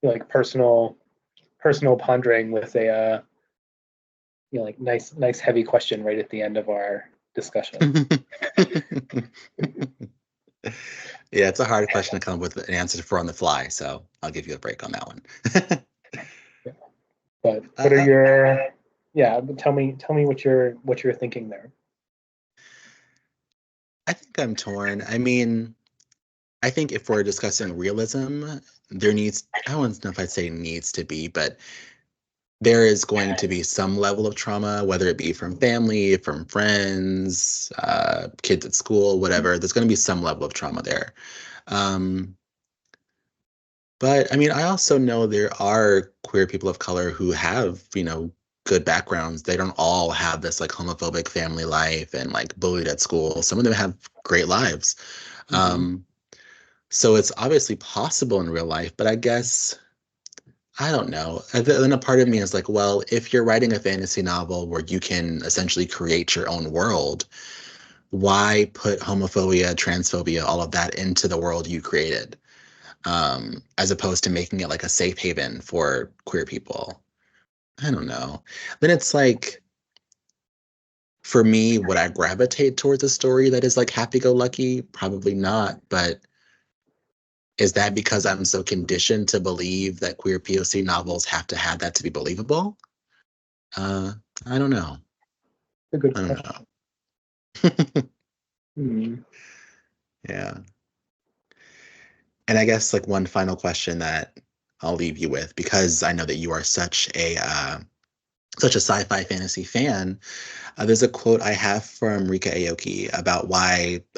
like personal pondering with a like nice heavy question right at the end of our discussion. Yeah, it's a hard question to come up with an answer for on the fly, so I'll give you a break on that one. Yeah. But what are uh, your but tell me what you're thinking there. I think I'm torn. I mean, I think if we're discussing realism, there needs, I don't know if I'd say needs to be, but there is going to be some level of trauma, whether it be from family, from friends, kids at school, whatever. There's going to be some level of trauma there. Um, but I mean, I also know there are queer people of color who have, good backgrounds. They don't all have this like homophobic family life and like bullied at school. Some of them have great lives. Mm-hmm. Um, so it's obviously possible in real life, but I guess I don't know. And then a part of me is like, well, if you're writing a fantasy novel where you can essentially create your own world, why put homophobia, transphobia, all of that into the world you created, as opposed to making it like a safe haven for queer people? I don't know. Then it's like, for me, would I gravitate towards a story that is like happy-go-lucky? Probably not. But is that because I'm so conditioned to believe that queer POC novels have to have that to be believable? Uh, I don't know. A good I don't question. know. Hmm. Yeah. And I guess like one final question that I'll leave you with, because I know that you are such a sci-fi fantasy fan. There's a quote I have from Rika Aoki about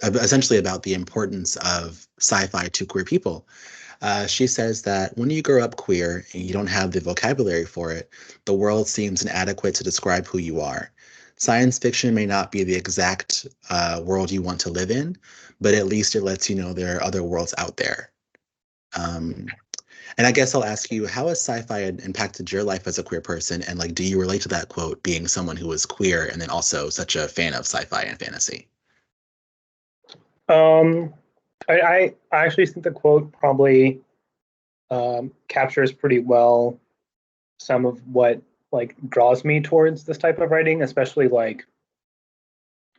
essentially about the importance of sci-fi to queer people. She says that when you grow up queer and you don't have the vocabulary for it, the world seems inadequate to describe who you are. Science fiction may not be the exact world you want to live in, but at least it lets you know there are other worlds out there. Um, and I guess I'll ask you, how has sci-fi impacted your life as a queer person? And like, do you relate to that quote, being someone who is queer and then also such a fan of sci-fi and fantasy? Um, I actually think the quote probably captures pretty well some of what like draws me towards this type of writing, especially like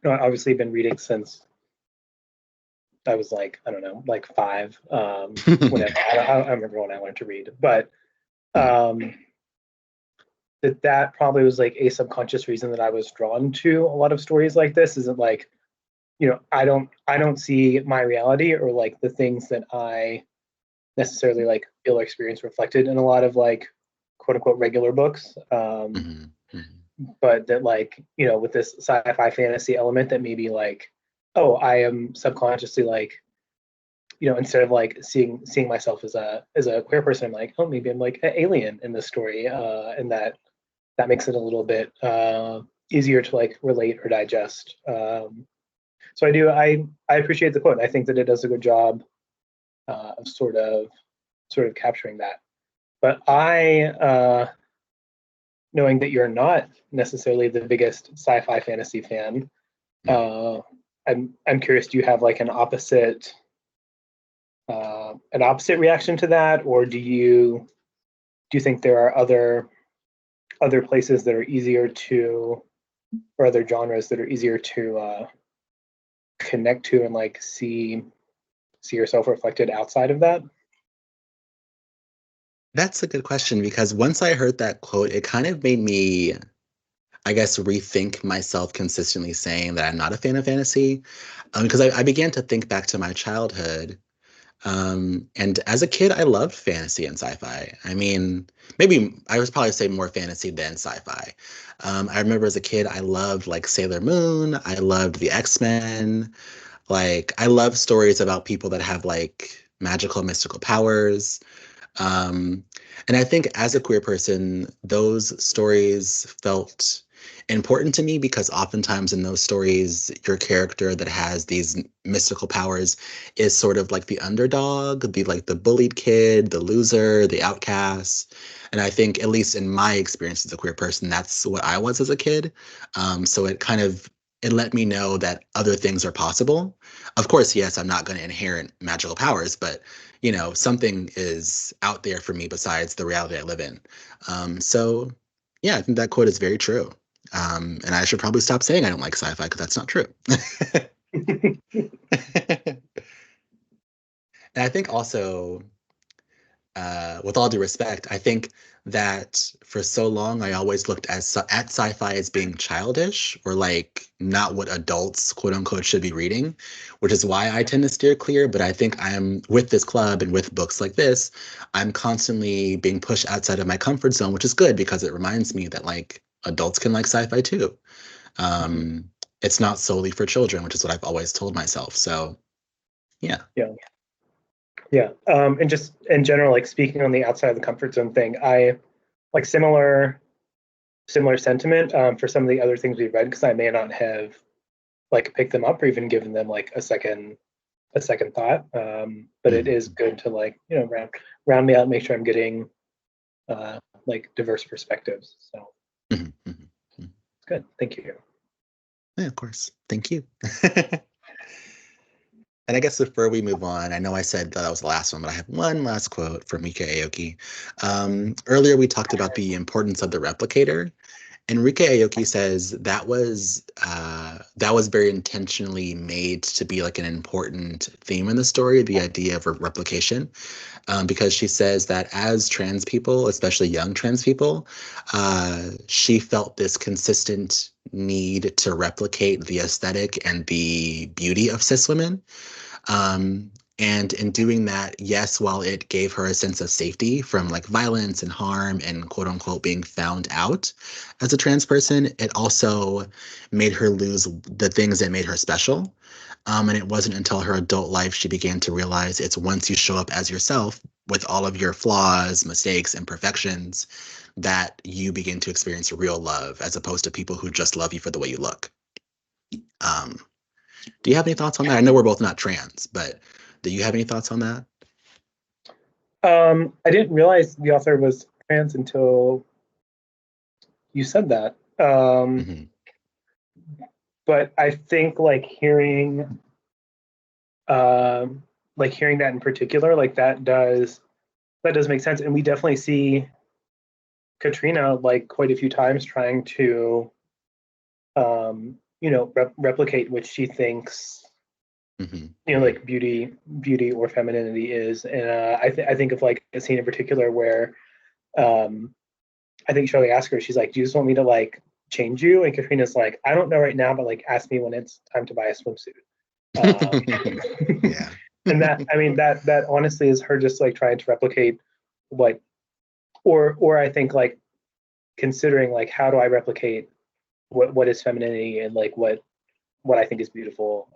I've obviously been reading since I was like I don't know like five. Whenever I remember when I wanted to read, but um, that probably was like a subconscious reason that I was drawn to a lot of stories like this. Isn't like I don't see my reality or like the things that I necessarily like feel or experience reflected in a lot of like quote unquote regular books. Mhm, mhm. But that like with this sci-fi fantasy element that maybe like oh I am subconsciously like instead of like seeing myself as a queer person, I'm like oh maybe I'm like an alien in this story, and that makes it a little bit easier to like relate or digest. So I appreciate the quote. I think that it does a good job of sort of capturing that. But knowing that you're not necessarily the biggest sci-fi fantasy fan, Mm. uh, I'm curious. Do you have like an opposite reaction to that, or do you think there are other places that are easier to, or other genres that are easier to connect to and like see yourself reflected outside of that? That's a good question, because once I heard that quote, it kind of made me, I guess, rethink myself consistently saying that I'm not a fan of fantasy. Because I began to think back to my childhood. And as a kid, I loved fantasy and sci-fi. I mean, maybe I was probably say more fantasy than sci-fi. I remember as a kid, I loved like Sailor Moon. I loved the X-Men. Like, I love stories about people that have like magical, mystical powers. Um, and I think as a queer person, those stories felt important to me because oftentimes in those stories, your character that has these mystical powers is sort of like the underdog, the bullied kid, the loser, the outcast. And I think, at least in my experience as a queer person, that's what I was as a kid. So it kind of it let me know that other things are possible. Of course, yes, I'm not going to inherit magical powers, but something is out there for me besides the reality I live in. So yeah, I think that quote is very true. And I should probably stop saying I don't like sci-fi because that's not true. And I think also, with all due respect, I think that for so long I always looked at sci-fi as being childish or like not what adults quote unquote should be reading, which is why I tend to steer clear. But I think I'm with this club and with books like this, I'm constantly being pushed outside of my comfort zone, which is good because it reminds me that like adults can like sci-fi too. Um, it's not solely for children, which is what I've always told myself. So yeah. Yeah. Yeah. And just in general, like speaking on the outside of the comfort zone thing, I like similar sentiment for some of the other things we've read because I may not have like picked them up or even given them like a second thought. But it is Mhm. good to like round me out and make sure I'm getting like diverse perspectives. So Mhm, mhm, mhm. it's good. Thank you. Yeah, of course. Thank you. And I guess before we move on, I know I said that was the last one, but I have one last quote from Rika Aoki. Earlier, we talked about the importance of the replicator, and Rika Aoki says that was very intentionally made to be like an important theme in the story, the idea of replication, because she says that as trans people, especially young trans people, she felt this consistent need to replicate the aesthetic and the beauty of cis women. And in doing that, yes, while it gave her a sense of safety from like violence and harm and quote unquote being found out as a trans person, it also made her lose the things that made her special. And it wasn't until her adult life she began to realize it's once you show up as yourself with all of your flaws, mistakes, imperfections that you begin to experience real love as opposed to people who just love you for the way you look. Um, do you have any thoughts on that? I know we're both not trans, but do you have any thoughts on that? I didn't realize the author was trans until you said that. Hmm. But I think like hearing that in particular, like that does make sense, and we definitely see Katrina like quite a few times trying to replicate what she thinks Hmm. Hmm. like beauty or femininity is. And I think of like a scene in particular where um I think Charlie asked her, she's like, do you just want me to like change you? And Katrina's like, I don't know right now, but like ask me when it's time to buy a swimsuit. Yeah. And that, I mean, that honestly is her just like trying to replicate what, or I think like considering like how do I replicate what is femininity and like what I think is beautiful,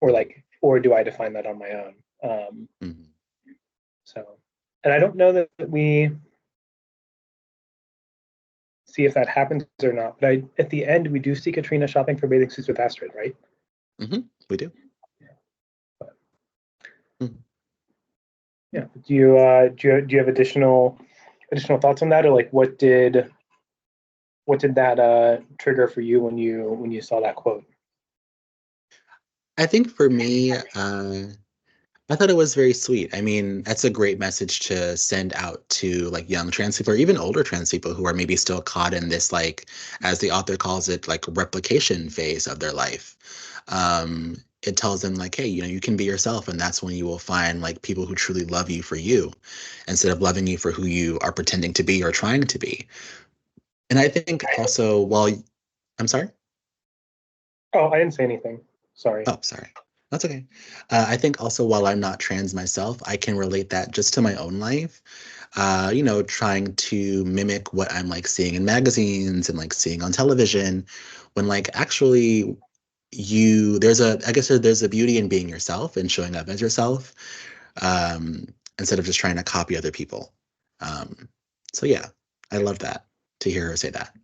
or like or do I define that on my own? Mhm. So, and I don't know that we see if that happens or not, but at the end we do see Katrina shopping for bathing suits with Astrid, right? We do. But Mhm. yeah, do you have additional thoughts on that, or like what did that trigger for you when you saw that quote? I think for me, I thought it was very sweet. I mean, that's a great message to send out to like young trans people or even older trans people who are maybe still caught in this, like, as the author calls it, like replication phase of their life. It tells them like, hey, you can be yourself, and that's when you will find like people who truly love you for you, instead of loving you for who you are pretending to be or trying to be. And I think also, I'm sorry. Oh, I didn't say anything. Sorry. Oh, sorry. That's okay. I think also while I'm not trans myself, I can relate that just to my own life. Trying to mimic what I'm like seeing in magazines and like seeing on television, when like actually I guess there's a beauty in being yourself and showing up as yourself, um, instead of just trying to copy other people. Um, so yeah, I love that to hear her say that.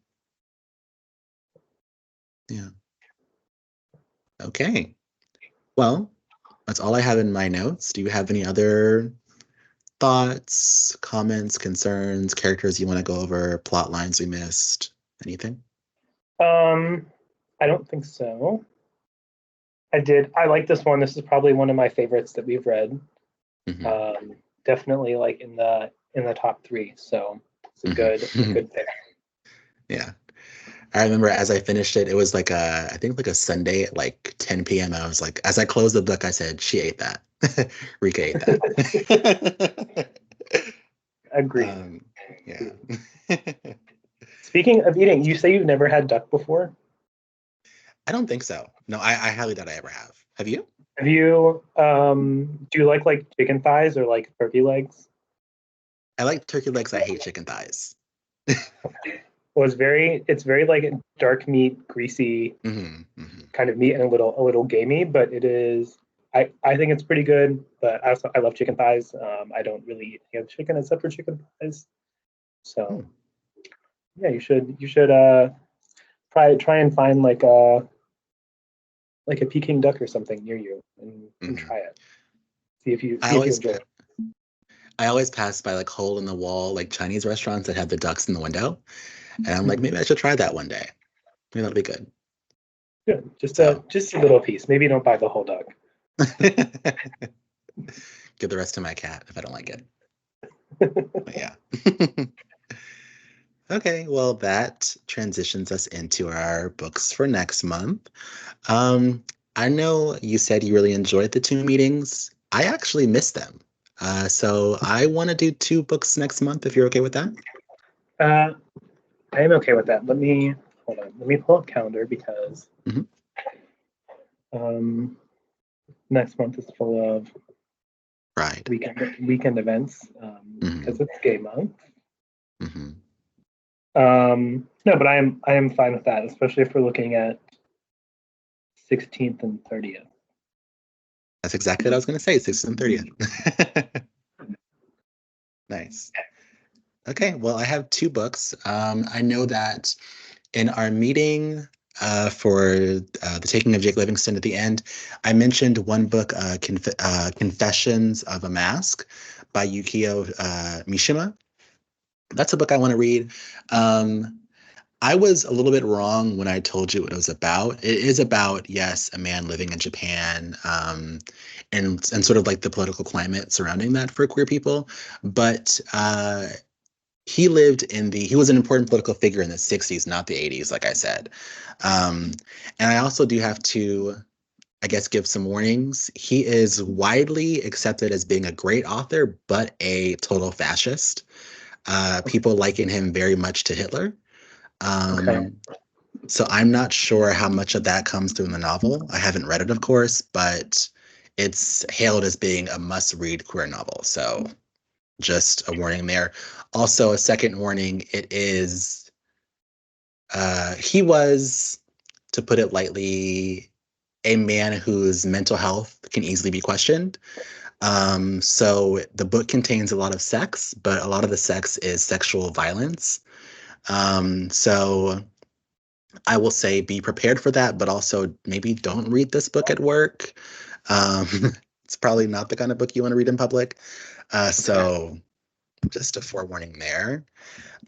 Yeah. Okay. Well, that's all I have in my notes. Do you have any other thoughts, comments, concerns, characters you want to go over, plot lines we missed, anything? Um, I don't think so. I like this one. This is probably one of my favorites that we've read. Mhm. Definitely like in the top three. So it's a Mhm. good pick. Yeah. I remember as I finished it, it was like I think like a Sunday at like 10 p.m. I was like, as I closed the book, I said, she ate that. Rika ate that. Agreed. um, yeah. Agreed. Speaking of eating, you say you've never had duck before. I don't think so. No, I highly doubt I ever have. Have you? Have you do you like chicken thighs or like turkey legs? I like turkey legs. I hate chicken thighs. Well, it's very like dark meat, greasy Hmm. kind of meat and a little gamey, but it is I think it's pretty good. But I love chicken thighs. I don't really eat any other chicken except for chicken thighs. So yeah, you should try and find like a Peking duck or something near you and Hmm. try it. I See if you always enjoy it. I always pass by like hole in the wall like Chinese restaurants that have the ducks in the window, and I'm like, Mhm. maybe I should try that one day. Maybe that'll be good. Good. So Just a little piece. Maybe don't buy the whole duck. give the rest to my cat if I don't like it. But yeah. Okay, well, that transitions us into our books for next month. Um, I know you said you really enjoyed the two meetings. I actually missed them. So I want to do two books next month if you're okay with that. Uh, I am okay with that. Let me hold on. Let me pull up calendar because Hmm. um, next month is full of Right. weekend events because Hmm. it's gay month. Hmm. No, but I am fine with that, especially if we're looking at 16th and 30th. That's exactly what I was going to say, 6th and 30th. Nice. Okay, well, I have two books. I know that in our meeting for The Taking of Jake Livingston at the end, I mentioned one book, Confessions of a Mask by Yukio Mishima. That's a book I want to read. Um, I was a little bit wrong when I told you what it was about. It is about, yes, a man living in Japan, and sort of like the political climate surrounding that for queer people. But he was an important political figure in the 60s, not the 80s, like I said. Um, and I also do have to, I guess, give some warnings. He is widely accepted as being a great author, but a total fascist. People liken him very much to Hitler. Okay. Um, so I'm not sure how much of that comes through in the novel. I haven't read it, of course, but it's hailed as being a must-read queer novel. So just a warning there. Also, a second warning, it is he was, to put it lightly, a man whose mental health can easily be questioned. So the book contains a lot of sex, but a lot of the sex is sexual violence. So I will say be prepared for that, but also maybe don't read this book at work. Um, it's probably not the kind of book you want to read in public. Okay. So just a forewarning there.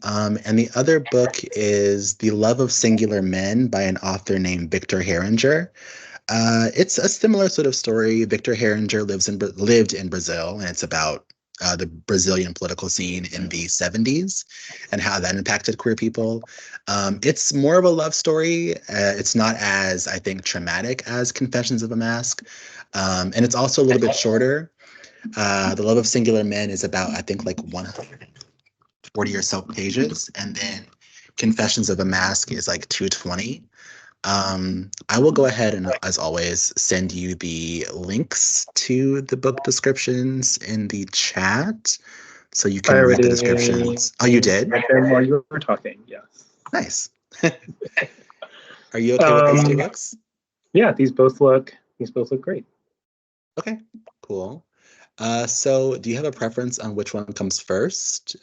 And the other book is The Love of Singular Men by an author named Victor Herringer. It's a similar sort of story. Victor Herringer lived in Brazil, and it's about the Brazilian political scene in the 70s and how that impacted queer people. It's more of a love story. It's not as, I think, traumatic as Confessions of a Mask. And it's also a little bit shorter. The Love of Singular Men is about, I think, like 140 or so pages. And then Confessions of a Mask is like 220. I will go ahead and, as always, send you the links to the book descriptions in the chat so you I can read the already descriptions. Oh, you did? read them while you were talking. Yes. Nice. Are you okay with those two Um, books? yeah, these both look great. Okay, cool. So do you have a preference on which one comes first?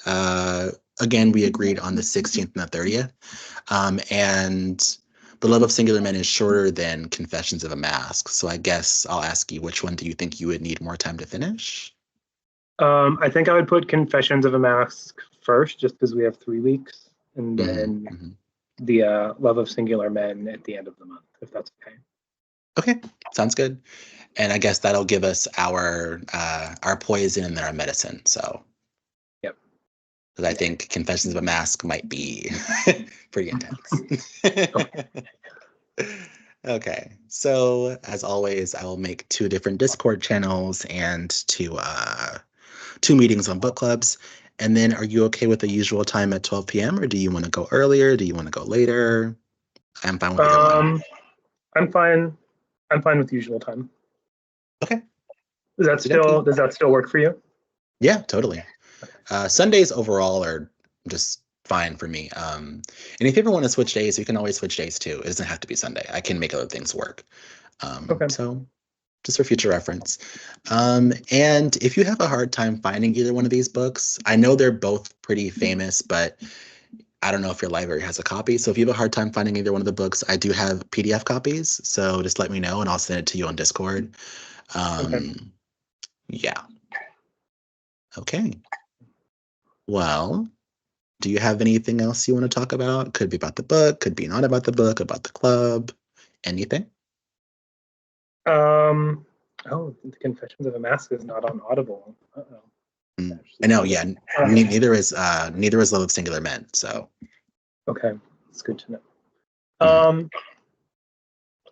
Again, we agreed on the 16th and the 30th. And The Love of Singular Men is shorter than Confessions of a Mask. So I guess I'll ask you, which one do you think you would need more time to finish? I think I would put Confessions of a Mask first, just because we have 3 weeks, and Hmm. then Hmm. the Love of Singular Men at the end of the month, if that's okay. Okay, sounds good. And I guess that'll give us our poison and then our medicine. So, Yep. because I think Confessions of a Mask might be pretty intense. Okay. Okay, so as always, I will make two different Discord channels and two meetings on book clubs. And then, are you okay with the usual time at 12 p.m. or do you want to go earlier? Do you want to go later? I'm fine with either one. I'm fine. I'm fine with the usual time. Okay. Does that still work for you? Yeah, totally. Sundays overall are just fine for me. And if you ever want to switch days, you can always switch days too. It doesn't have to be Sunday. I can make other things work. Okay. So just for future reference. And if you have a hard time finding either one of these books, I know they're both pretty famous, but I don't know if your library has a copy. So if you have a hard time finding either one of the books, I do have PDF copies. So just let me know and I'll send it to you on Discord. Okay. Yeah. Okay. Well, do you have anything else you want to talk about? Could be about the book, could be not about the book, about the club, anything? Oh, the Confessions of a Mask is not on Audible. Uh-oh. I know, yeah. Neither is Love of Singular Men. So Okay, it's good to know. mhm.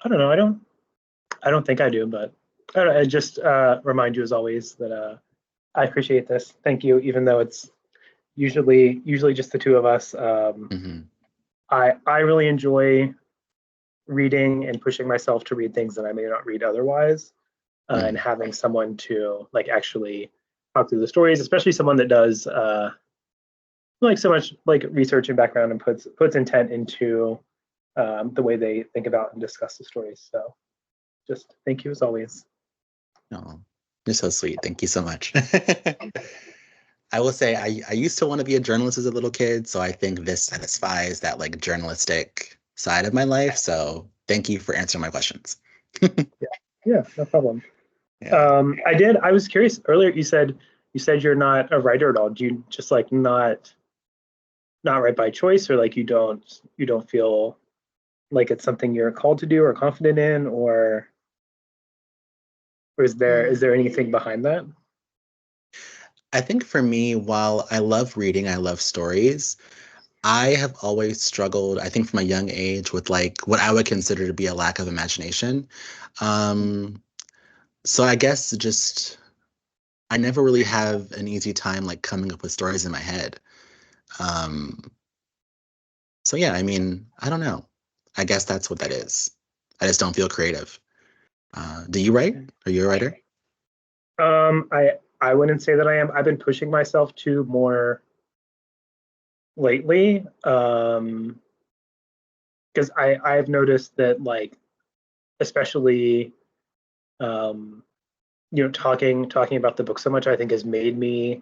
I don't know. I don't think I do, but I just remind you as always that I appreciate this. Thank you, even though it's usually just the two of us. Mhm. I really enjoy reading and pushing myself to read things that I may not read otherwise, and Mhm. having someone to like actually talk through the stories, especially someone that does like so much like research and background and puts intent into the way they think about and discuss the stories. So just thank you as always. Oh, you're so sweet. Thank you so much. I will say I used to want to be a journalist as a little kid, so I think this satisfies that like journalistic side of my life. So thank you for answering my questions. Yeah, no problem. Yeah. I was curious earlier. You said you're not a writer at all. Do you just like not write by choice, or like you don't feel like it's something you're called to do or confident in, or is there anything behind that? I think for me, while I love reading, I love stories, I have always struggled, I think from a young age, with like what I would consider to be a lack of imagination. Um, so I guess just I never really have an easy time like coming up with stories in my head. Um, so yeah, I mean, I don't know. I guess that's what that is. I just don't feel creative. Do you write? Are you a writer? I wouldn't say that I am. I've been pushing myself to more lately, because I've noticed that like especially um, talking about the book so much, I think has made me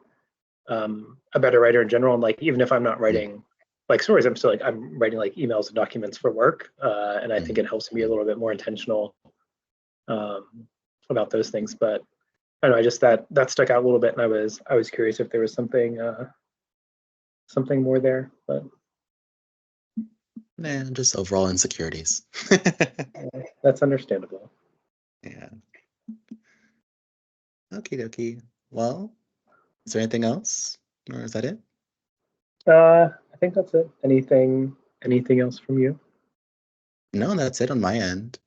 a better writer in general. And like even if I'm not Mm, writing like stories, I'm writing like emails and documents for work, and I think mm. it helps me a little bit more intentional um, about those things. But I don't know, I just that stuck out a little bit, and I was curious if there was something more there, but Nah, just overall insecurities. that's understandable. Yeah. Okie dokie. Well, is there anything else? Or is that it? I think that's it. Anything else from you? No, that's it on my end.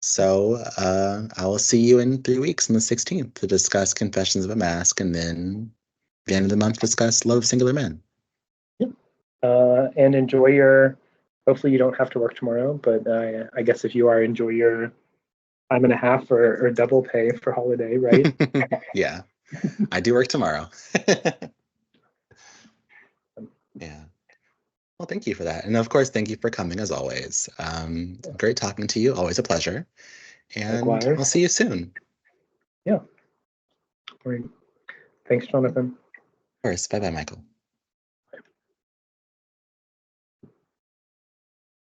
So I will see you in 3 weeks on the 16th to discuss Confessions of a Mask and then the end of the month discuss Love of Singular Men. Yeah. And enjoy your. Hopefully, you don't have to work tomorrow, but I guess if you are, enjoy your time and a half or double pay for holiday, right? Yeah, I do work tomorrow. Yeah. Well, thank you for that. And of course, thank you for coming as always. Great talking to you. Always a pleasure. And I'll Likewise. see you soon. Yeah. All right. Thanks, Jonathan. Of course. Bye bye, Michael.